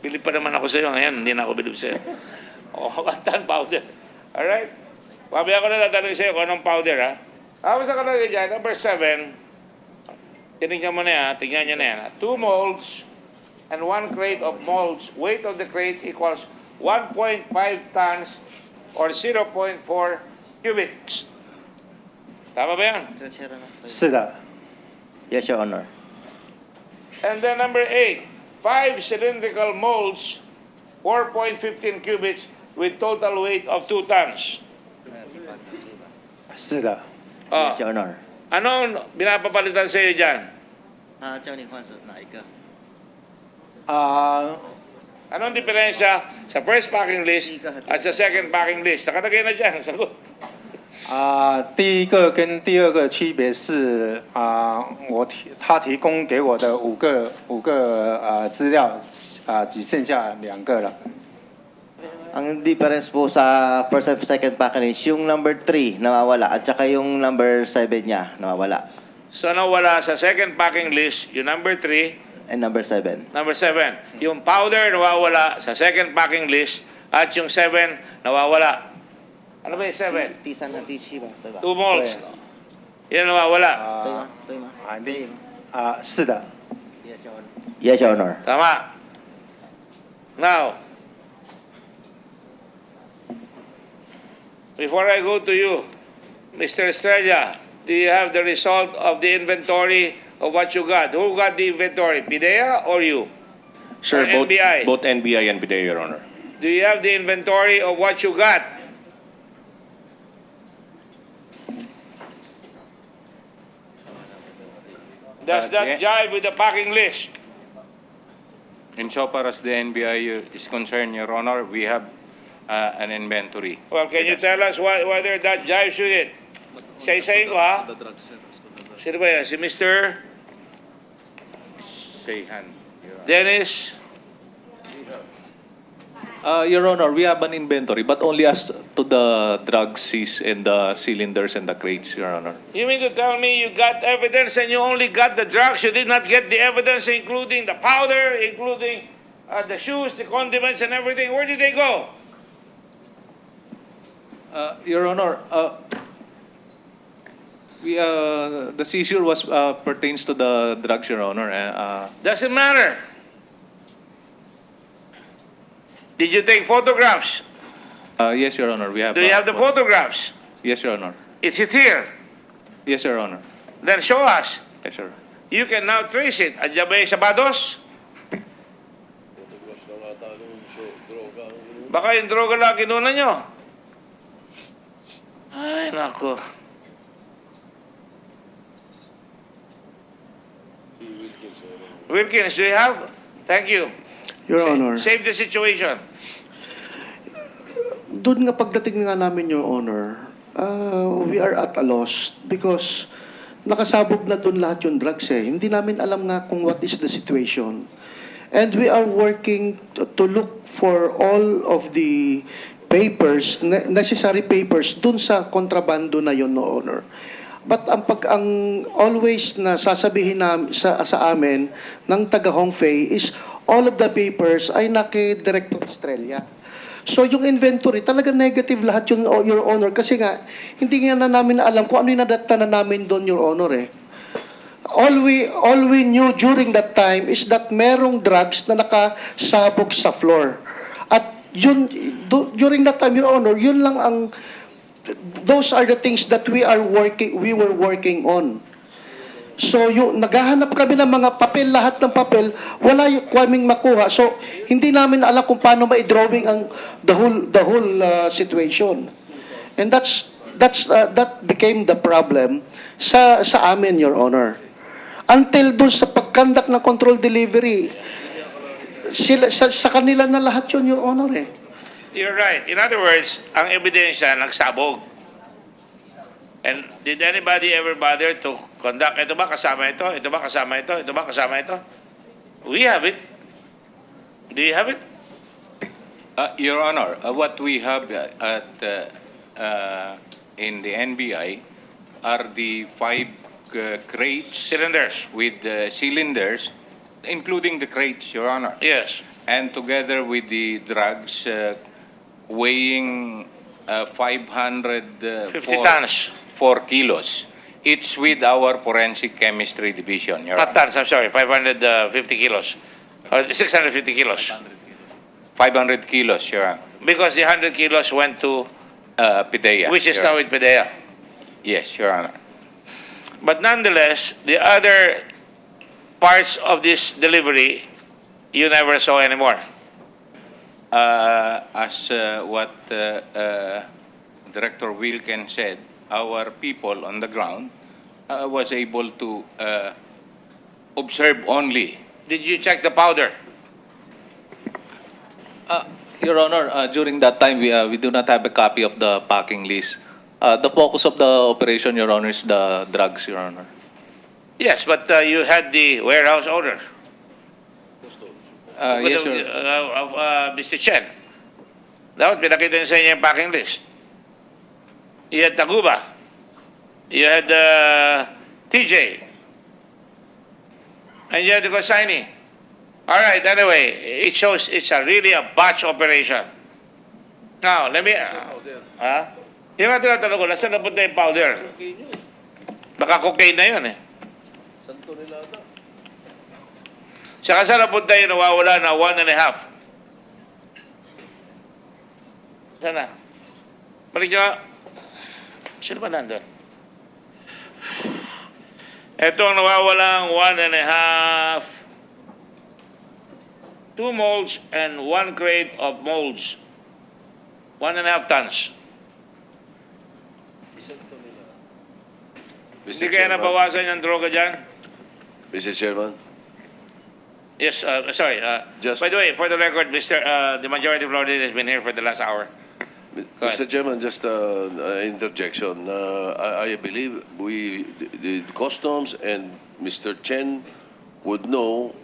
Bilib pa naman ako sa iyo ngayon, hindi na ako bilib sa iyo. 1 ton powder. Alright? Mamaya ko na tatanungin sa'yo kung anong powder, ha? Tapos nakalagay dyan, number 7, tinignan mo na yan, tingnan nyo na yan. 2 molds and 1 crate of molds. Weight of the crate equals 1.5 tons or 0.4 cubics. Tama ba yan? 是的。 Yes, Your Honor. And then number 8, 5 cylindrical molds, 4.15 cubics with total weight of 2 tons. 是的。 Oh, Yes, Your Honor. anong binapapalitan sa iyo dyan? 叫你换是哪一个？ Anong diferensya sa first packing list at sa second packing list? Nakalagay na dyan, sagot. 第一个跟第二个区别是他提供给我的五个资料只剩下2个了。 Ang difference po sa first and second packing is yung number 3 nawawala at saka yung number 7 niya nawawala. So nawala sa second packing list, yung number 3, And number 7. number 7. Yung powder nawawala sa second packing list at yung 7 nawawala. Ano ba yung 7? 第三和第七吧，对吧？ 2 molds. Yan nawawala. 对吗？对吗？是的。 Yes, Your Honor. Yes, Your Honor. Tama. Now, before I go to you, Mr. Estrella, do you have the result of the inventory of what you got? Who got the inventory, PIDEA or you? Sir, Or NBI? both NBI and PIDEA, Your Honor. Do you have the inventory of what you got? Does that jive with the packing list? Insofar as the NBI is concerned, Your Honor, we have an inventory. Well, can you tell us whether that jives with it? Say ko, ha? Sino ba yan? Si Mr. Seihan. Dennis? Your Honor, we have an inventory, but only as to the drug seized and the cylinders and the crates, Your Honor. You mean to tell me you got evidence and you only got the drugs? You did not get the evidence, including the powder, including the shoes, the condiments, and everything? Where did they go? Your Honor, the seizure was pertains to the drugs, Your Honor. Doesn't matter. Did you take photographs? Yes, Your Honor, we have. Do you have the photographs? Yes, Your Honor. Is it here? Yes, Your Honor. Then show us. Yes, sir. You can now trace it. Andiyan ba yung sapatos? Baka yung droga lang kinunan nyo. Ay, nako. Wilkins, do you have? Thank you. Your Honor. Save the situation. Doon nga pagdating nga namin, Your Honor, we are at a loss because nakasabog na doon lahat yung drugs eh. Hindi namin alam nga kung what is the situation. And we are working to look for all of the papers, necessary papers, doon sa kontrabando na yun, no, Honor. But ang always na sasabihin na, sa amin ng taga Hong Fei is all of the papers ay naki-direct to Australia. So yung inventory, talaga negative lahat yun, Your Honor. Kasi nga, hindi nga na namin alam kung ano yung nadata na namin doon, Your Honor eh. All we knew during that time is that merong drugs na nakasabog sa floor. At yun, during that time, Your Honor, yun lang ang, those are the things that we were working on. So, naghahanap kami ng mga papel, lahat ng papel, wala yung kaming makuha. So, hindi namin alam kung paano ma-drawing ang the whole situation. And that became the problem sa amin, Your Honor. Until dun sa pagkandak ng control delivery, sa kanila na lahat yun, Your Honor eh. You're right. In other words, ang ebidensya nagsabog. And did anybody ever bother to conduct, ito ba kasama ito? Ito ba kasama ito? Ito ba kasama ito? We have it. Do you have it? Your Honor, what we have in the NBI are the 5 crates. Cylinders. With cylinders, including the crates, Your Honor. Yes. And together with the drugs weighing 50 tons. 4 kilos. It's with our forensic chemistry division, Your Not Honor. tons, I'm sorry, 550 kilos. Or 650 kilos. 500 kilos, Your Honor. Because the 100 kilos went to, PIDEA. which is Your now Honor. with PDEA. Yes, Your Honor. But nonetheless, the other parts of this delivery, you never saw anymore. As what Director Wilken said, our people on the ground was able to observe only. Did you check the powder? Your Honor, during that time, we do not have a copy of the packing list. The focus of the operation, Your Honor, is the drugs, Your Honor. Yes, but you had the warehouse owner. Yes, Your Of Mr. Chen. Dapat pinakita niyo sa inyo yung packing list. You had Taguba. You had TJ. And you had the consignee. All right, anyway, it shows it's really a batch operation. Now, let me... Yung nga tinatanong ko, nasaan napunta yung powder? Baka cocaine na yun eh. Santo Nilada. Saka saan napunta yung nawawala na 1.5? Sana. Balik nyo. Sino ba nandun? Ito ang nawawalang 1.5. 2 molds and 1 crate of molds. 1.5 tons. Hindi kaya nabawasan yung droga dyan? Mr. Chairman, Yes, sorry. By the way, for the record, the majority of Florida has been here for the last hour. Go Mr. ahead. Chairman, just interjection. I believe the customs and Mr. Chen would know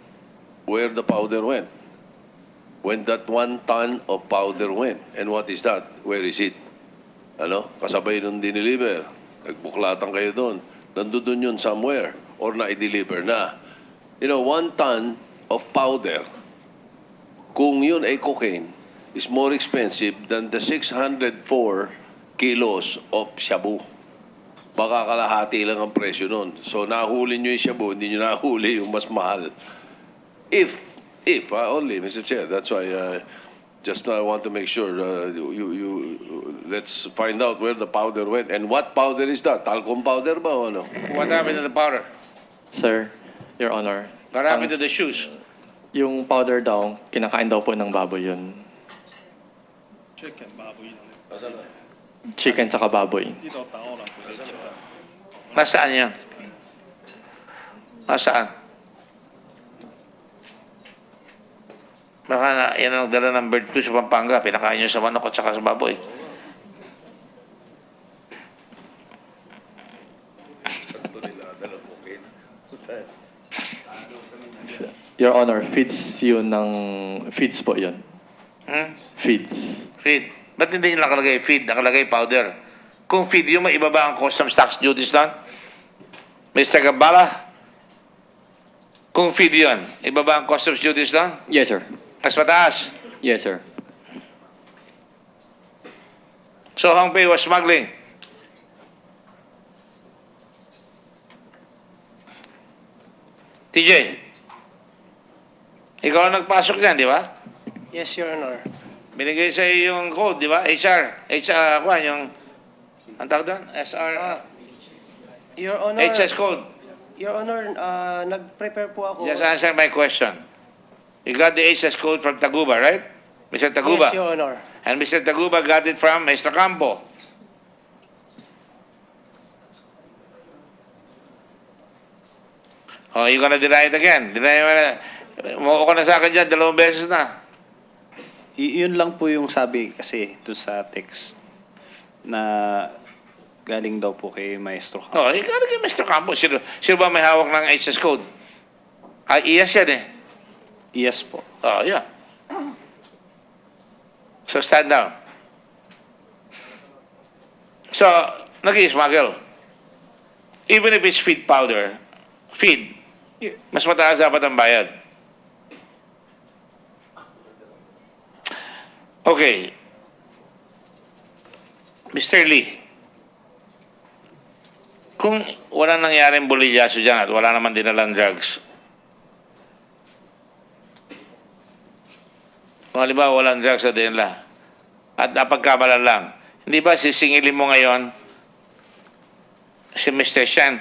where the powder went. When that 1 ton of powder went. And what is that? Where is it? Ano? Kasabay nung dineliver. Nagbuklatan kayo doon. Nandun yun somewhere. Or na-deliver na. You know, 1 ton of powder, kung yun ay cocaine, is more expensive than the 604 kilos of shabu. Baka kalahati lang ang presyo nun. So, nahuli nyo yung shabu, hindi nyo nahuli yung mas mahal. If only, Mr. Chair, that's why just I want to make sure let's find out where the powder went. And what powder is that? Talcum powder ba o ano? What happened to the powder? Sir, Your Honor. What happened to the shoes? Yung powder daw, kinakain daw po ng baboy yun. Chicken, baboy lang. Chicken tsaka baboy. Dito, tao lang. Nasaan yan? Nasaan? Baka na, yan ang nagdala ng bird flu sa Pampanga. Pinakain nyo sa manok at saka sa baboy. Your Honor, feeds yun ng... Feeds po yun. Feeds. Feed. Ba't hindi nyo nakalagay feed? Nakalagay powder. Kung feed yung may ibaba ang customs tax duties doon? Mr. Gambala? Kung feed yun, ibaba ang customs duties doon? Yes, sir. Mas mataas. Yes, sir. So Hong Pei was smuggling. TJ, ikaw ang nagpasok yan, di ba? Yes, Your Honor. Binigay sa iyo yung code, di ba? HR, yung, ang tawag doon? SR, Your Honor, HS code. Your Honor, nag-prepare po ako. Just answer my question. You got the HS code from Taguba, right? Mr. Taguba. Yes, Your Honor. And Mr. Taguba got it from Mr. Campo. Oh, you gonna deny it again? Deny mo ka na sa akin dyan, 2 beses na. Yun lang po yung sabi kasi to sa text na galing daw po kay Maestro Campo. Oh, ikaw kay Mr. Campo. Sino ba may hawak ng HS code? Yes yan eh. Yes po. Oh, yeah. So, stand down. So, nag-i-smuggle. Even if it's feed powder, feed, mas mataas dapat ang bayad. Okay. Mr. Lee, kung wala nangyaring bolilyaso dyan at wala naman dinalang drugs, kung halimbawa walang drugs sa dinala at napagkamalan lang, hindi ba sisingilin mo ngayon si Mr. Shen?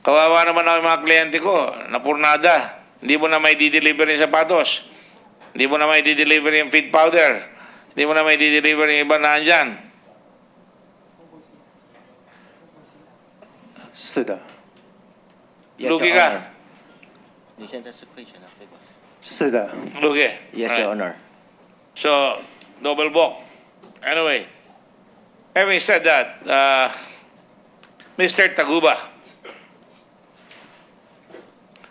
Kawawa naman ako yung mga kliyente ko, napurnada. Hindi mo na may di-deliver yung sapatos. Hindi mo na may di-deliver yung feed powder. Hindi mo na may di-deliver yung iba na andyan. 是的。 Lugi ka. 你现在是亏钱了，对吧？是的。 Lugi. Yes, Alright. Your Honor. So, double book. Anyway, having said that, Mr. Taguba,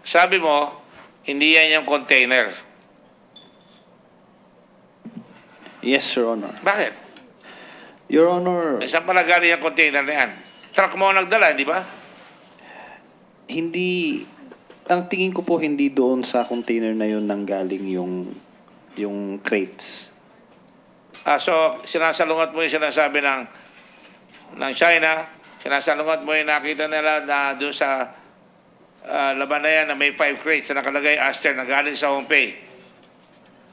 sabi mo, hindi yan yung container. Yes, Your Honor. Bakit? Your Honor, Saan pala galing yung container na yan? Truck mo ang nagdala, di ba? hindi, ang tingin ko po hindi doon sa container na yun nanggaling yung crates. So, sinasalungat mo yung sinasabi ng China, sinasalungat mo yung nakita nila na doon sa laban na yan na may 5 crates na nakalagay Aster na galing sa home pay.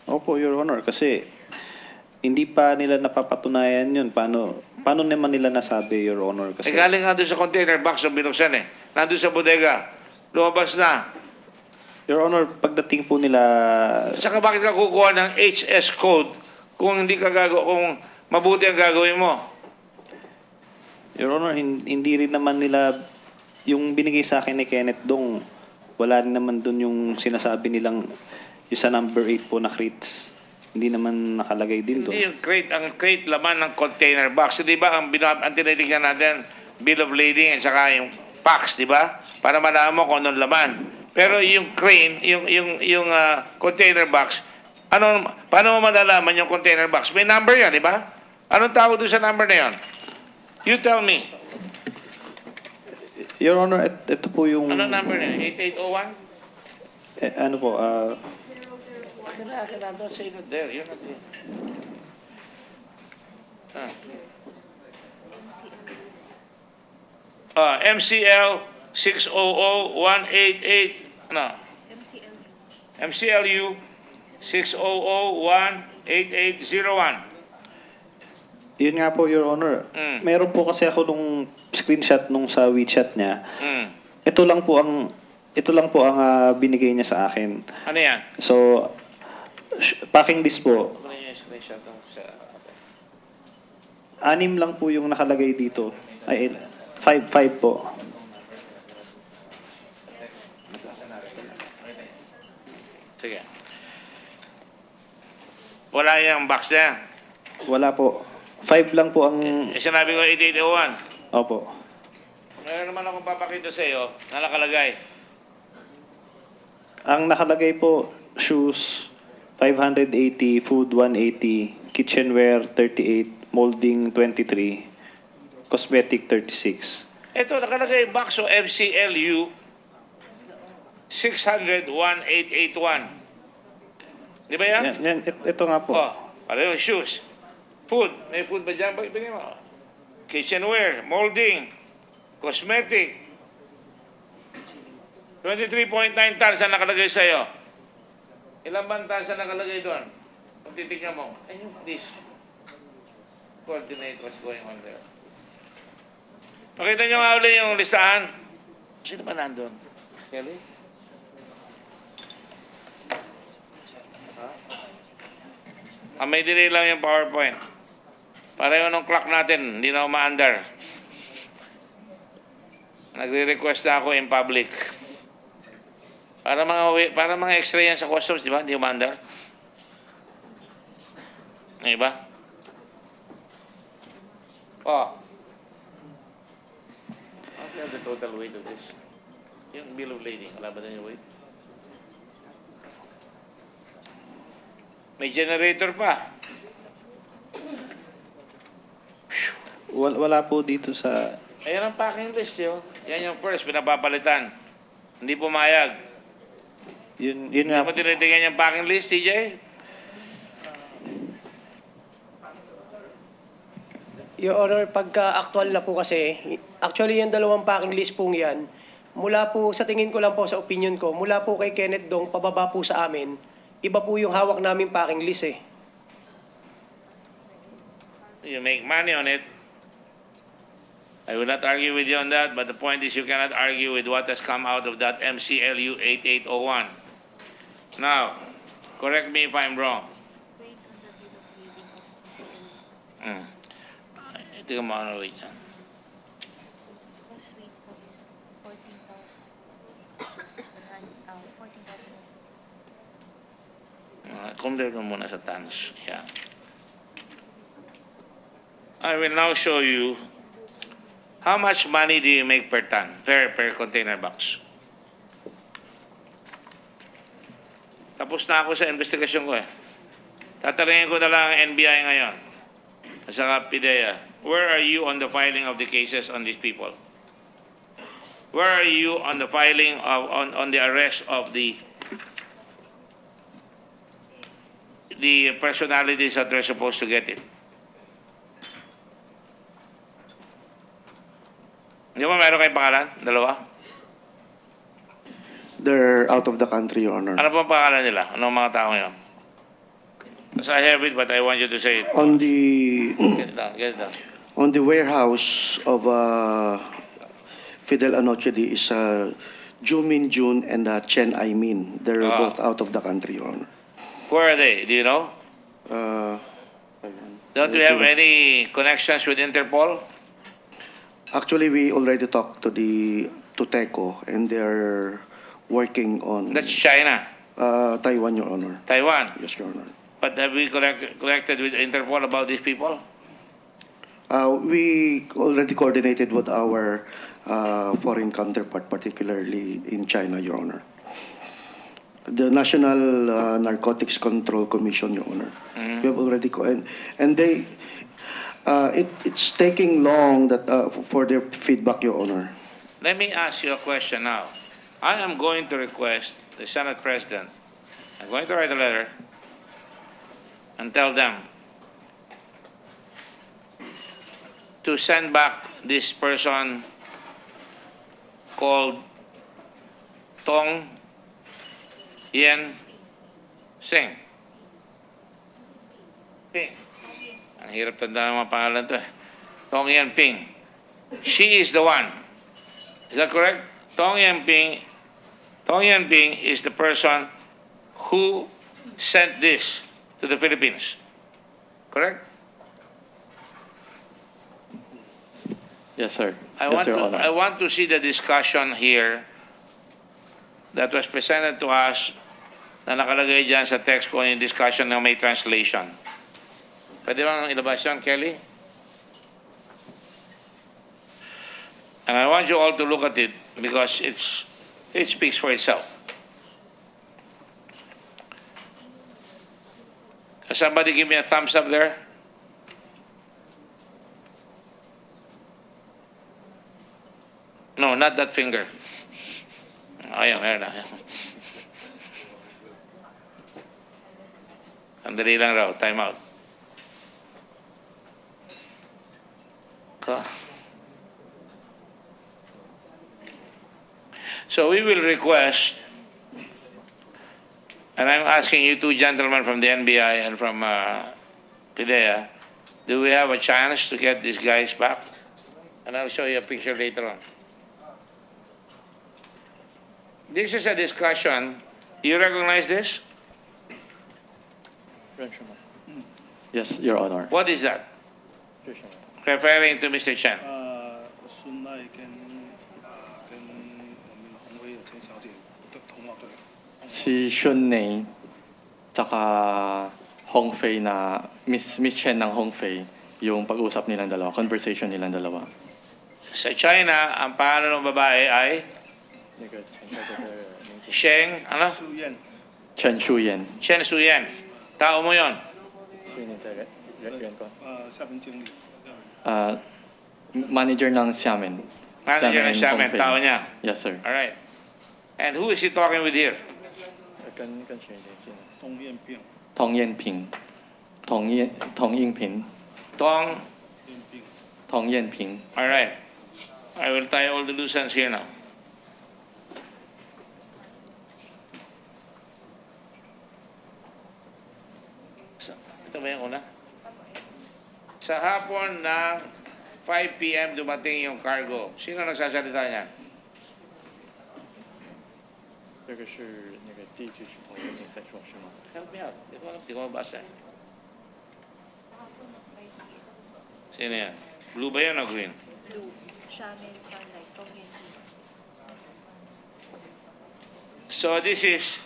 Opo, Your Honor, kasi hindi pa nila napapatunayan yun. Paano naman nila nasabi, Your Honor? Kasi Galing nga doon sa container box na binuksan eh. Nandun sa bodega. Lumabas na. Your Honor, pagdating po nila, Saka bakit ka kukuha ng HS code kung hindi ka kung mabuti ang gagawin mo? Your Honor, hindi rin naman nila, yung binigay sa akin ni Kenneth Dong, wala rin naman doon yung sinasabi nilang yung sa number 8 po na crates. Hindi naman nakalagay din doon. Hindi yung crate, ang crate laman ng container box. Di ba ang tinitignan natin, bill of lading at saka yung packs, di ba? Para malaman mo kung anong laman. Pero yung crane, yung container box, paano mo malalaman yung container box? May number yan, di ba? Anong tawag doon sa number na yan? You tell me. Your Honor, ito po yung... Anong number na yan? 8801? ano po, Don't say that there. You're not there. MCL 600-188, ano? MCLU 600-18801. Yun nga po, Your Honor. Meron po kasi ako nung screenshot nung sa WeChat niya. Ito lang po ang binigay niya sa akin. Ano yan? So, packing list po. Ano yung screenshot ng sa... 6 lang po yung nakalagay dito. Ay, 5 po. Sige. Wala yung box na yan. Wala po. 5 lang po ang... Sinabi ko 8801. Opo. Meron naman akong papakita sa iyo na nakalagay. Ang nakalagay po, shoes 580, food 180, kitchenware 38, molding 23, cosmetic 36. Ito, nakalagay box o MCLU 600-1881. Di ba yan? Ito nga po. Pareho, shoes. Food. May food ba dyan? Bigyan mo. Kitchenware, molding, cosmetic. 23.9 tons ang nakalagay sa'yo. Ilang bang tons ang nakalagay doon? Kung titignan mo. Ayun, please. Coordinate what's going on there. Pakita nyo nga ulit yung listahan. Sino ba nandun? Kelly? May delay lang yung PowerPoint. Pareho ng clock natin, hindi na umaandar. Nagre-request na ako in public. Para mga extra yan sa customs, di ba? Hindi umaandar. Di ba? What is the total weight of this? Yung bill of lading, wala ba na yung weight? May generator pa. Wala po dito sa... Ayan ang packing list, yo. Yan yung first, pinapapalitan. Hindi pumayag. Yun Hindi nga mo tinitingnan yung packing list, TJ? Your Honor, pagka-actual na po kasi, actually yung dalawang packing list pong yan, mula po, sa tingin ko lang po, sa opinion ko, mula po kay Kenneth Dong, pababa po sa amin, iba po yung hawak namin packing list eh. You make money on it. I will not argue with you on that, but the point is you cannot argue with what has come out of that MCLU 8801. Now, correct me if I'm wrong. Ito yung mga wait yan. Compare mo muna sa tons. Yeah. I will now show you how much money do you make per ton, per container box. Tapos na ako sa investigasyon ko eh. Tatanungin ko na lang ang NBI ngayon. At saka PIDEA, where are you on the filing of the cases on these people? Where are you on the filing of on the arrest of the personalities that were supposed to get it? Di ba meron kayong pangalan? Dalawa? They're out of the country, Your Honor. Ano pong pangalan nila? Anong mga tao yun? Because I have it, but I want you to say it. On the Get it down. on the warehouse of Fidel Anochedi is Jumin Jun and Chen Aimin. They're both out of the country, Your Honor. Where are they? Do you know? Don't you have any connections with Interpol? Actually, we already talked to TECO, and they're working on That's China. Taiwan, Your Honor. Taiwan. Yes, Your Honor. But have we connected with Interpol about these people? We already coordinated with our foreign counterpart, particularly in China, Your Honor. The National Narcotics Control Commission, Your Honor. We have already and they it's taking long for their feedback, Your Honor. Let me ask you a question now. I am going to request the Senate President, I'm going to write a letter and tell them to send back this person called Tong Yen Sing. Ping. Ang hirap tandaan ang mga pangalan to. Tong Yen Ping. She is the one. Is that correct? Tong Yen Ping is the person who sent this to the Philippines. Correct? Yes, sir. I want to see the discussion here that was presented to us na nakalagay dyan sa text ko yung discussion na may translation. Pwede bang ilabas yan, Kelly? And I want you all to look at it because it speaks for itself. Can somebody give me a thumbs up there? No, not that finger. Ayan, meron na. Sandali lang raw, time out. So we will request, and I'm asking you two gentlemen from the NBI and from PIDEA, do we have a chance to get these guys back? And I'll show you a picture later on. This is a discussion. You recognize this? Yes, Your Honor. What is that? Referring to Mr. Chen. Si Shun Nei, tsaka Hong Fei na, Miss Chen ng Hong Fei, yung pag-usap nilang dalawa, conversation nilang dalawa. Sa China, ang pangalan ng babae ay Sheng, ano? Chen Shuyen. Chen Shuyen. Tao mo yon? Manager ng Xiamen. Manager ng Xiamen, Hong Fei. tao niya. Yes, sir. All right. And who is he talking with here? Tong Yen Ping. Tong Ying Ping. Tong Tong Yanping. All right. I will tie all the loose ends here now. Ito ba yung una? Sa hapon ng 5 p.m. dumating yung cargo. Sino nagsasalita niyan? 这个是那个地址是同一在说是吗？ Help me out. Di ko mabasa. Sino yan? Blue ba yan o green? Blue. Shaman Sunlight. Tongyan. So this is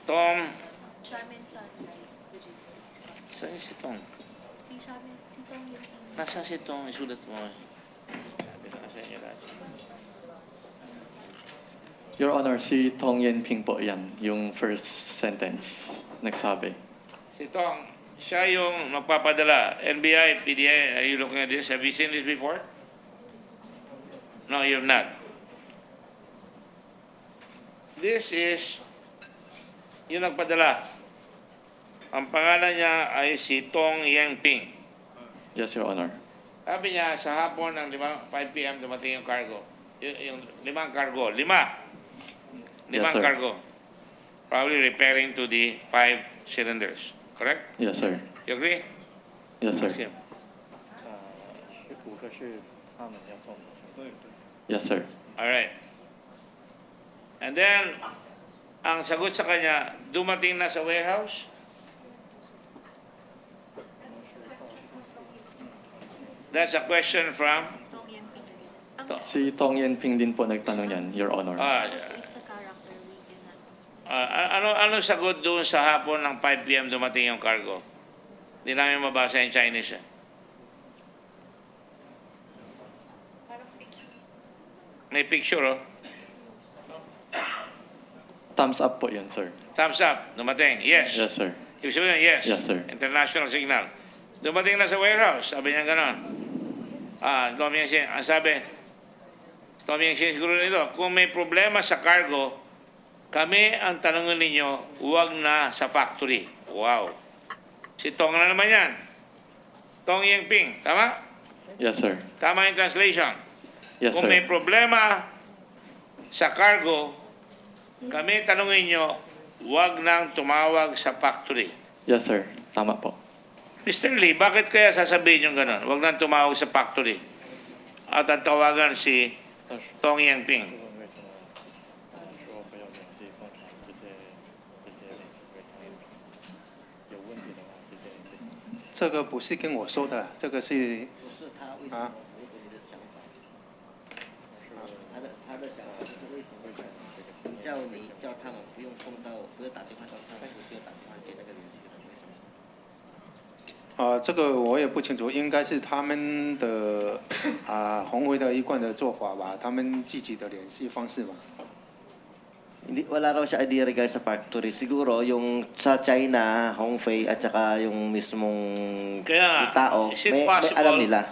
Tom. Shaman Sunlight Logistics. Saan si Tom? Si Shaman, si Tongyan. Nasaan si Tom? Isulat mo. Sabi ko na sa inyo lahat. Your Honor, si Tong Yanping po yan, yung first sentence nagsabi. Si Tom, siya yung magpapadala. NBI, PDI, are you looking at this? Have you seen this before? No, you've not. This is yung nagpadala. Ang pangalan niya ay si Tong Yanping. Yes, Your Honor. Sabi niya, sa hapon ng 5 p.m. dumating yung cargo. Yung limang cargo. Limang Yes, sir. cargo. Probably repairing to the 5 cylinders. Correct? Yes, sir. You agree? Yes, sir. Okay. 5个是他们要送的。Yes, sir. Alright. And then, ang sagot sa kanya, dumating na sa warehouse? That's a question from? Si Tong Yanping din po nagtanong yan, Your Honor. It's a character we cannot. Ano sagot doon sa hapon ng 5 p.m. dumating yung cargo? Hindi namin mabasa yung Chinese. May picture, oh. Thumbs up po yun, sir. Thumbs up. Dumating. Yes. Yes, sir. Ibig sabihin, yes. Yes, sir. International signal. Dumating na sa warehouse. Sabi niya gano'n. Tom Yang, ang sabi, Tom Yang siguro nito, kung may problema sa cargo, kami ang tanongin ninyo, huwag na sa factory. Wow. Si Tong na naman yan. Tong Yanping. Tama? Yes, sir. Tama yung translation. Yes, Kung sir. may problema sa cargo, kami tanongin nyo, huwag nang tumawag sa factory. Yes, sir. Tama po. Mr. Lee, bakit kaya sasabihin yung gano'n? Huwag nang tumawag sa factory. At ang tawagan si Tong Yanping. 这个不是跟我说的，这个是啊。他的想法是为什么叫他们不用送到，不要打电话到他，不需要打电话给那个联系人，为什么？这个我也不清楚，应该是他们的红会的一贯的做法吧，他们自己的联系方式吧。 Hindi, wala raw siya idea regarding sa factory. Siguro yung sa China, Hongfei at saka yung mismong Kaya, tao, is it may possible, alam nila.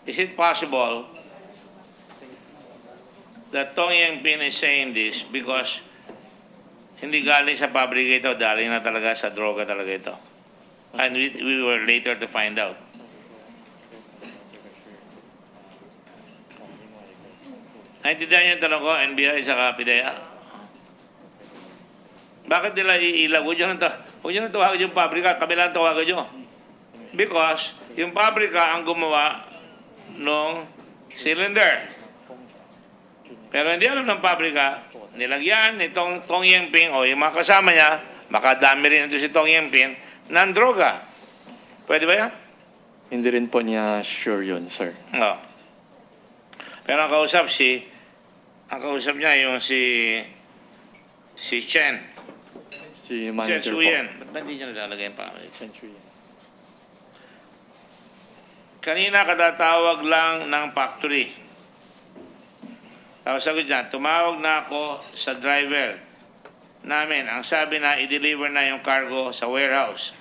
Is it possible that Tong Yanping is saying this because hindi galing sa pabrika ito, galing na talaga sa droga talaga ito? And we were later to find out. Naintindihan niyo yung tanong ko, NBI sa PDEA? Bakit nila iilaw? Huwag nyo nang tawagan yung pabrika, kami lang tawagan nyo. Because yung pabrika ang gumawa ng cylinder. Pero hindi alam ng pabrika, nilagyan nitong Tong Yanping o yung mga kasama niya, makadami rin ito si Tong Yanping, ng droga. Pwede ba yan? Hindi rin po niya sure yun, sir. No. Pero ang kausap niya yung si Chen. Si Chen manager po. Shuyan. Ba't ba hindi niya nalalagay yung pangalan? Chen Shuyan. Kanina katatawag lang ng factory. Tapos sagot niya, tumawag na ako sa driver namin. Ang sabi na, i-deliver na yung cargo sa warehouse.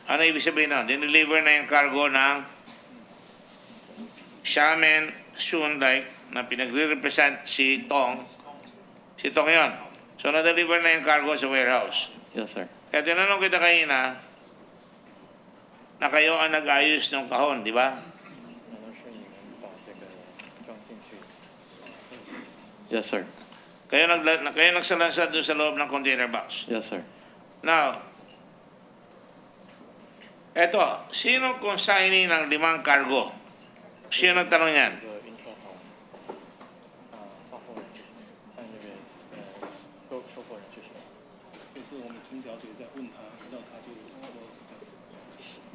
Ano ibig sabihin na? Dineliver na yung cargo ng Shaman Sunlight na pinagre-represent si Tong. Si Tong yun. So, na-deliver na yung cargo sa warehouse. Yes, sir. Kaya tinanong kita kanina na kayo ang nag-ayos ng kahon, di ba? Yes, sir. Kayo nagsalansa doon sa loob ng container box. Yes, sir. Now, eto, sino consignee ng 5 cargo? Sino nagtanong yan?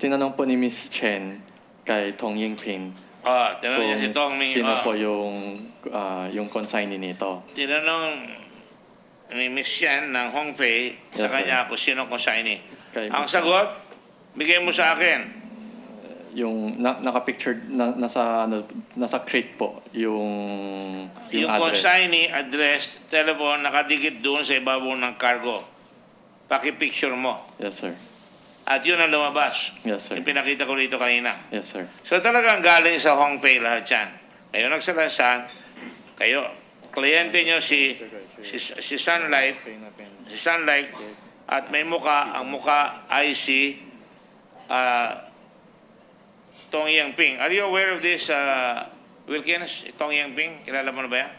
Tinanong po ni Miss Chen kay Tong Yingping Tinanong niya si Tong Ming. sino po yung consignee nito. Tinanong ni Miss Chen ng Hongfei sa Yes, sir. kanya kung sino consignee. Kay Ang Miss Chen. sagot, bigay mo sa akin. Yung naka-picture nasa crate po yung Yung address. consignee, address, telephone, nakadikit doon sa ibabaw ng cargo. Paki-picture mo. Yes, sir. At yun ang lumabas. Yes, sir. Yung pinakita ko rito kanina. Yes, sir. So talagang galing sa Hongpei lahat yan. Kayo nagsalansan, kayo, kliyente nyo si Sunlight, at may muka, ang muka ay si Tong Yangping. Are you aware of this, Wilkins? Tong Yangping? Kilala mo na ba yan?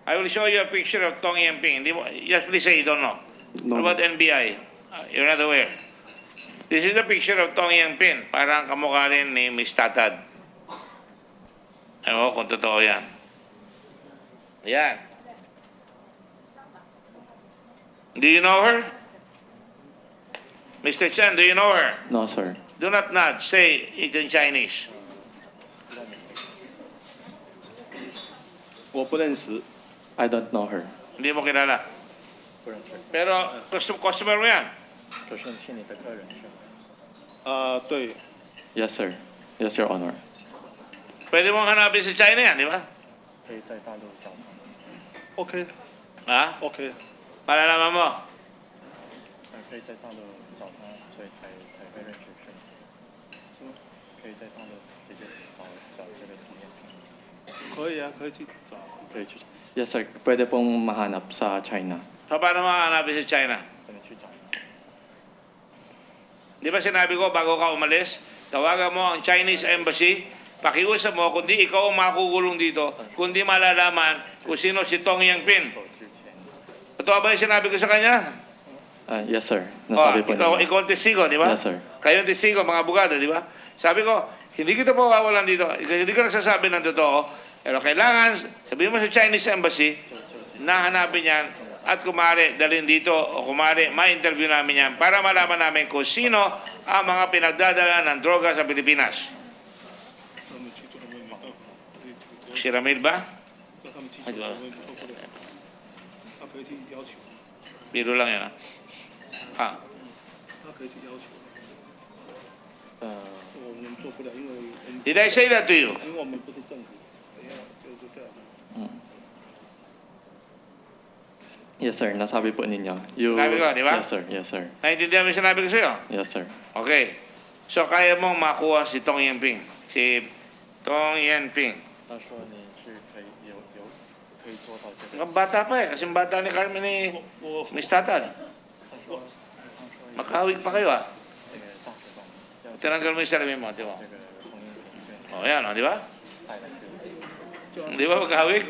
I will show you a picture of Tong Yangping. Just please say you don't know. No. What about NBI? You're not aware. This is the picture of Tong Yangping. Parang kamukha rin ni Miss Tatad. Ewan ko kung totoo yan. Yan. Do you know her? Mr. Chen, do you know her? No, sir. Do not nod. Say it in Chinese. 我不认识。 I don't know her. Hindi mo kilala. Pero customer mo yan. 对。 Yes, sir. Yes, Your Honor. Pwede mong hanapin sa China yan, di ba? 可以在大陆找他。OK。 Ha? OK。 Malalaman mo. 可以在大陆找他，所以才会认识是吗？是吗？可以在大陆直接找这个同业。可以啊，可以去找。可以去。 Yes, sir. Pwede pong mahanap sa China. So, paano makahanapin sa China? 可能去找。 Di ba sinabi ko bago ka umalis, tawagan mo ang Chinese Embassy, pakiusap mo, kundi ikaw ang makukulong dito, kundi malalaman kung sino si Tong Yangping. Ito ba yung sinabi ko sa kanya? Yes, sir. Nasabi po niya. Ikaw ang testigo, di ba? Yes, sir. Kayo ang testigo, mga abogado, di ba? Sabi ko, hindi kita pawawalan dito. Hindi ka nagsasabi ng totoo. Pero kailangan, sabihin mo sa Chinese Embassy, nahanapin yan, at kumari dalhin dito, o kumari ma-interview namin yan, para malaman namin kung sino ang mga pinagdadala ng droga sa Pilipinas. Si Ramil ba? Biro lang yan, ha? Ha? 他可以去要求。我们做不了，因为我们。 Did I say that to you? 因为我们不是政府，就是这样。 Yes, sir. Nasabi po ninyo. Sabi ko, di ba? Yes, sir. Yes, sir. Naintindihan mo yung sinabi ko sa'yo? Yes, sir. Okay. So, kaya mong makuha si Tong Yangping. Si Tong Yangping. 他说你是可以可以做到这个。 Ang bata pa eh. Kasi bata ni Carmen ni Miss Tatad. Makahawig pa kayo ah. Tinanggal mo yung salamin mo. Di ba? O yan o, di ba? Di ba magkahawig?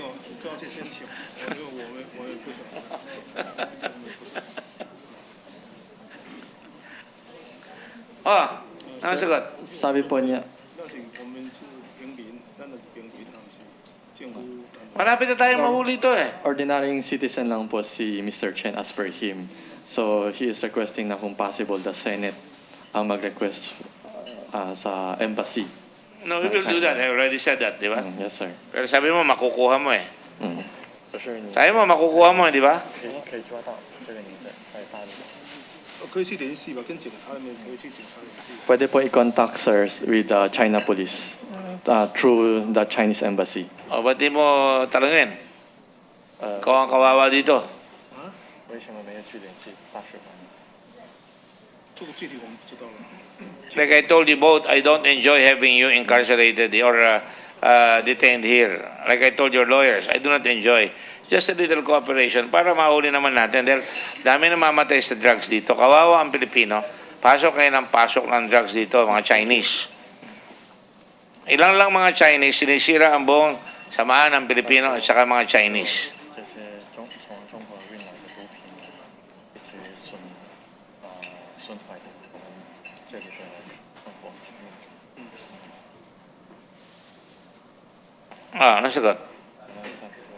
就要去申请，因为我也不懂。 Oh, ano sagot? Sabi po niya, 那是我们是平民，那是平民，他们是政府。 Malapit na tayong mahuli ito eh. ordinaryong citizen lang po si Mr. Chen as per him. So, he is requesting na kung possible the Senate ang mag-request sa embassy. No, we will do that. I already said that, di ba? Yes, sir. Pero sabi mo, makukuha mo eh. 可是你 Sabi mo, makukuha mo, di ba? 可以抓到这个女的在大陆。可以去联系吧，跟警察那边可以去警察联系。 Pwede po i-contact, sir, with the China police through the Chinese embassy. O, ba't di mo talangin? Ikaw ang kawawa dito. 为什么没有去联系大使馆？这个具体我们不知道了。 Like I told you both, I don't enjoy having you incarcerated or detained here. Like I told your lawyers, I do not enjoy. Just a little cooperation para mahuli naman natin. Dahil dami na mamatay sa drugs dito. Kawawa ang Pilipino. Pasok kayo ng pasok ng drugs dito, mga Chinese. Ilang lang mga Chinese, sinisira ang buong samahan ng Pilipino at saka mga Chinese. 这些从中国运来的毒品呢，一直损坏的我们这里的生活。Ah, nasagot. 那他说，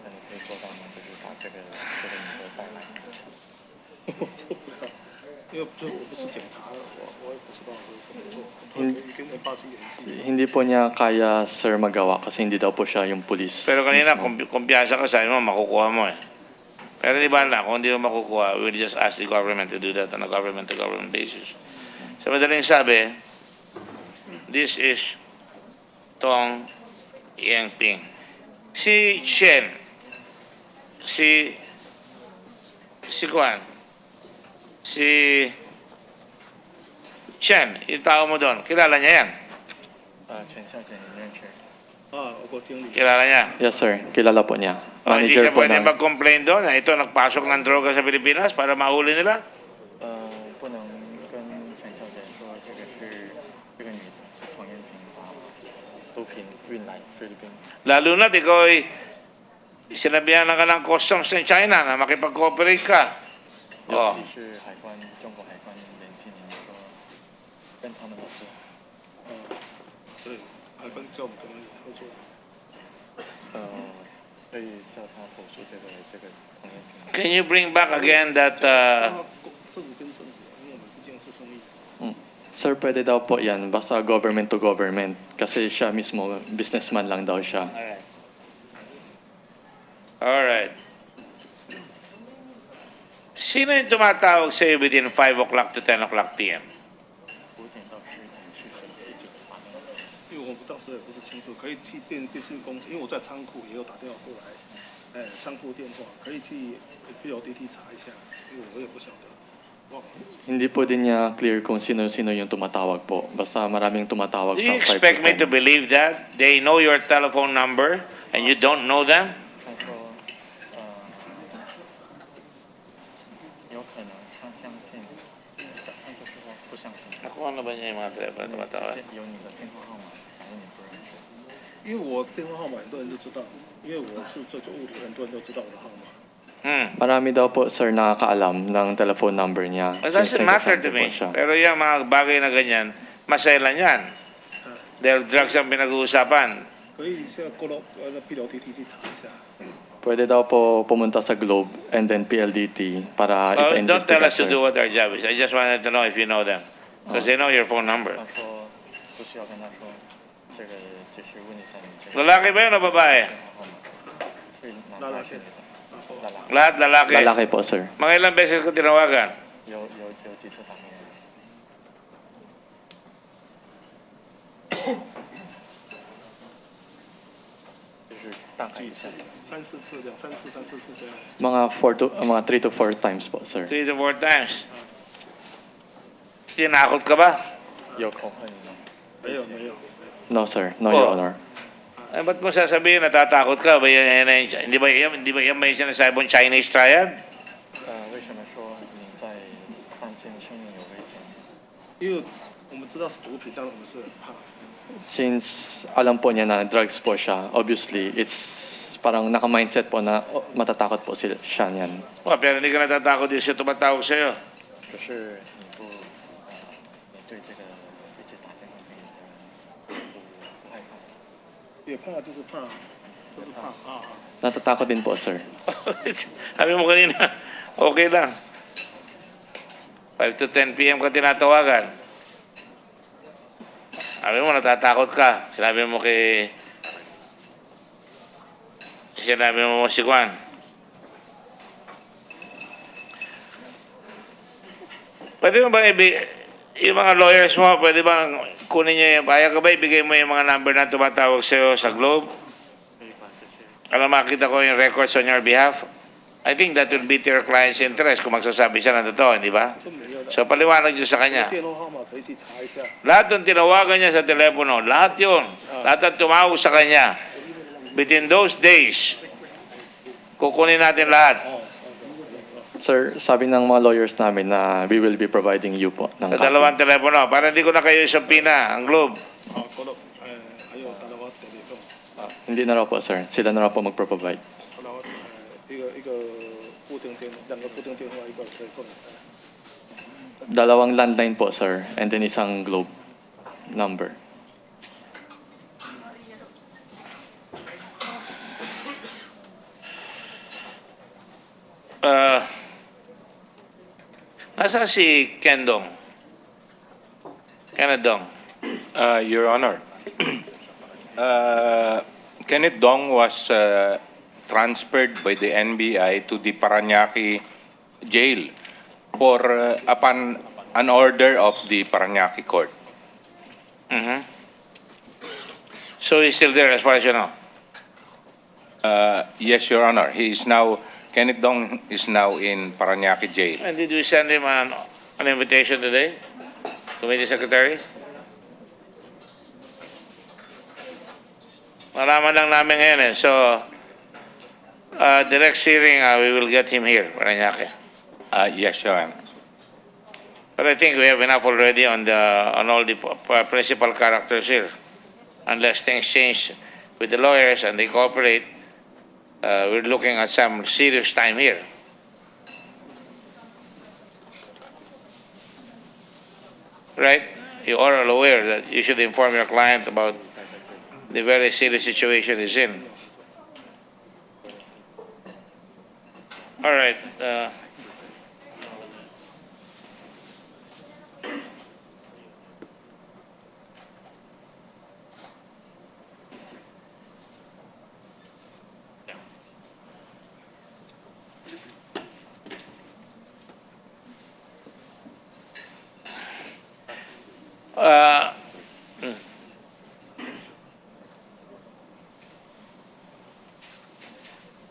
那你可以做到吗？就是把这个你的带来。我做不了，因为我不是警察，我也不知道我怎么做。跟发生联系。 Hindi po niya kaya, sir, magawa kasi hindi daw po siya yung police. Pero kanina, kumpiyansa ka, sabi mo, makukuha mo eh. Pero di ba lang, kung hindi mo makukuha, we will just ask the government to do that on a government-to-government basis. So, madaling sabi, this is Tong Yangping. Si Chen, si Kwan, si Chen, yung tao mo doon, kilala niya yan? 全小姐你认识？ 我经理。 Kilala niya? Yes, sir. Kilala po niya. Hindi Manager siya po pwede ng... mag-complain doon na ito nagpasok ng droga sa Pilipinas para mahuli nila? 不能跟全小姐说这个是这个女的是黄艳萍把毒品运来菲律宾。 Lalo na, ikaw ay sinabihan na ka ng customs ng China na makipag-cooperate ka. 尤 Oh. 其是海关，中国海关联系您说跟他们合作。对，海关叫我们跟他合作。可以叫他投诉这个黄艳萍。 Can you bring back again that... 政府跟政府，因为我们毕竟是生意。 Sir, pwede daw po yan. Basta government to government. Kasi siya mismo, businessman lang daw siya. Alright. Sino yung tumatawag sa'yo within 5 o'clock to 10 o'clock p.m.? 因为我们当时也不是清楚，可以去电信公司，因为我在仓库也有打电话过来，仓库电话可以去 PLDT 查一下，因为我也不晓得，忘了。 Hindi po din niya clear kung sino-sino yung tumatawag po. Basta maraming tumatawag Do you from 5 expect to me 10. to believe that? They know your telephone number and you don't know them? 他说，有可能他相信，他就是说不相信。 Nakuha na ba niya yung mga telephone na tumatawag? 有你的电话号码，反正你不认识。因为我电话号码很多人都知道，因为我是做物体，很多人都知道我的号码。 Marami daw po, sir, nakakaalam ng telephone number niya. It doesn't matter to Negosyante me. po siya. Pero yung mga bagay na ganyan, masailan yan. Dahil drugs ang pinag-uusapan. 可以现在过到PLDT 去查一下。 Pwede daw po pumunta sa Globe and then PLDT para Oh, don't tell ipa-investigate, us to sir. do what our job is. I just wanted to know if you know them. Because they know your phone number. 他说不需要跟他说，这个就是问一下你这个 Lalaki ba yun o babae? 号码，是男的还是女的？ Lahat lalaki. Lalaki po, sir. Mga ilang beses ko tinawagan? 有几次打电话？就是大概一下。 3、4次，2、3次、3、4次这样。 Mga 3 to 4 times po, sir. 3 to 4 times. Tinakot ka ba? 有恐吓你吗？没有没有。 No, sir. No, Your Honor. Ay, ba't mo sasabihin natatakot ka? Hindi ba yan may sinasabi mong Chinese triad? 为什么说你在担心生命有危险？因为我们知道是毒品，但是我们是很怕。 Since alam po niya na drugs po siya, obviously, it's parang naka-mindset po na matatakot po siya niyan. Pero hindi ka natatakot din siya tumatawag sa'yo. 可是你不你对这个一直打电话给你的人不害怕？也怕就是怕，就是怕啊。 Natatakot din po, sir. Sabi mo kanina, okay lang. 5 to 10 p.m. ka tinatawagan. Sabi mo, natatakot ka. Sinabi mo si Juan. Pwede mo ba yung mga lawyers mo, pwede ba kunin niya yung, kaya ka ba ibigay mo yung mga number na tumatawag sa'yo sa Globe? Alam, makita ko yung records on your behalf. I think that will be to your client's interest kung magsasabi siya ng totoo, hindi ba? So, paliwanag niyo sa kanya. Lahat ng tinawagan niya sa telepono, lahat yun, lahat ng tumawag sa kanya, within those days, kukunin natin lahat. Sir, sabi ng mga lawyers namin na we will be providing you po ng Sa copy. dalawang telepono, para hindi ko na kayo isapina, ang Globe. Hindi na raw po, sir. Sila na raw po magpro-provide. Dalawang landline po, sir. And then isang globe number. Nasa si Kendong? Kenneth Dong? Your Honor, Kenneth Dong was transferred by the NBI to the Parañaque jail for upon an order of the Parañaque court. Mm-hmm. So he's still there as far as you know? Yes, Your Honor. Kenneth Dong is now in Parañaque jail. And did we send him an invitation today? Committee Secretary? Malaman lang namin ngayon eh. So, the next hearing, we will get him here, Parañaque. Yes, Your Honor. But I think we have enough already on all the principal characters here. Unless things change with the lawyers and they cooperate, we're looking at some serious time here. Right? You are all aware that you should inform your client about the very serious situation he's in. All right.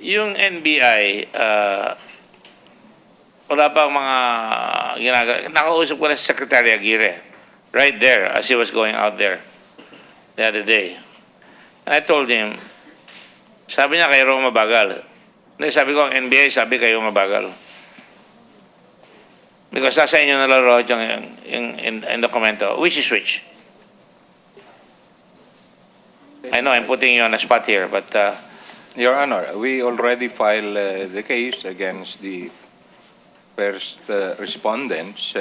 Yung NBI, wala pang mga ginagawa. Nakausap ko na si Secretary Aguirre, right there, as he was going out there the other day. And I told him, sabi niya kayo raw mabagal. Hindi, sabi ko, ang NBI, sabi kayo mabagal. Because nasa inyo nalaro yung dokumento. Which is which? I know I'm putting you on the spot here, but... Your Honor, we already filed the case against the first respondents.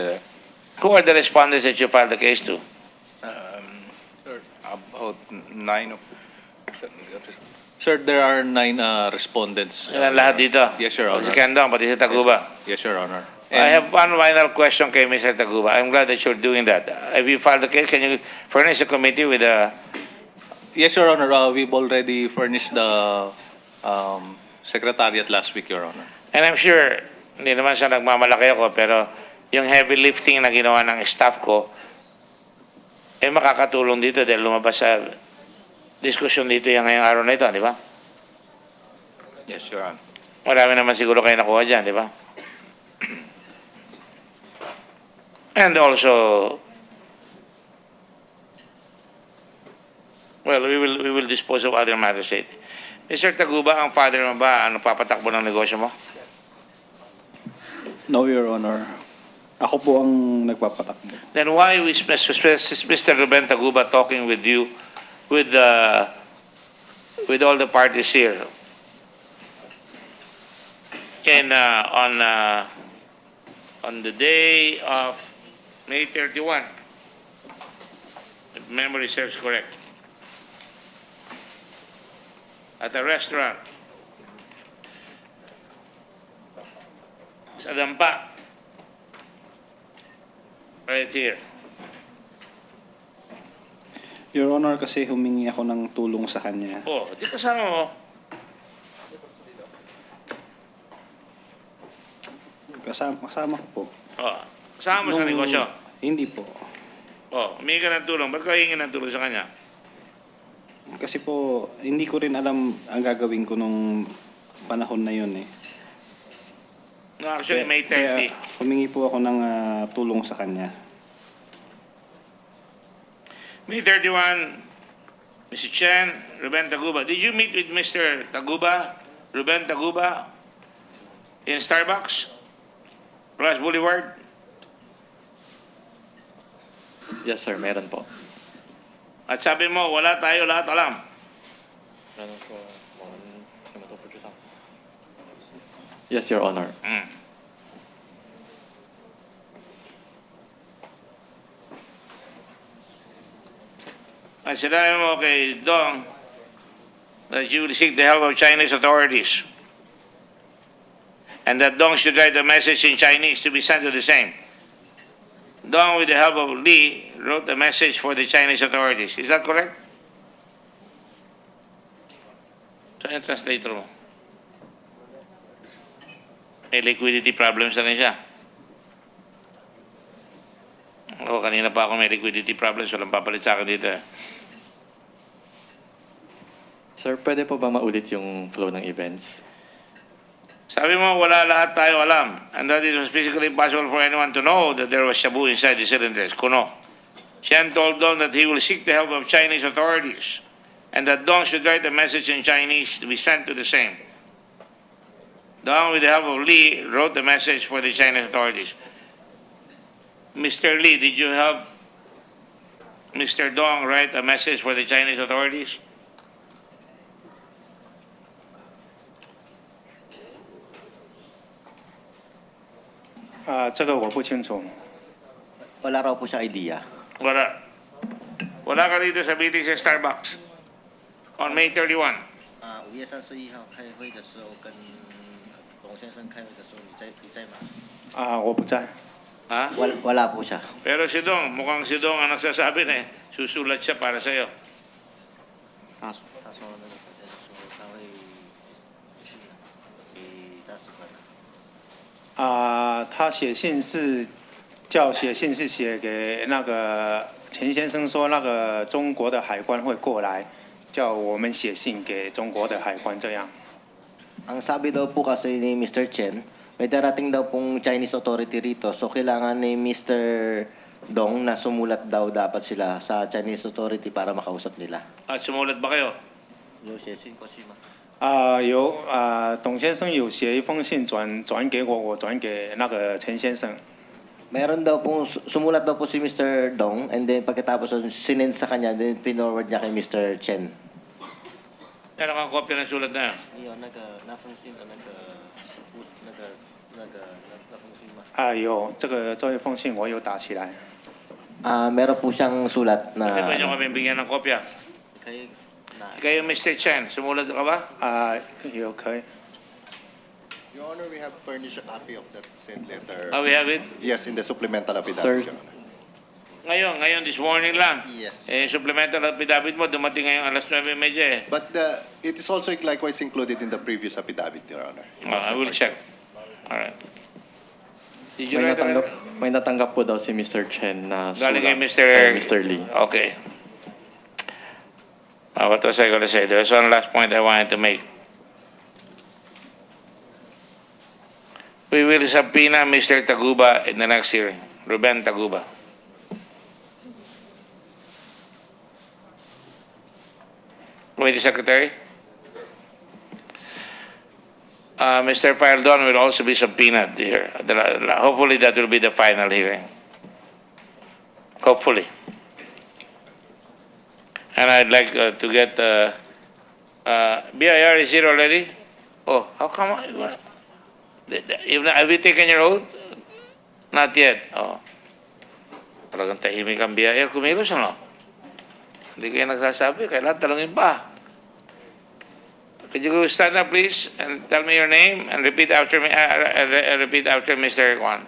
Who are the respondents that you filed the case to? Sir, about 9 of... Sir, there are 9 respondents. Ilan lahat dito? Yes, Your Honor. Si Kendong, pati si Taguba. Yes, Your Honor. I have one final question kay Mr. Taguba. I'm glad that you're doing that. Have you filed the case? Can you furnish the committee with a... Yes, Your Honor. We've already furnished the secretariat last week, Your Honor. And I'm sure, hindi naman siya nagmamalaki ako, pero yung heavy lifting na ginawa ng staff ko, eh makakatulong dito dahil lumabas sa diskusyon dito yung ngayong araw na ito, di ba? Yes, Your Honor. Marami naman siguro kayo nakuha dyan, di ba? And also, well, we will dispose of other matters later. Mr. Taguba, ang father mo ba, papatakbo ng negosyo mo? No, Your Honor. Ako po ang nagpapatakbo. Then why is Mr. Ruben Taguba talking with you, with all the parties here? And on the day of May 31, if memory serves correct, at a restaurant sa Dampa, right here. Your Honor, kasi humingi ako ng tulong sa kanya. Oh, di kasama mo. Kasama ko po. Oh, kasama mo sa negosyo. Hindi po. Oh, humingi ka ng tulong. Ba't ka hingi ng tulong sa kanya? Kasi po, hindi ko rin alam ang gagawin ko nung panahon na yun eh. No, actually, May 30. Kaya humingi po ako ng tulong sa kanya. May 31, Mr. Chen, Ruben Taguba. Did you meet with Mr. Taguba, Ruben Taguba, in Starbucks, Ross Boulevard? Yes, sir. Meron po. At sabi mo, wala tayo lahat alam. Yes, Your Honor. At sinabi mo kay Dong that you will seek the help of Chinese authorities and that Dong should write a message in Chinese to be sent to the same. Dong, with the help of Lee, wrote a message for the Chinese authorities. Is that correct? So, yung translator mo. May liquidity problems na rin siya. Ako, kanina pa ako may liquidity problems. Walang papalit sa akin dito. Sir, pwede po ba maulit yung flow ng events? Sabi mo, wala lahat tayo alam. And that it was physically impossible for anyone to know that there was shabu inside the cylinders. Kuno. Chen told Dong that he will seek the help of Chinese authorities and that Dong should write a message in Chinese to be sent to the same. Dong, with the help of Lee, wrote the message for the Chinese authorities. Mr. Lee, did you help Mr. Dong write a message for the Chinese authorities? Ah, 这个我不清楚。 Wala raw po siya idea. Wala. Wala ka dito sa meeting sa Starbucks on May 31. 5月31号开会的时候，跟董先生开会的时候，你在吗？ 啊，我不在。 Ha? Wala po siya. Pero si Dong, mukhang si Dong ang nagsasabi na susulat siya para sa'yo. 他说那个说他会给大使馆。啊，他写信是写信是写给那个陈先生说，那个中国的海关会过来，叫我们写信给中国的海关这样。 Ang sabi daw po kasi ni Mr. Chen, may darating daw pong Chinese authority rito. So kailangan ni Mr. Dong na sumulat daw dapat sila sa Chinese authority para makausap nila. At sumulat ba kayo? 有写信过去吗？董先生有写一封信转给我，我转给那个陈先生。 Meron daw pong sumulat daw po si Mr. Dong and then pagkatapos sinend sa kanya, then pinorward niya kay Mr. Chen. Meron kang kopya ng sulat na yan? Iyo, napansin na napansin ma. 有这一封信我有打起来。 Meron po siyang sulat na... Pwede ba niyo kami bigyan ng kopya? Kayo, Mr. Chen, sumulat ka ba? 有可以。 Your Honor, we have furnished a copy of that said letter. We have it? Yes, in the supplemental affidavit, Sir. Your Honor. Ngayon, this morning lang. Yes. Supplemental affidavit mo, dumating ngayong alas 9:30 eh. But it is also likewise included in the previous affidavit, Your Honor. I will check. Alright. Did you May write natanggap, may natanggap po daw si Mr. Chen na Galing kay sulat Mr. Lee. Okay. What was I going to say? There's one last point I wanted to make. We will subpoena Mr. Taguba in the next hearing. Ruben Taguba. Committee Secretary? Mr. Fildon will also be subpoenaed here. Hopefully that will be the final hearing. Hopefully. And I'd like to get BIR is here already? Oh, how come? Have you taken your oath? Not yet. Oh. Talagang tahimik ang BIR kumilos, ano? Hindi kayo nagsasabi, kailangan talangin pa. Could you go stand up, please, and tell me your name and repeat after me? Repeat after Mr. Kwan.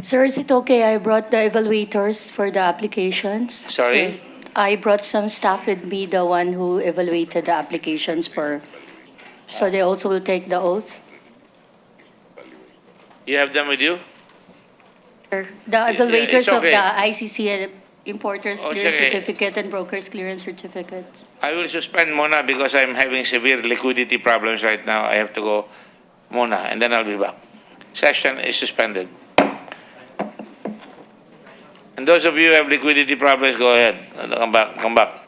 Sir, is it okay? I brought the evaluators for the applications. Sorry? So I brought some staff with me, the one who evaluated the applications for. So they also will take the oath. You have them with you? Sir, the evaluators it's okay. of the ICC Importers Oh, Clearance sige. Certificate and Brokers Clearance Certificate. I will suspend muna because I'm having severe liquidity problems right now. I have to go muna, and then I'll be back. Session is suspended. And those of you who have liquidity problems, go ahead. Come back. Come back.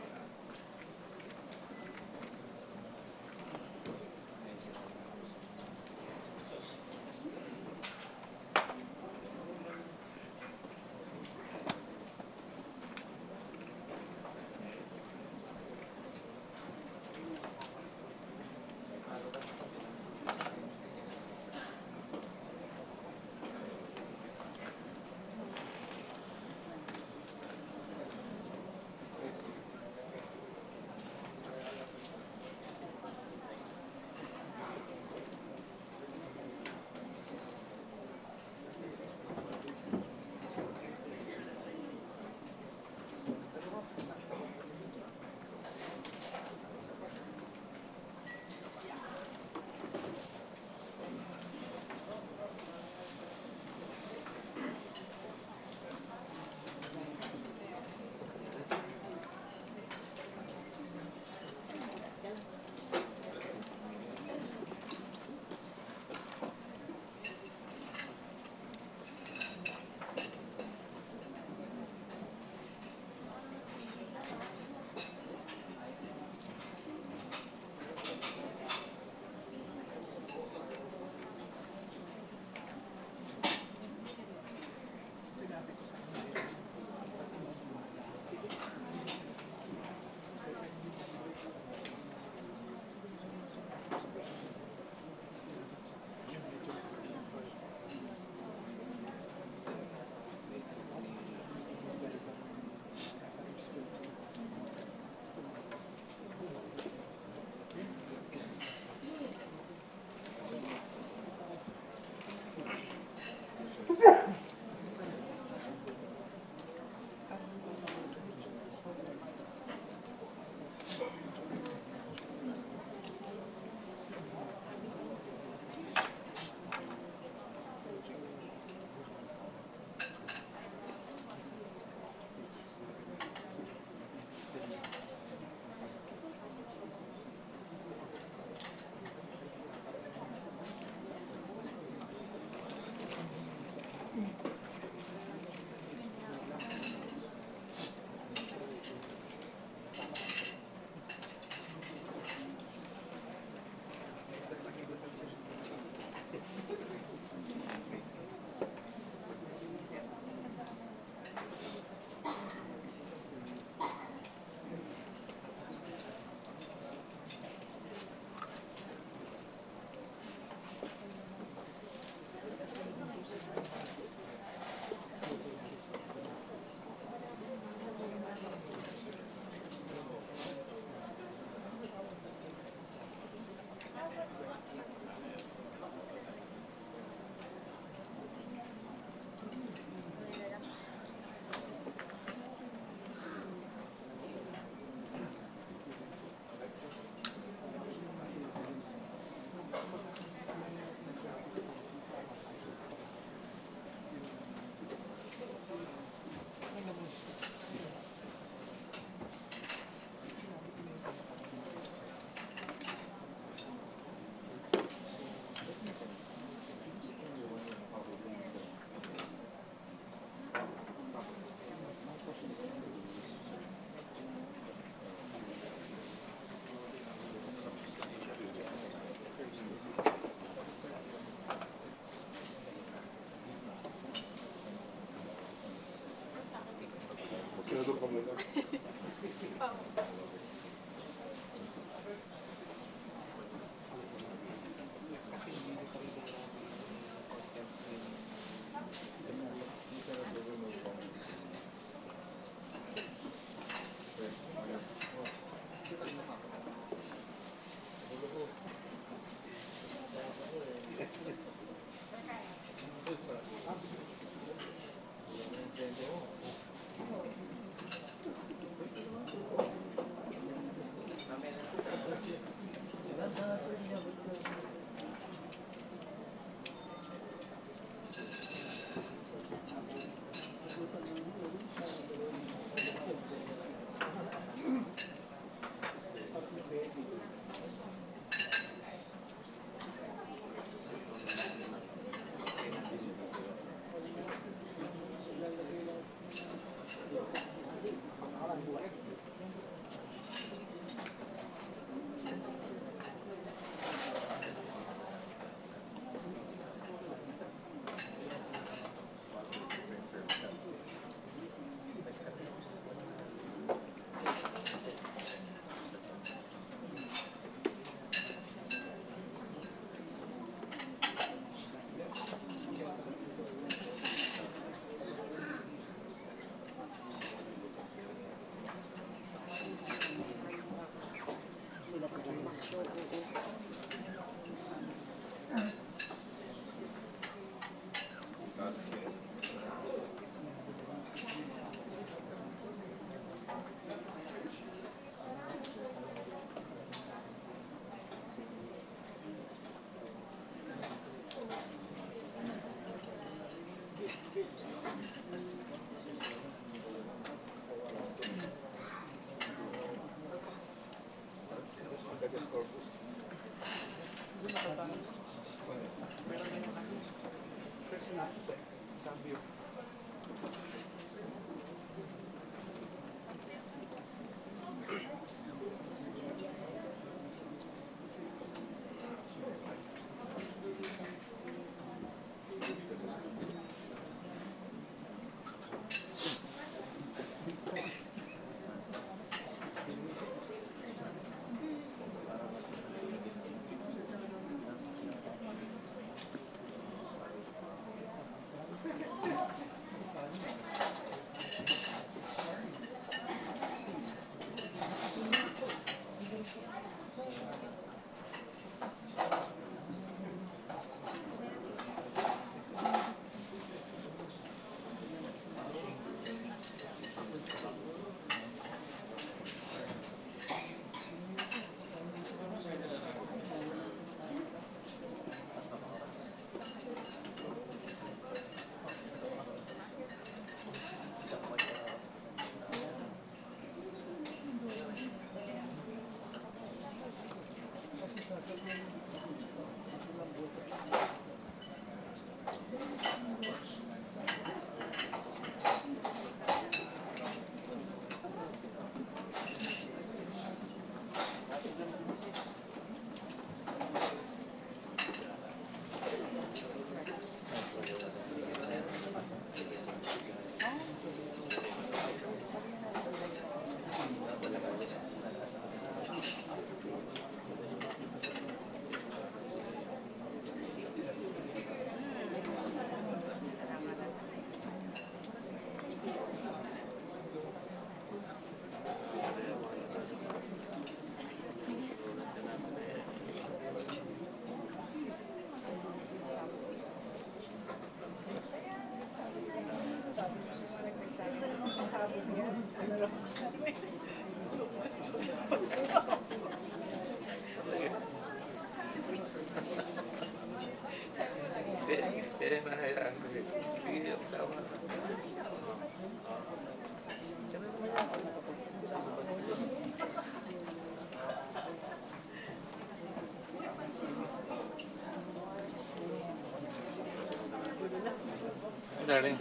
Darling.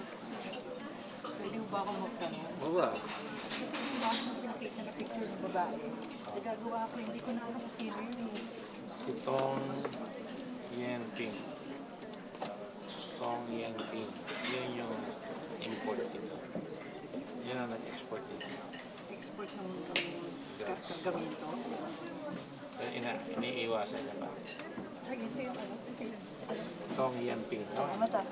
Pwede mo ba akong magtanong? Oo. Kasi kung ba akong pinakita na picture ng babae, nagagawa ako, hindi ko na alam kung sino yun eh. Si Tong Yenping. Tong Yenping. Yan yung import dito. Yan ang nag-export dito. Export ng gamito. Iniiwasan niya pa. Sa ito yung ano? Tong Yenping. Sa mata.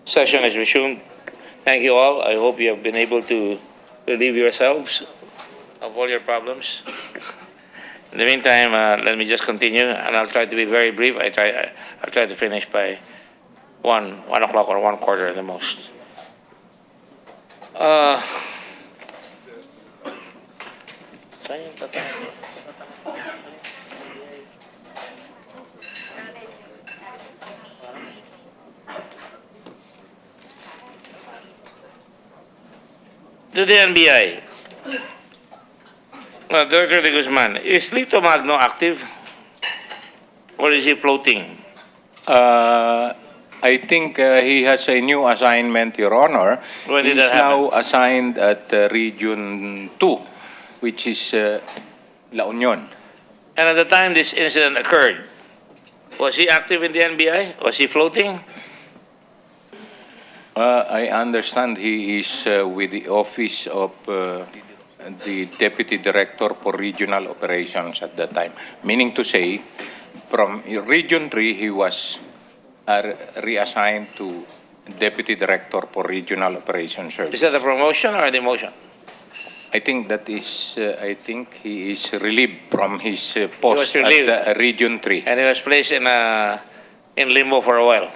Session is resumed. Thank you all. I hope you have been able to relieve yourselves of all your problems. In the meantime, let me just continue, and I'll try to be very brief. I'll try to finish by 1 o'clock or 1:15 at the most. Saan yung tatawag? To the NBI. Director De Guzman, is Lito Magno active? Or is he floating? I think he has a new assignment, Your Honor. When did He's that happen? now assigned at Region 2, which is La Union. And at the time this incident occurred, was he active in the NBI? Was he floating? I understand he is with the Office of the Deputy Director for Regional Operations at that time. Meaning to say, from Region 3, he was reassigned to Deputy Director for Regional Operations Service. Is that a promotion or a demotion? I think that is, I think he is relieved from his post relieved. at Region 3. And he was placed in limbo for a while.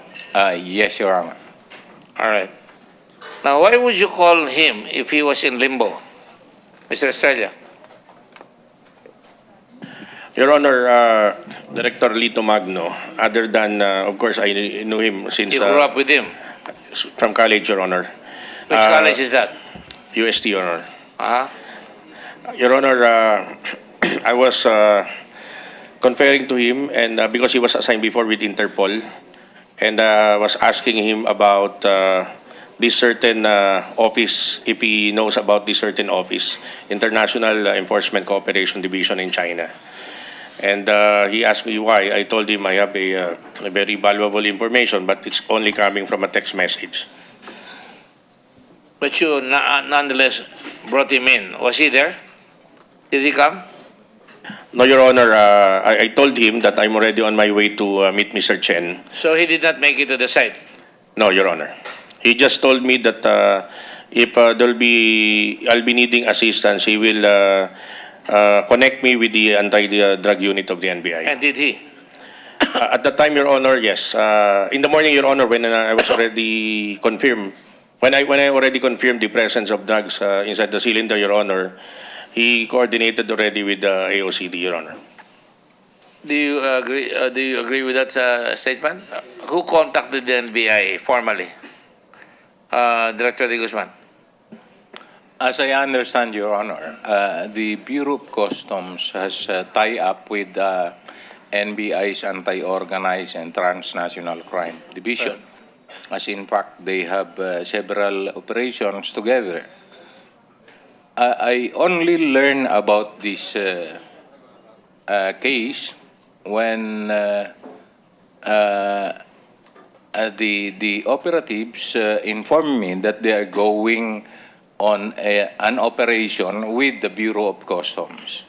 Yes, Your Honor. All right. Now, why would you call him if he was in limbo, Mr. Estrella? Your Honor, Director Lito Magno, other than, of course, I knew him since... You grew up with him. From college, Your Honor. Which college is that? UST, Your Honor. Uh-huh. Your Honor, I was conferring to him, and because he was assigned before with Interpol, and was asking him about this certain office, if he knows about this certain office, International Enforcement Cooperation Division in China. And he asked me why. I told him I have a very valuable information, but it's only coming from a text message. But you nonetheless brought him in. Was he there? Did he come? No, Your Honor, I told him that I'm already on my way to meet Mr. Chen. So he did not make it to the site? No, Your Honor. He just told me that if I'll be needing assistance, he will connect me with the anti-drug unit of the NBI. And did he? At the time, Your Honor, yes. In the morning, Your Honor, when I was already confirmed, when I already confirmed the presence of drugs inside the cylinder, Your Honor, he coordinated already with the AOCD, Your Honor. Do you agree? Do you agree with that statement? Who contacted the NBI formally? Director De Guzman. As I understand, Your Honor, the Bureau of Customs has tie up with NBI's Anti-Organized and Transnational Crime Division. As in fact, they have several operations together. I only learned about this case when the operatives informed me that they are going on an operation with the Bureau of Customs.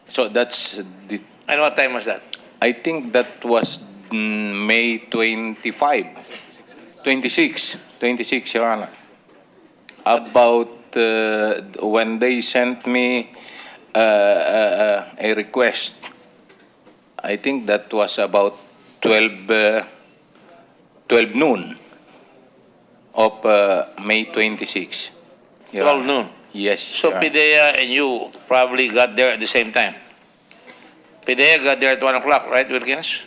So that's the... And what time was that? I think that was May 26, Your Honor. about when they sent me a request. I think that was about 12 noon of May 26. 12 noon. Yes. So Your Honor. PIDEA and you probably got there at the same time. PIDEA got there at 1 o'clock, right, Wilkins?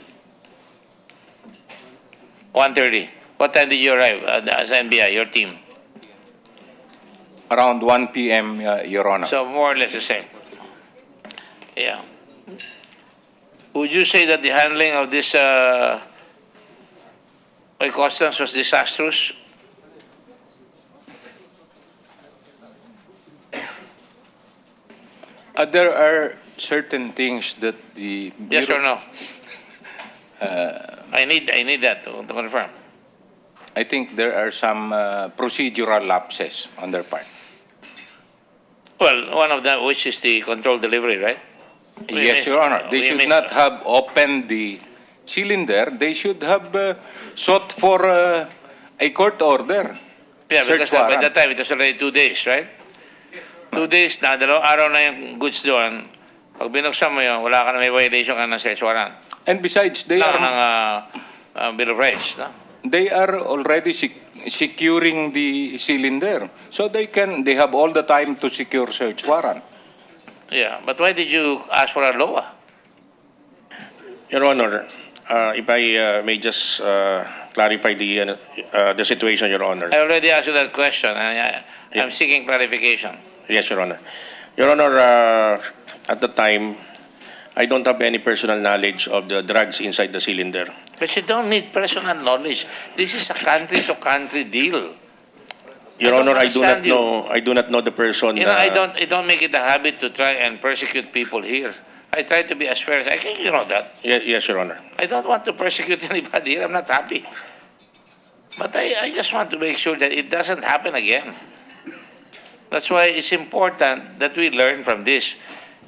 1:30. What time did you arrive as NBI, your team? Around 1 p.m., Your Honor. So more or less the same. Yeah. Would you say that the handling of this customs was disastrous? There are certain things that the Yes or no? Uh, I need that to confirm. I think there are some procedural lapses on their part. Well, one of them, which is the controlled delivery, right? Yes, Your Honor. They should not have opened the cylinder. They should have sought for a court order. Yeah, Search because by warrant. that time it was already 2 days, right? 2 days na, 2 araw na yung goods doon. Pag binuksan mo yun, wala ka na may violation ka ng search warrant. And besides, they ng are Bill of Rights. No? they are already securing the cylinder, so they have all the time to secure search warrant. Yeah, but why did you ask for a LOA? Your Honor, if I may just clarify the situation, Your Honor. I already asked you that question, and I'm seeking clarification. Yes, Your Honor. Your Honor, at the time, I don't have any personal knowledge of the drugs inside the cylinder. But you don't need personal knowledge. This is a country-to-country deal. Your I don't Honor, I do not understand you. know. I do not know the person. You know, I don't make it a habit to try and persecute people here. I try to be as fair as I can. You know that. Yes, Your Honor. I don't want to persecute anybody here. I'm not happy. But I just want to make sure that it doesn't happen again. That's why it's important that we learn from this.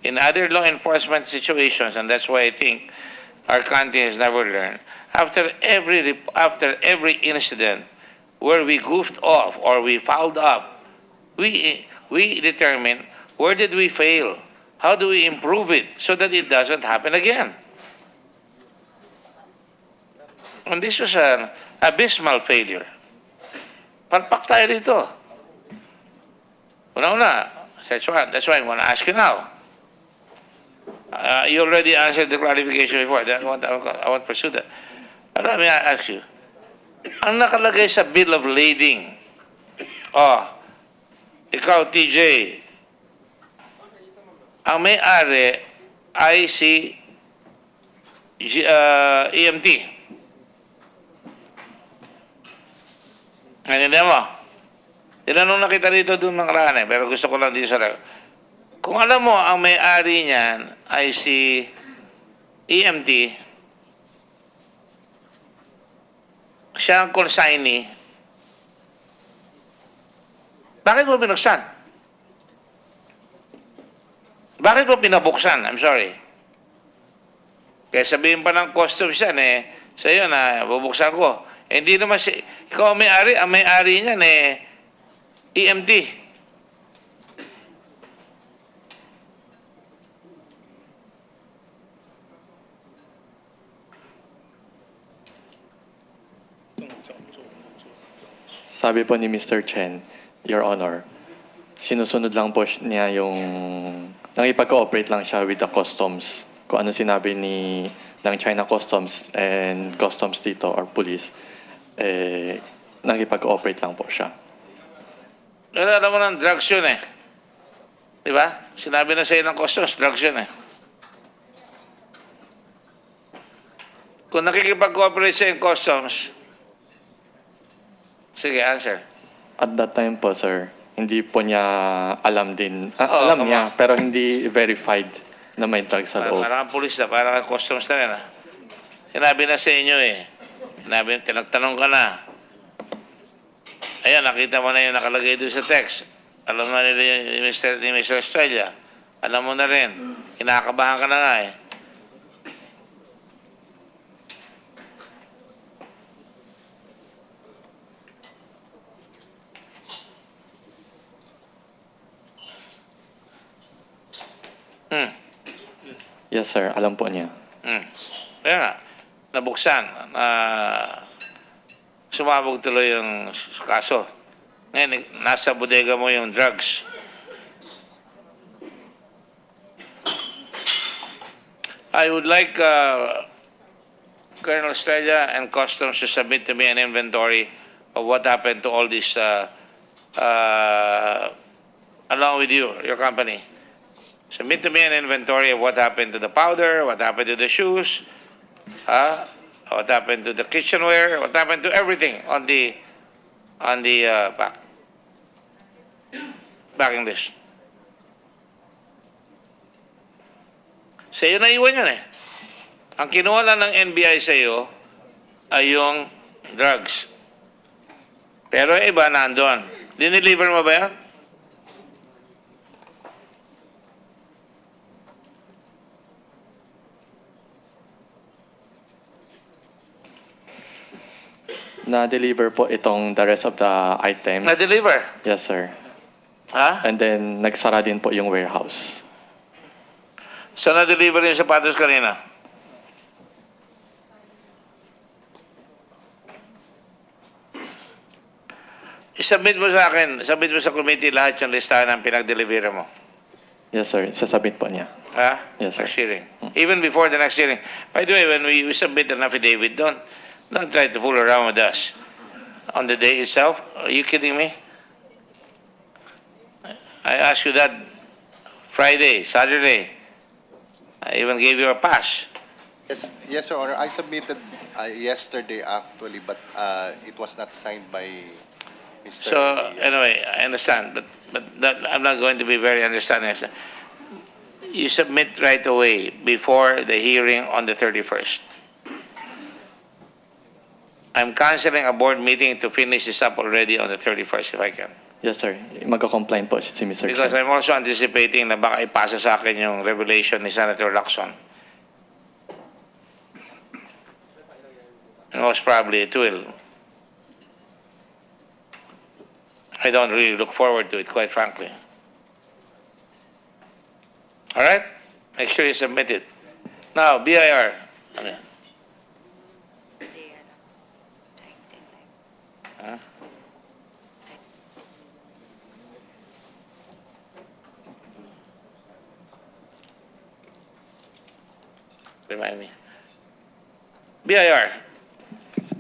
In other law enforcement situations, and that's why I think our country has never learned, after every incident where we goofed off or we fouled up, we determine where did we fail, how do we improve it so that it doesn't happen again. And this was an abysmal failure. Palpak tayo dito. Una-una, that's why I want to ask you now. You already answered the clarification before. I want to pursue that. But let me ask you. Ang nakalagay sa bill of lading, ikaw, TJ, ang may-ari ay si EMT. Ngayon mo, tinanong na kita dito doon ng karaan pero gusto ko lang dito sa kung alam mo, ang may-ari niyan ay si EMT, siya ang consignee, bakit mo binuksan? Bakit mo pinabuksan? I'm sorry. Kaya sabihin pa ng customs yan sa'yo na bubuksan ko. Hindi naman ikaw ang may-ari niyan EMT. Sabi po ni Mr. Chen, Your Honor, sinusunod lang po niya yung nakipag-cooperate lang siya with the customs. Kung ano sinabi ng China Customs and Customs dito or police, nakipag-cooperate lang po siya. Pero alam mo ng drugs yun Di ba? Sinabi na sa'yo ng customs, drugs yun Kung nakikipag-cooperate sa yung customs, sige, answer. At that time po, sir, hindi po niya alam din. Alam niya, pero hindi verified na may drugs sa loob. Parang pulis na, parang customs na rin Sinabi na sa inyo Sinabi, tinagtanong ka na. Ayan, nakita mo na yung nakalagay doon sa text. Alam na nila yung ni Mr. Estrella. Alam mo na rin. Kinakabahan ka na nga Yes, sir. Alam po niya. Kaya nga, nabuksan, sumabog tuloy yung kaso. Ngayon, nasa bodega mo yung drugs. I would like Colonel Estrella and Customs to submit to me an inventory of what happened to all this, along with you, your company. Submit to me an inventory of what happened to the powder, what happened to the shoes, what happened to the kitchenware, what happened to everything on the backing list. Sa iyo na iwan yan eh. Ang kinuha lang ng NBI sa iyo ay yung drugs. Pero iba nandun. Dineliver mo ba yan? Na-deliver po itong the rest of the items. Na-deliver? Yes, sir. Ha? And then, nagsara din po yung warehouse. Saan na-deliver yung sapatos kanina? I-submit mo sa akin, submit mo sa committee lahat yung listahan ng pinag-deliver mo. Yes, sir. Sasabit po niya. Ha? Yes, sir. Next hearing. Even before the next hearing. By the way, when we submit an affidavit, don't try to fool around with us. On the day itself, are you kidding me? I asked you that Friday, Saturday. I even gave you a pass. Yes, Your Honor. I submitted yesterday actually, but it was not signed by Mr. So anyway, I understand, but that, I'm not going to be very understanding. You submit right away before the hearing on the 31st. I'm canceling a board meeting to finish this up already on the 31st if I can. Yes, sir. Magka-complain po si Mr. Because Chen. I'm also anticipating na baka ipasa sa akin yung revelation ni Senator Lacson. And most probably it will. I don't really look forward to it, quite frankly. All right? Make sure you submit it. Now, BIR. Ano yan? Huh? Remind me. BIR.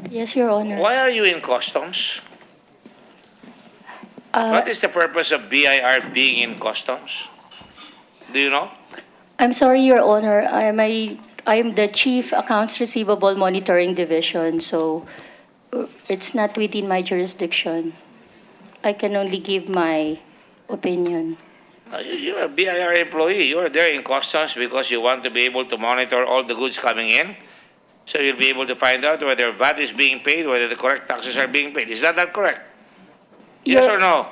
Yes, Your Honor. Why are you in customs? What is the purpose of BIR being in customs? Do you know? I'm sorry, Your Honor. I'm the Chief Accounts Receivable Monitoring Division, so it's not within my jurisdiction. I can only give my opinion. You're a BIR employee. You're there in customs because you want to be able to monitor all the goods coming in. So you'll be able to find out whether VAT is being paid, whether the correct taxes are being paid. Is that not correct? Yes or no?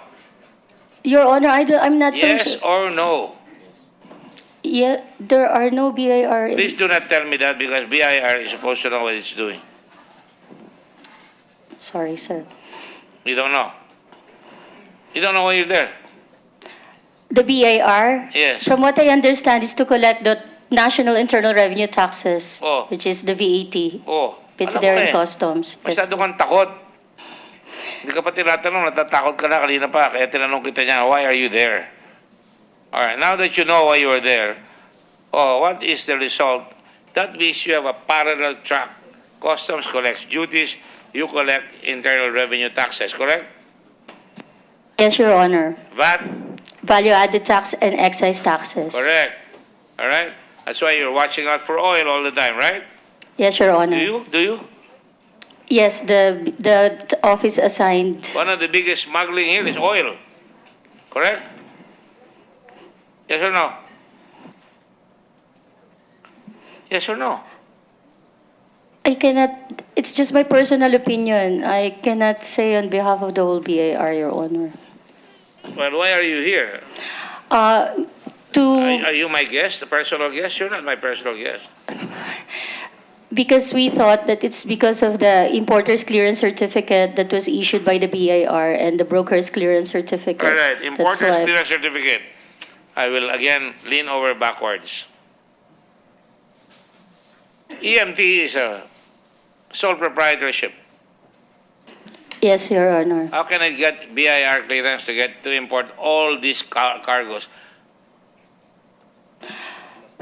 Your Honor, I'm not so Yes sure. or no? Yeah, there are no BIR. Please do not tell me that because BIR is supposed to know what it's doing. Sorry, sir. You don't know. You don't know why you're there. The BIR? Yes. From what I understand, is to collect the National Internal Revenue Taxes, Oh. which is the VAT. Oh, It's alam there mo in eh. customs. Yes. Masyado kang takot. Hindi ka pa tinatanong, natatakot ka na kanina pa, kaya tinanong kita niya, why are you there? Alright, now that you know why you are there, what is the result? That means you have a parallel track. Customs collects duties, you collect internal revenue taxes, correct? Yes, Your Honor. VAT, Value-added tax and excise taxes. correct. Alright? That's why you're watching out for oil all the time, right? Yes, Your Honor. Do you? Yes, the office assigned. One of the biggest smuggling here is oil. Correct? Yes or no? Yes or no? I cannot, it's just my personal opinion. I cannot say on behalf of the whole BIR, Your Honor. Well, why are you here? To, Are you my guest, a personal guest? You're not my personal guest. because we thought that it's because of the importer's clearance certificate that was issued by the BIR and the broker's clearance certificate. All right, importer's That's why- clearance certificate. I will again lean over backwards. EMT is a sole proprietorship. Yes, Your Honor. How can I get BIR clearance to import all these cargos?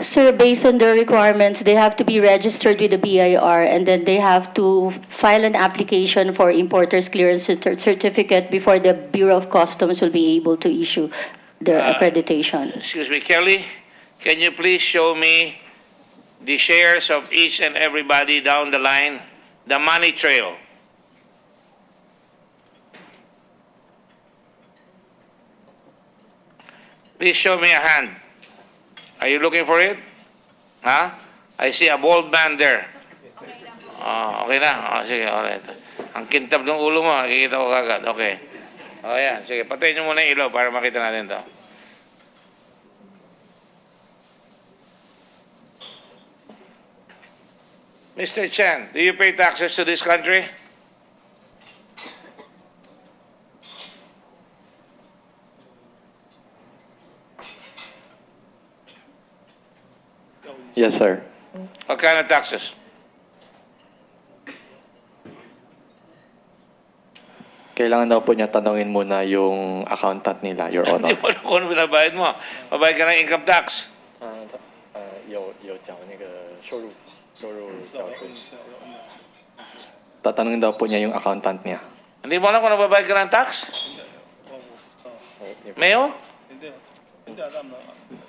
Sir, based on the requirements, they have to be registered with the BIR and then they have to file an application for importer's clearance certificate before the Bureau of Customs will be able to issue their accreditation. Excuse me, Kelly, can you please show me the shares of each and everybody down the line, the money trail? Please show me a hand. Are you looking for it? Huh? I see a bald man there. Okay na. Sige, alright. Ang kintab ng ulo mo, nakikita ko kagad. Okay. O yan, sige. Patayin nyo muna yung ilaw para makita natin to. Mr. Chen, do you pay taxes to this country? Yes, sir. What kind of taxes? Kailangan daw po niya tanungin muna yung accountant nila, Your Honor. Hindi mo alam kung ano binabayad mo. Mabayad ka ng income tax. 有缴那个收入缴税。Tatanungin daw po niya yung accountant niya. Hindi mo alam kung nababayad ka ng tax? Mayo?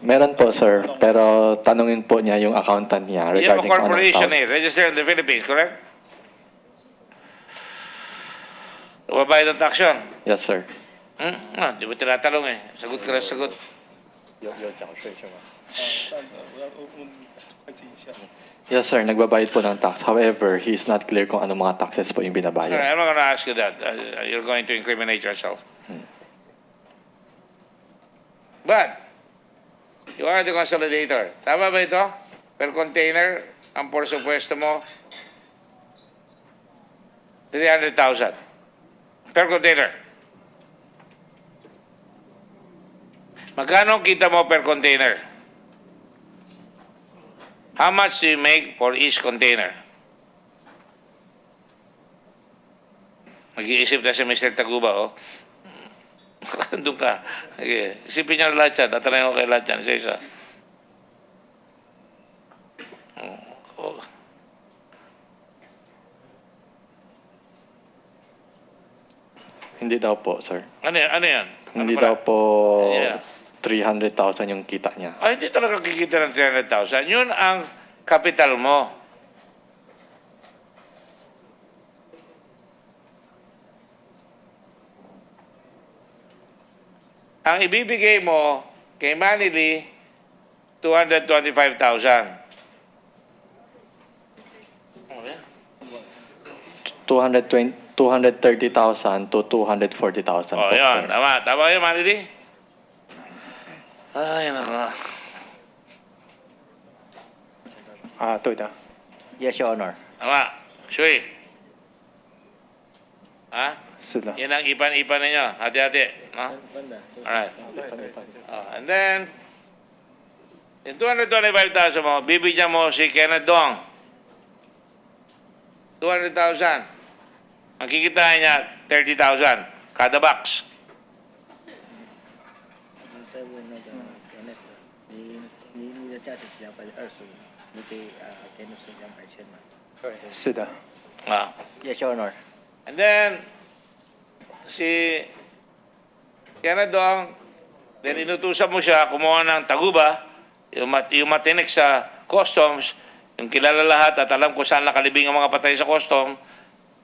Meron po, sir. Pero tanungin po niya yung accountant niya You have a regarding kung anong corporation tawag. registered in the Philippines, correct? Nababayad ng tax yun? Yes, sir. Di ba tinatanong eh? Sagot ka na sagot. 有缴税是吗？ Yes, sir. Nagbabayad po ng tax. However, he is not clear kung anong mga taxes po yung All binabayad. right, I'm not going to ask you that. You're going to incriminate yourself. But, you are the consolidator. Tama ba ito? Per container, ang porsupuesto mo, 300,000. Per container. Magkano kita mo per container? How much do you make for each container? Mag-iisip na si Mr. Taguba, oh. Doon ka. Okay. Isipin niya lahat yan. Tatanungin ko kayo lahat yan. Isa-isa. Oh. Hindi daw po, sir. Ano yan? Ano yan? Hindi Ano daw pala? po Yeah. 300,000 yung kita niya. Ay, hindi talaga kikita ng 300,000. Yun ang capital mo. Ang ibibigay mo kay Manili, 225,000. 230,000 to 240,000 Oh, po, yun. sir. Tama. Tama yun, Manili? Ay, naka. 对的。 Yes, Your Honor. Tama. Shui. Ha? 是的。 Yan ang ipan-ipan ninyo. Hati-hati. No? Alright. And then, yung 225,000 mo, bibigyan mo si Kenneth Dong. 200,000. Ang kikitain niya, 30,000. Kada box. Ah. Yes, Your Honor. And then, si Kenneth Dong, then inutusan mo siya kumuha ng taguba, yung matinik sa customs, yung kilala lahat at alam kung saan nakalibing ang mga patay sa custom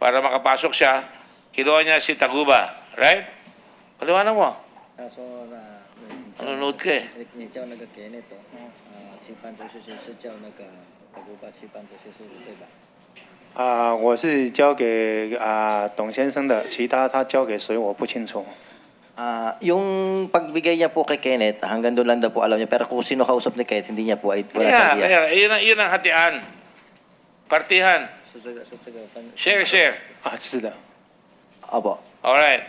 para makapasok siya, kinuha niya si taguba. Right? Paliwanag mo. Nanonood ka eh. 我是交给董先生的，其他他交给谁我不清楚。 Yung pagbigay niya po kay Kenneth, hanggang doon lang daw po alam niya. Pero kung sino kausap ni Kenneth, hindi niya po ay wala sa idea. Yun ang hatian. Partihan. Share. 是的。 Opo. Alright.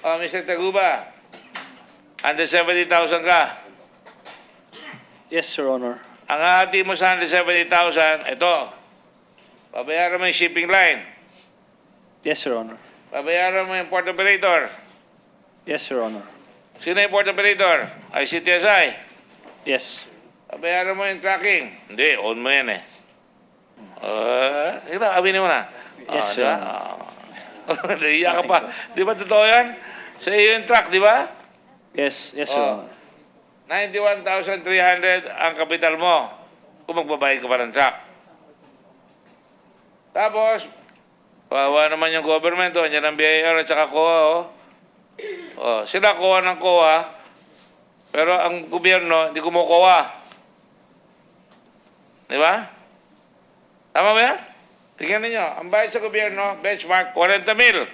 Mr. Taguba, under 70,000 ka. Yes, Your Honor. ang hati mo sa 170,000, ito, babayaran mo yung shipping line, Yes, Your Honor. babayaran mo yung port operator. Yes, Your Honor. Sino yung port operator? ICTSI. Yes. Babayaran mo yung tracking. Hindi, own mo yan eh. Ito, aminin mo na. Yes, Di sir. ba? Naiiyak ka pa. Di ba totoo yan? Sa iyo yung truck, di ba? Yes, yes, Your Honor. 91,300 ang kapital mo kung magbabayad ka pa ng truck. Tapos, pahawa naman yung government, andyan ang BIR at saka COA, sila COA ng COA, pero ang gobyerno, hindi kumukuha. Di ba? Tama ba yan? Tingnan ninyo, ang bayad sa gobyerno, benchmark, 40 mil.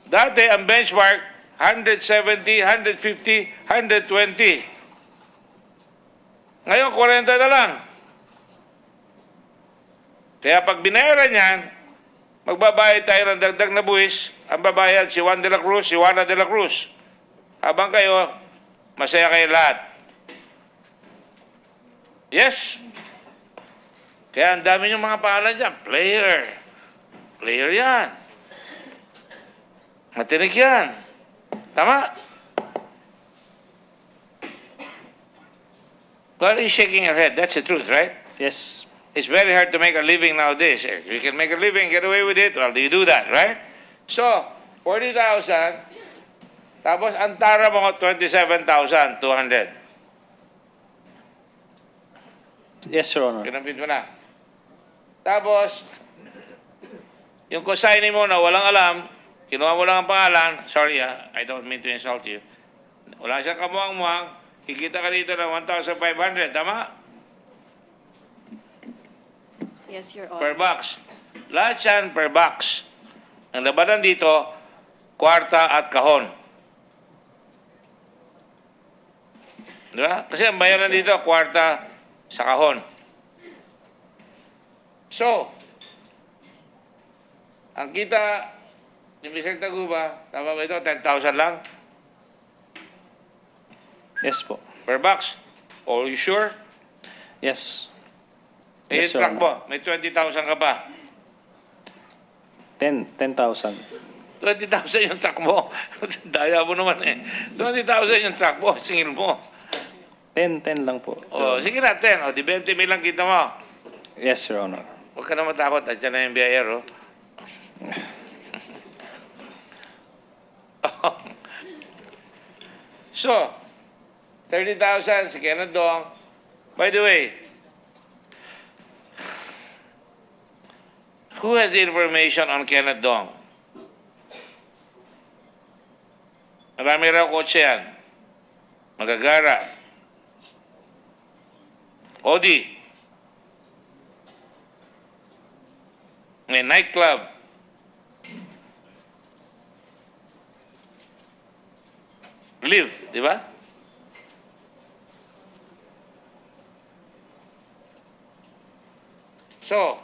Dati, ang benchmark, 170, 150, 120. Ngayon, 40 na lang. Kaya pag binayaran yan, magbabayad tayo ng dagdag na buwis. Ang babayad si Juan de la Cruz, si Juana de la Cruz. Habang kayo, masaya kayo lahat. Yes. Kaya ang dami yung mga pangalan dyan. Player. Player yan. Matinig yan. Tama? Well, you're shaking your head. That's the truth, right? Yes. It's very hard to make a living nowadays. If you can make a living, get away with it, well, do you do that, right? So, 40,000, tapos ang tara mo 27,200. Yes, Your Honor. Kinapit mo na. Tapos, yung consignee mo na walang alam, kinuha mo lang ang pangalan, sorry I don't mean to insult you. Wala siyang kamuang-muang, kikita ka dito ng 1,500, tama? Yes, Your Per Honor. box. Lahat yan per box. Ang labanan dito, kwarta at kahon. Di ba? Kasi ang bayaran dito, kwarta sa kahon. So, ang kita ni Mr. Taguba, tama ba ito? 10,000 lang Yes po. per box. Are you sure? Yes. Eh, Yes, yung Your truck Honor. mo, may 20,000 ka pa. 10,000. 20,000 yung truck mo. Daya mo naman eh. 20,000 yung truck mo, singil mo. 10 lang po. O, sige na, 10. O, di 20 mil lang kita mo. Yes, Your Honor. Huwag ka na matakot. Andiyan na yung BIR, oh. So, 30,000 si Kenneth Dong. By the way, who has the information on Kenneth Dong? Marami raw kotse yan. Magagara. Audi. May nightclub. Live, di ba? So,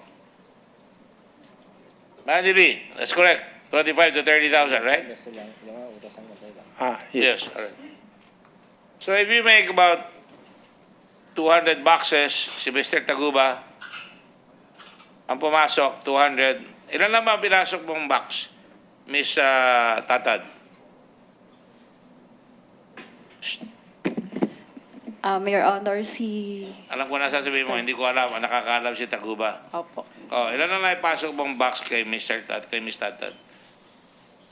Mandy Lee, that's correct. 25 to 30,000, right? Yes, all right. So if you make about 200 boxes, si Mr. Taguba, ang pumasok, 200. Ilan naman pinasok mong box, Miss Tatad? Your Honor, si... Alam ko na sasabihin mo, hindi ko alam. Ang nakakaalam si Taguba. Opo. Oh, ilan na naipasok mong box kay Mr. kay Miss Tatad?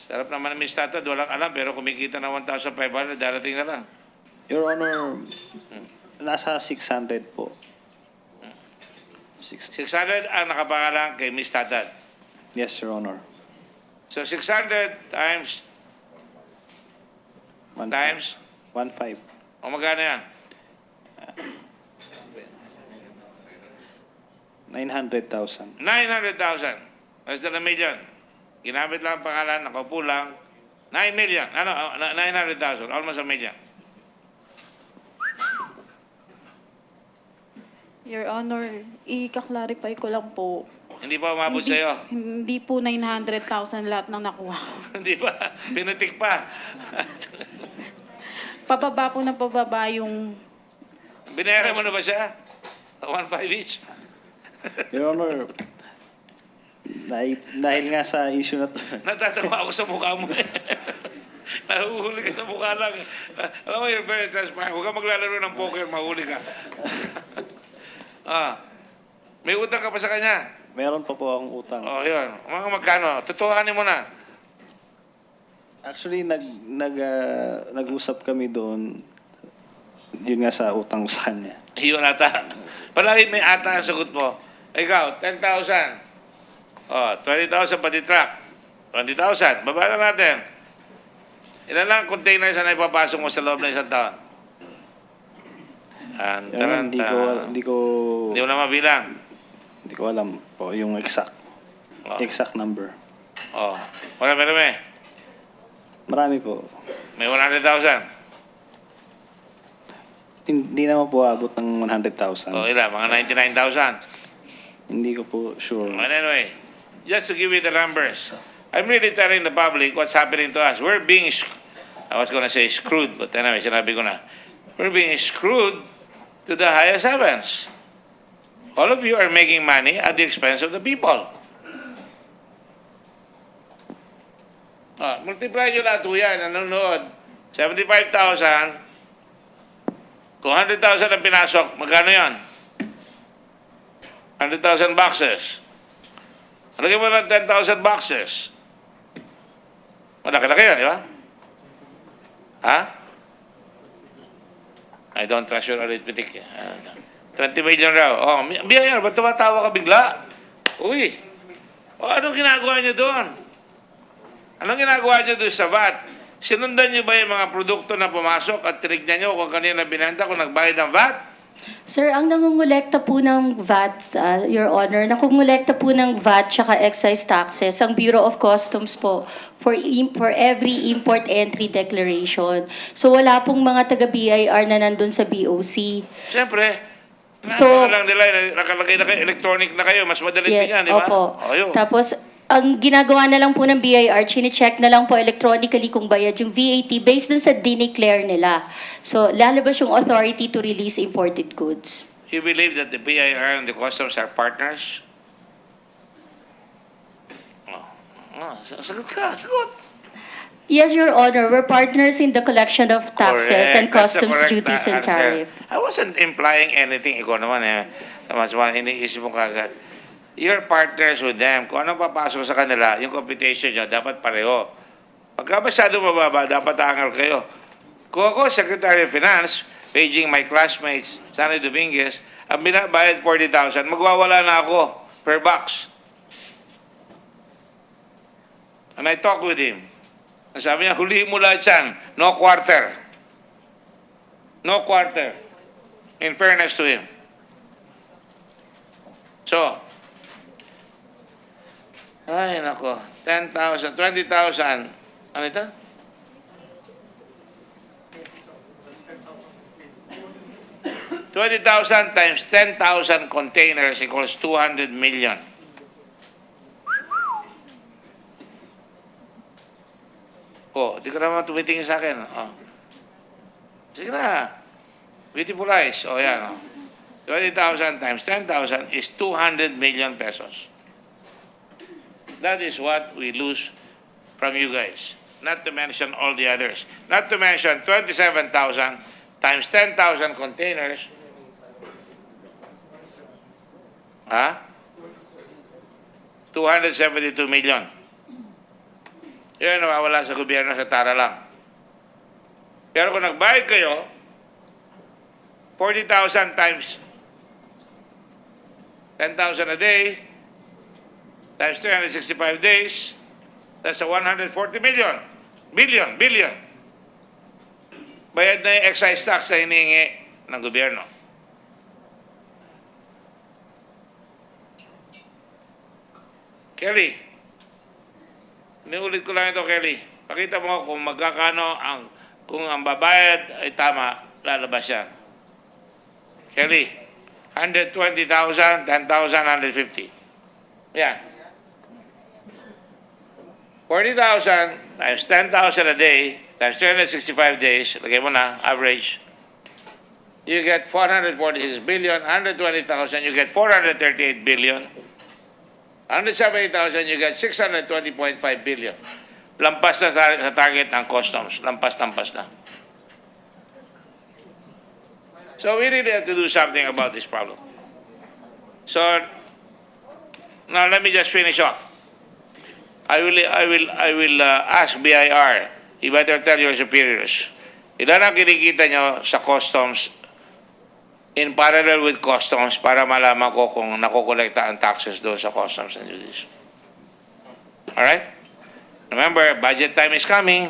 Sarap naman ng Miss Tatad, walang alam, pero kumikita ng 1,500, darating na lang. Your Honor, nasa 600 po. 600 ang nakapangalan kay Miss Tatad. Yes, Your Honor. So 600 times 1.5. 1.5. O magkano yan? 900,000. 900,000. Less than a million. Ginamit lang ang pangalan, nakaupo lang. 9 million. 900,000. Almost a million. Your Honor, i-clarify ko lang po. Hindi pa umabot sa'yo. Hindi po 900,000 lahat ng nakuha ko. Hindi pa. Pinatik pa. Pababa po ng pababa yung Binayaran mo na ba siya? 1.5 each? Your Honor, dahil nga sa issue na to, Natatawa ako sa mukha mo eh. Nahuhuli ka sa mukha lang. Alam mo, you're very transparent. Huwag ka maglalaro ng poker, mahuli ka. May utang ka pa sa kanya? meron pa po akong utang. Oh, yun. Mga magkano? Tutuhanin mo na. Actually, nag-usap kami doon, yun nga sa utang ko sa kanya. Yun ata. Palagi may ata ang sagot mo. Ikaw, 10,000. Oh, 20,000 pati truck. 20,000. Baba na natin. Ilan lang containers na ipapasok mo sa loob ng isang taon? Yan, hindi ko Hindi mo na mabilang. Hindi ko alam po yung exact number. Oh, marami. Marami po. May 100,000. Hindi naman po abot ng 100,000. Oh, ilan? Mga 99,000. Hindi ko po sure. But anyway, just to give you the numbers, I'm really telling the public what's happening to us. We're being, I was gonna say screwed, but anyway, sinabi ko na. We're being screwed to the highest heavens. All of you are making money at the expense of the people. Multiply nyo lahat po yan, nanonood. 75,000. Kung 100,000 ang pinasok, magkano yan? 100,000 boxes. Lagyan mo ng 10,000 boxes. Malaki-laki yan, di ba? Ha? I don't trust your arithmetic. 20 million raw. Oh, biyaya, ba't tumatawa ka bigla? Uy, anong ginagawa niyo doon? Anong ginagawa niyo doon sa VAT? Sinundan niyo ba yung mga produkto na pumasok at tinignan niyo kung kanina binenta, kung nagbayad ng VAT? Sir, ang nangungulekta po ng VAT, Your Honor, nakungulekta po ng VAT tsaka excise taxes ang Bureau of Customs po for every import entry declaration. So wala pong mga taga-BIR na nandun sa BOC. Siyempre. So, lang nila, nakalagay na kayo, electronic na kayo, mas madali din yan, di ba? Opo. Ayun. Tapos, ang ginagawa na lang po ng BIR, chine-check na lang po electronically kung bayad yung VAT based dun sa dineclare nila. So, lalabas yung authority to release imported goods. You believe that the BIR and the customs are partners? Sagot ka, sagot. Yes, Your Honor, we're partners in the collection of taxes and Correct. That's the customs correct duties and answer. tariff. I wasn't implying anything. Ikaw naman eh. Mas iniisip mo kagad. You're partners with them. Kung anong papasok sa kanila, yung computation nyo, dapat pareho. Pagka masyado mababa, dapat angal kayo. Kung ako, Secretary of Finance, paging my classmates, Sandy Dominguez, ang binabayad 40,000, magwawala na ako per box. And I talk with him. Sabi niya, huliin mo lahat yan. No quarter. No quarter. In fairness to him. So, ay nako, 10,000, 20,000. Ano ito? $20,000 times 10,000 containers equals 200 million. Oh, di ka naman tumitingin sa akin. Oh. Sige na. Beautiful eyes. Oh, yan. Oh. 20,000 times 10,000 is 200 million pesos. That is what we lose from you guys. Not to mention all the others. Not to mention 27,000 times 10,000 containers. Ha? 272 million. Yan nawawala sa gobyerno sa tara lang. Pero kung nagbayad kayo, 40,000 times 10,000 a day, times 365 days, that's a 140 million. Billion. Bayad na yung excise tax na hinihingi ng gobyerno. Kelly, inuulit ko lang ito, Kelly. Pakita mo kung magkakano kung ang babayad ay tama, lalabas yan. Kelly, 120,000, 10,000, 150. Yan. 40,000 times 10,000 a day times 365 days, lagay mo na, average. you get 446 billion, 120,000, you get 438 billion, 170,000, you get 620.5 billion. Lampas na sa target ng customs. Lampas na. So we really have to do something about this problem. So now let me just finish off. I will ask BIR. You better tell your superiors. Ilan ang kinikita nyo sa customs in parallel with customs para malaman ko kung nakokolekta ang taxes doon sa customs and duties. Alright? Remember, budget time is coming.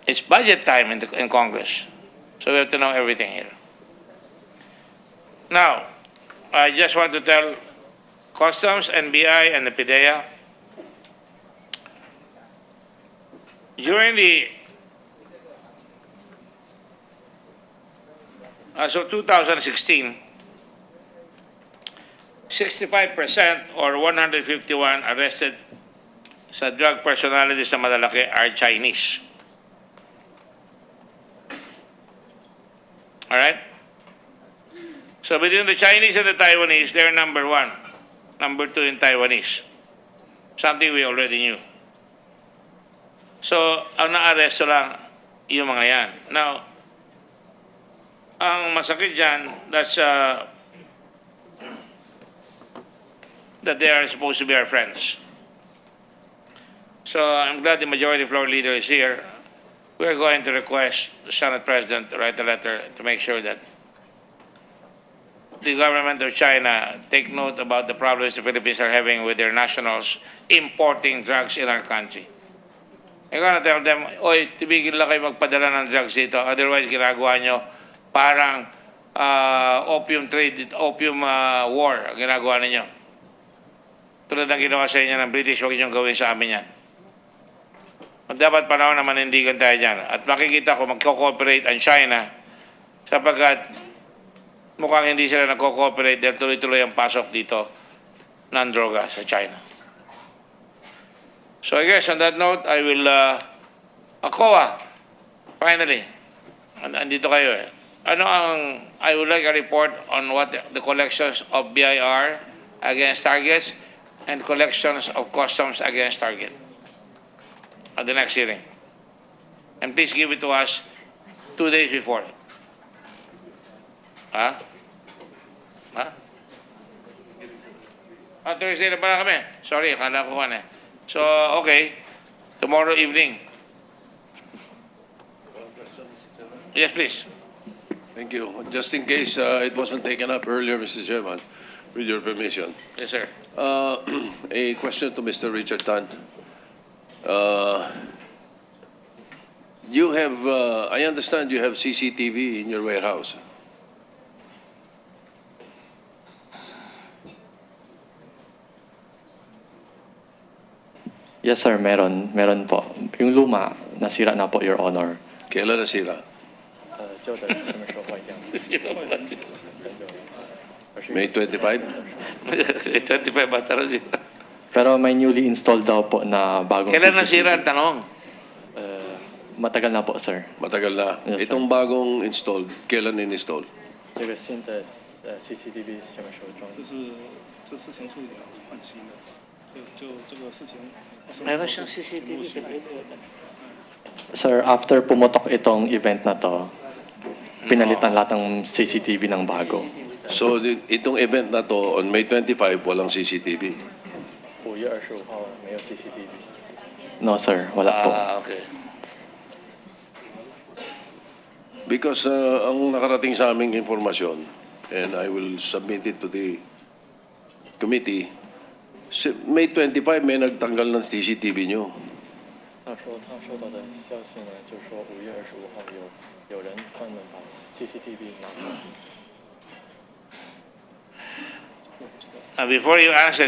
It's budget time in Congress. So we have to know everything here. Now, I just want to tell Customs, NBI, and the PIDEA, during the as of 2016, 65% or 151 arrested sa drug personalities na malalaki are Chinese. Alright? So between the Chinese and the Taiwanese, they're number 1. Number 2 in Taiwanese. Something we already knew. So, ang na-arresto lang yung mga yan. Now, ang masakit dyan, that's that they are supposed to be our friends. So, I'm glad the majority floor leader is here. We're going to request the Senate President to write a letter to make sure that the government of China take note about the problems the Philippines are having with their nationals importing drugs in our country. I'm gonna tell them, oy, tibigil lang kayo magpadala ng drugs dito. Otherwise, ginagawa nyo parang opium trade, opium war, ginagawa ninyo. Tulad ng ginawa sa inyo ng British, huwag nyo gawin sa amin yan. Dapat panahon na manindigan tayo dyan. At makikita ko magko-cooperate ang China sapagkat mukhang hindi sila nagko-cooperate dahil tuloy-tuloy ang pasok dito ng droga sa China. So I guess on that note, I will, ACOA, finally, andito kayo eh. I would like a report on what the collections of BIR against targets and collections of customs against target at the next hearing. And please give it to us 2 days before. Ha? Thursday na pala kami. Sorry, akala ko kan eh. So, okay. Tomorrow evening. Yes, please. Thank you. Just in case it wasn't taken up earlier, Mr. Chairman, with your permission. Yes, sir. A question to Mr. Richard Tan. You have, I understand you have CCTV in your warehouse. Yes, sir. Meron po. Yung luma, nasira na po, Your Honor. Kailan nasira? May 25? 25 ba talaga? Pero may newly installed daw po na bagong Kailan CCTV. nasira ang tanong? Matagal na po, sir. Matagal na. Yes, Itong bagong installed, kailan in-install? 这个新的CCTV 什么时候装？这事情处理了，换新的，就这个事情。 Meron siyang CCTV. Sir, after pumutok itong event na to, pinalitan lahat ng CCTV ng bago. So, itong event na to, on May 25, walang CCTV. 5月25号没有 CCTV. No, sir. Wala po. Okay. Because ang nakarating sa aming informasyon, and I will submit it to the committee, May 25 may nagtanggal ng CCTV nyo. 他收到的消息呢，就说5月25号有人专门把 CCTV 拿走。 Before you answer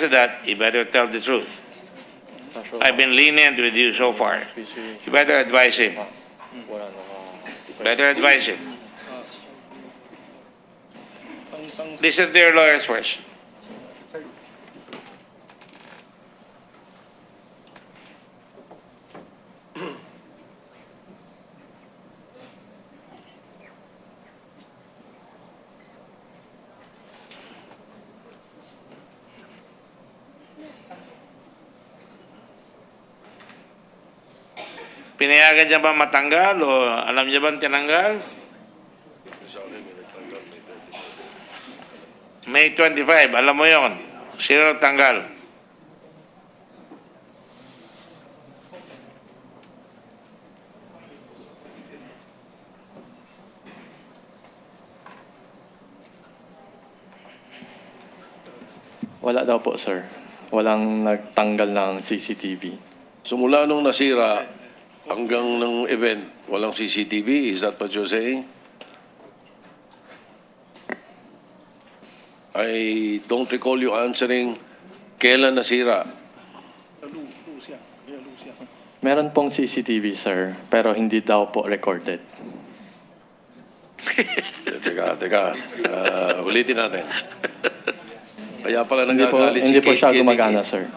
that, you better tell the truth. I've been lenient with you so far. You better advise him. Better advise him. Listen to your lawyers first. Pinayagan niya ba matanggal o alam niya ba tinanggal? May 25, alam mo yon. Sino nagtanggal? Wala daw po, sir. Walang nagtanggal ng CCTV. So mula nung nasira hanggang ng event, walang CCTV? Is that what you're saying? I don't recall you answering kailan nasira. Meron pong CCTV, sir, pero hindi daw po recorded. Teka. Ulitin natin. Kaya pala Hindi po, nagagalit hindi po siya Kennedy. gumagana, sir.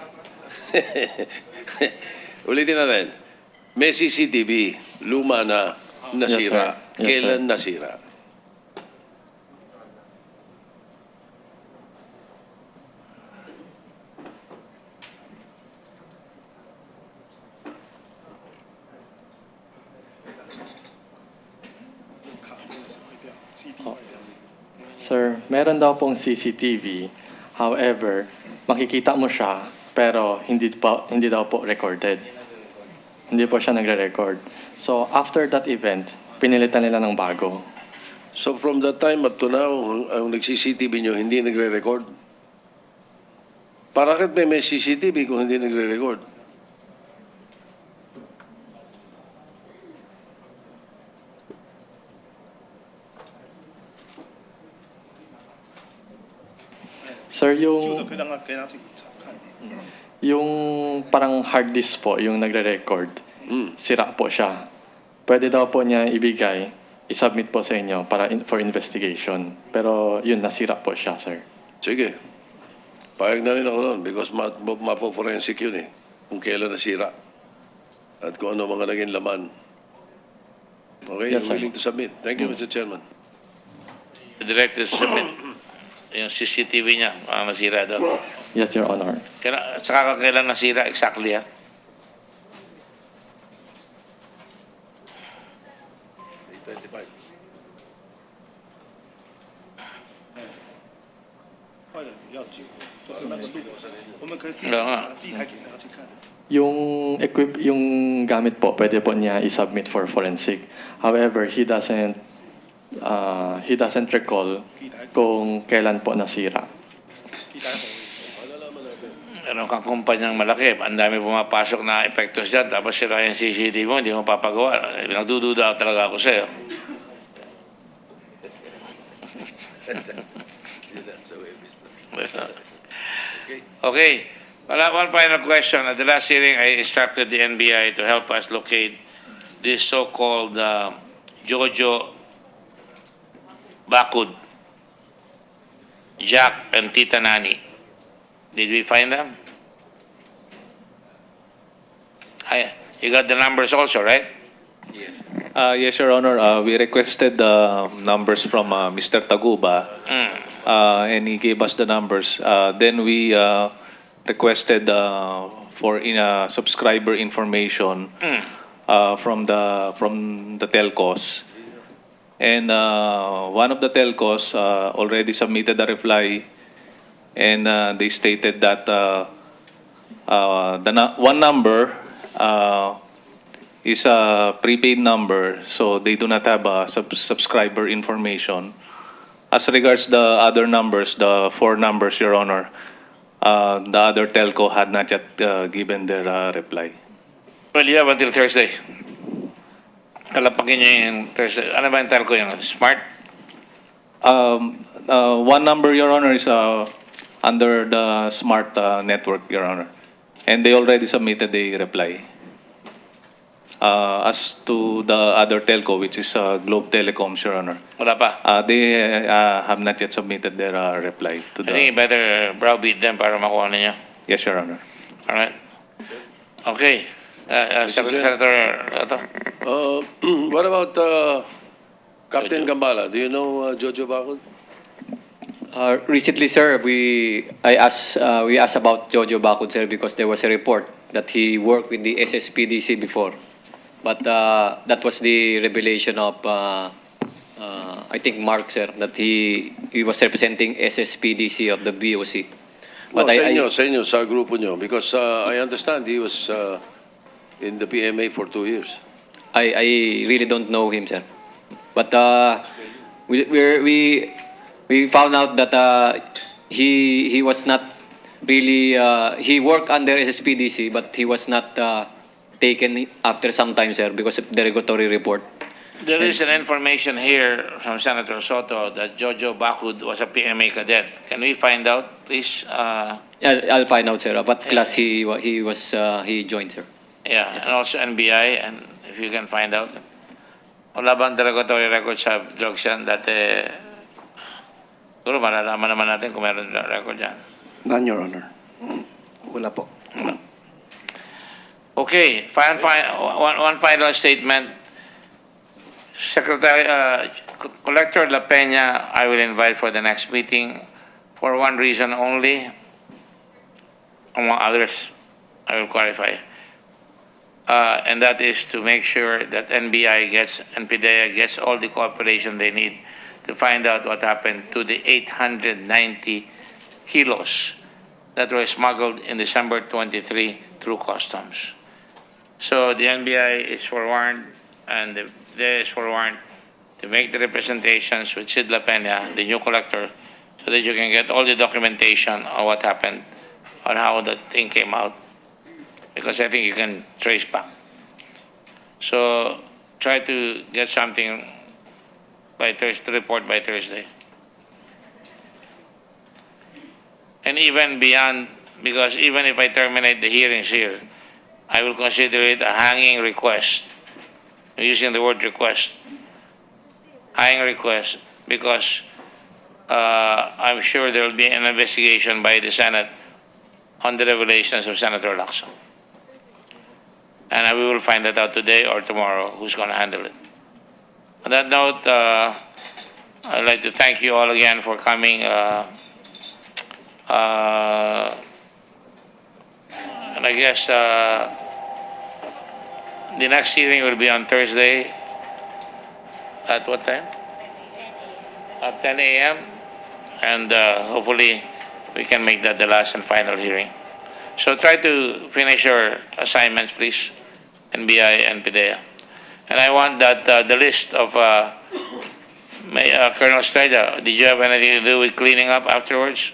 Ulitin natin. May CCTV, luma na, nasira. Yes, sir. Yes, Kailan sir. nasira? Sir, meron daw pong CCTV. However, makikita mo siya, pero hindi daw po recorded. Hindi po siya nagre-record. So, after that event, pinilitan nila ng bago. So from that time up to now, ang nag-CCTV nyo, hindi nagre-record? Bakit may CCTV kung hindi nagre-record? Sir, yung parang hard disk po, yung nagre-record, sira po siya. Pwede daw po niya ibigay, isubmit po sa inyo para for investigation. Pero yun, nasira po siya, sir. Sige. Payag na rin ako nun because mapo-forensic yun eh. Kung kailan nasira. At kung ano mga naging laman. Okay, Yes, you're sir. willing to submit. Thank you, Mr. Chairman. Directed to submit. Yung CCTV niya, nasira doon. Yes, Your Honor. Saka kailan nasira exactly, ha? Oo nga. Yung gamit po, pwede po niya i-submit for forensic. However, he doesn't recall kung kailan po nasira. Meron kang kumpanyang malaki, ang dami pumapasok na epektos dyan, tapos sira yung CCTV mo, hindi mo papagawa. Nagdududa talaga ako sa'yo. Okay. One final question. At the last hearing, I instructed the NBI to help us locate this so-called Jojo Bakud, Jack, and Tita Nani. Did we find them? You got the numbers also, right? Yes, Your Honor. We requested the numbers from Mr. Taguba, and he gave us the numbers. Then we requested for subscriber information from the telcos. And one of the telcos already submitted a reply, and they stated that one number is a prepaid number, so they do not have subscriber information. As regards the other numbers, the 4 numbers, Your Honor, the other telco had not yet given their reply. Well, you have until Thursday. Kalapagin niyo yung Thursday. Ano ba yung telco yung Smart? One number, Your Honor, is under the smart network, Your Honor. And they already submitted a reply. As to the other telco, which is Globe Telecoms, Your Honor. Wala pa. They have not yet submitted their reply to I think you the... better browbeat them para makuha ninyo. Yes, Your Honor. Alright. Okay. Senator, What about Captain Gambala? Do you know Jojo Bakod? Recently, sir, we asked about Jojo Bakod, sir, because there was a report that he worked with the SSPDC before. But that was the revelation of, I think, Mark, sir, that he was representing SSPDC of the BOC. But But sa inyo, sa grupo nyo, because I understand he was in the PMA for 2 years. I really don't know him, sir. But we found out that he was not really he worked under SSPDC, but he was not taken after some time, sir, because of the regulatory report. There is an information here from Senator Soto that Jojo Bakud was a PMA cadet. Can we find out, please? I'll find out, sir. What class he joined, sir. Yeah, and also NBI, and if you can find out. Wala bang derogatory record sa drugs yan? Dati, siguro malalaman naman natin kung meron record yan. None, Your Honor. Wala po. Okay, one final statement. Secretary, Collector La Peña, I will invite for the next meeting for one reason only. Among others, I will clarify. And that is to make sure that NBI gets and PDEA gets all the cooperation they need to find out what happened to the 890 kilos that were smuggled in December 23 through customs. So the NBI is forewarned and the PDEA is forewarned to make the representations with Sid La Peña, the new collector, so that you can get all the documentation on what happened, on how the thing came out. Because I think you can trace back. So try to get something by Thursday, to report by Thursday. And even beyond, because even if I terminate the hearings here, I will consider it a hanging request. I'm using the word request. Hanging request, because I'm sure there will be an investigation by the Senate on the revelations of Senator Lacson. And we will find that out today or tomorrow who's going to handle it. On that note, I'd like to thank you all again for coming. And I guess the next hearing will be on Thursday. At what time? At 10 a.m. And hopefully we can make that the last and final hearing. So try to finish your assignments, please, NBI and PDEA. And I want that the list of Colonel Streda, did you have anything to do with cleaning up afterwards?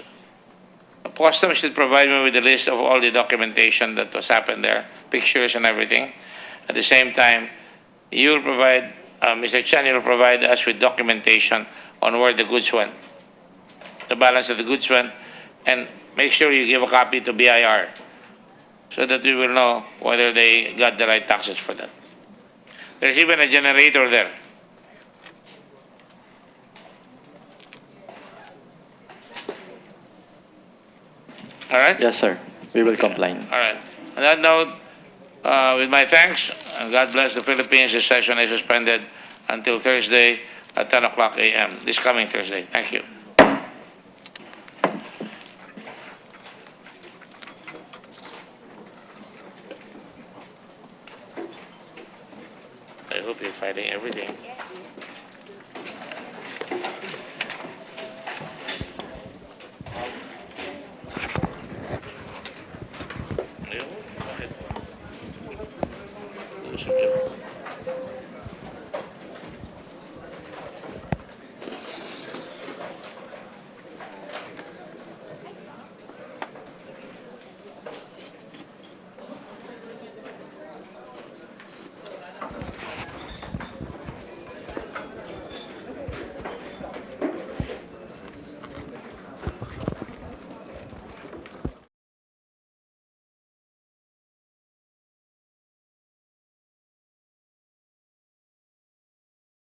Customs should provide me with the list of all the documentation that was happened there, pictures and everything. At the same time, you will provide, Mr. Chen, you will provide us with documentation on where the goods went, the balance of the goods went, and make sure you give a copy to BIR so that we will know whether they got the right taxes for that. There's even a generator there. All right? Yes, sir. We will comply. All right. On that note, with my thanks, and God bless the Philippines, this session is suspended until Thursday at 10 o'clock a.m., this coming Thursday. Thank you. I hope you're fighting everything.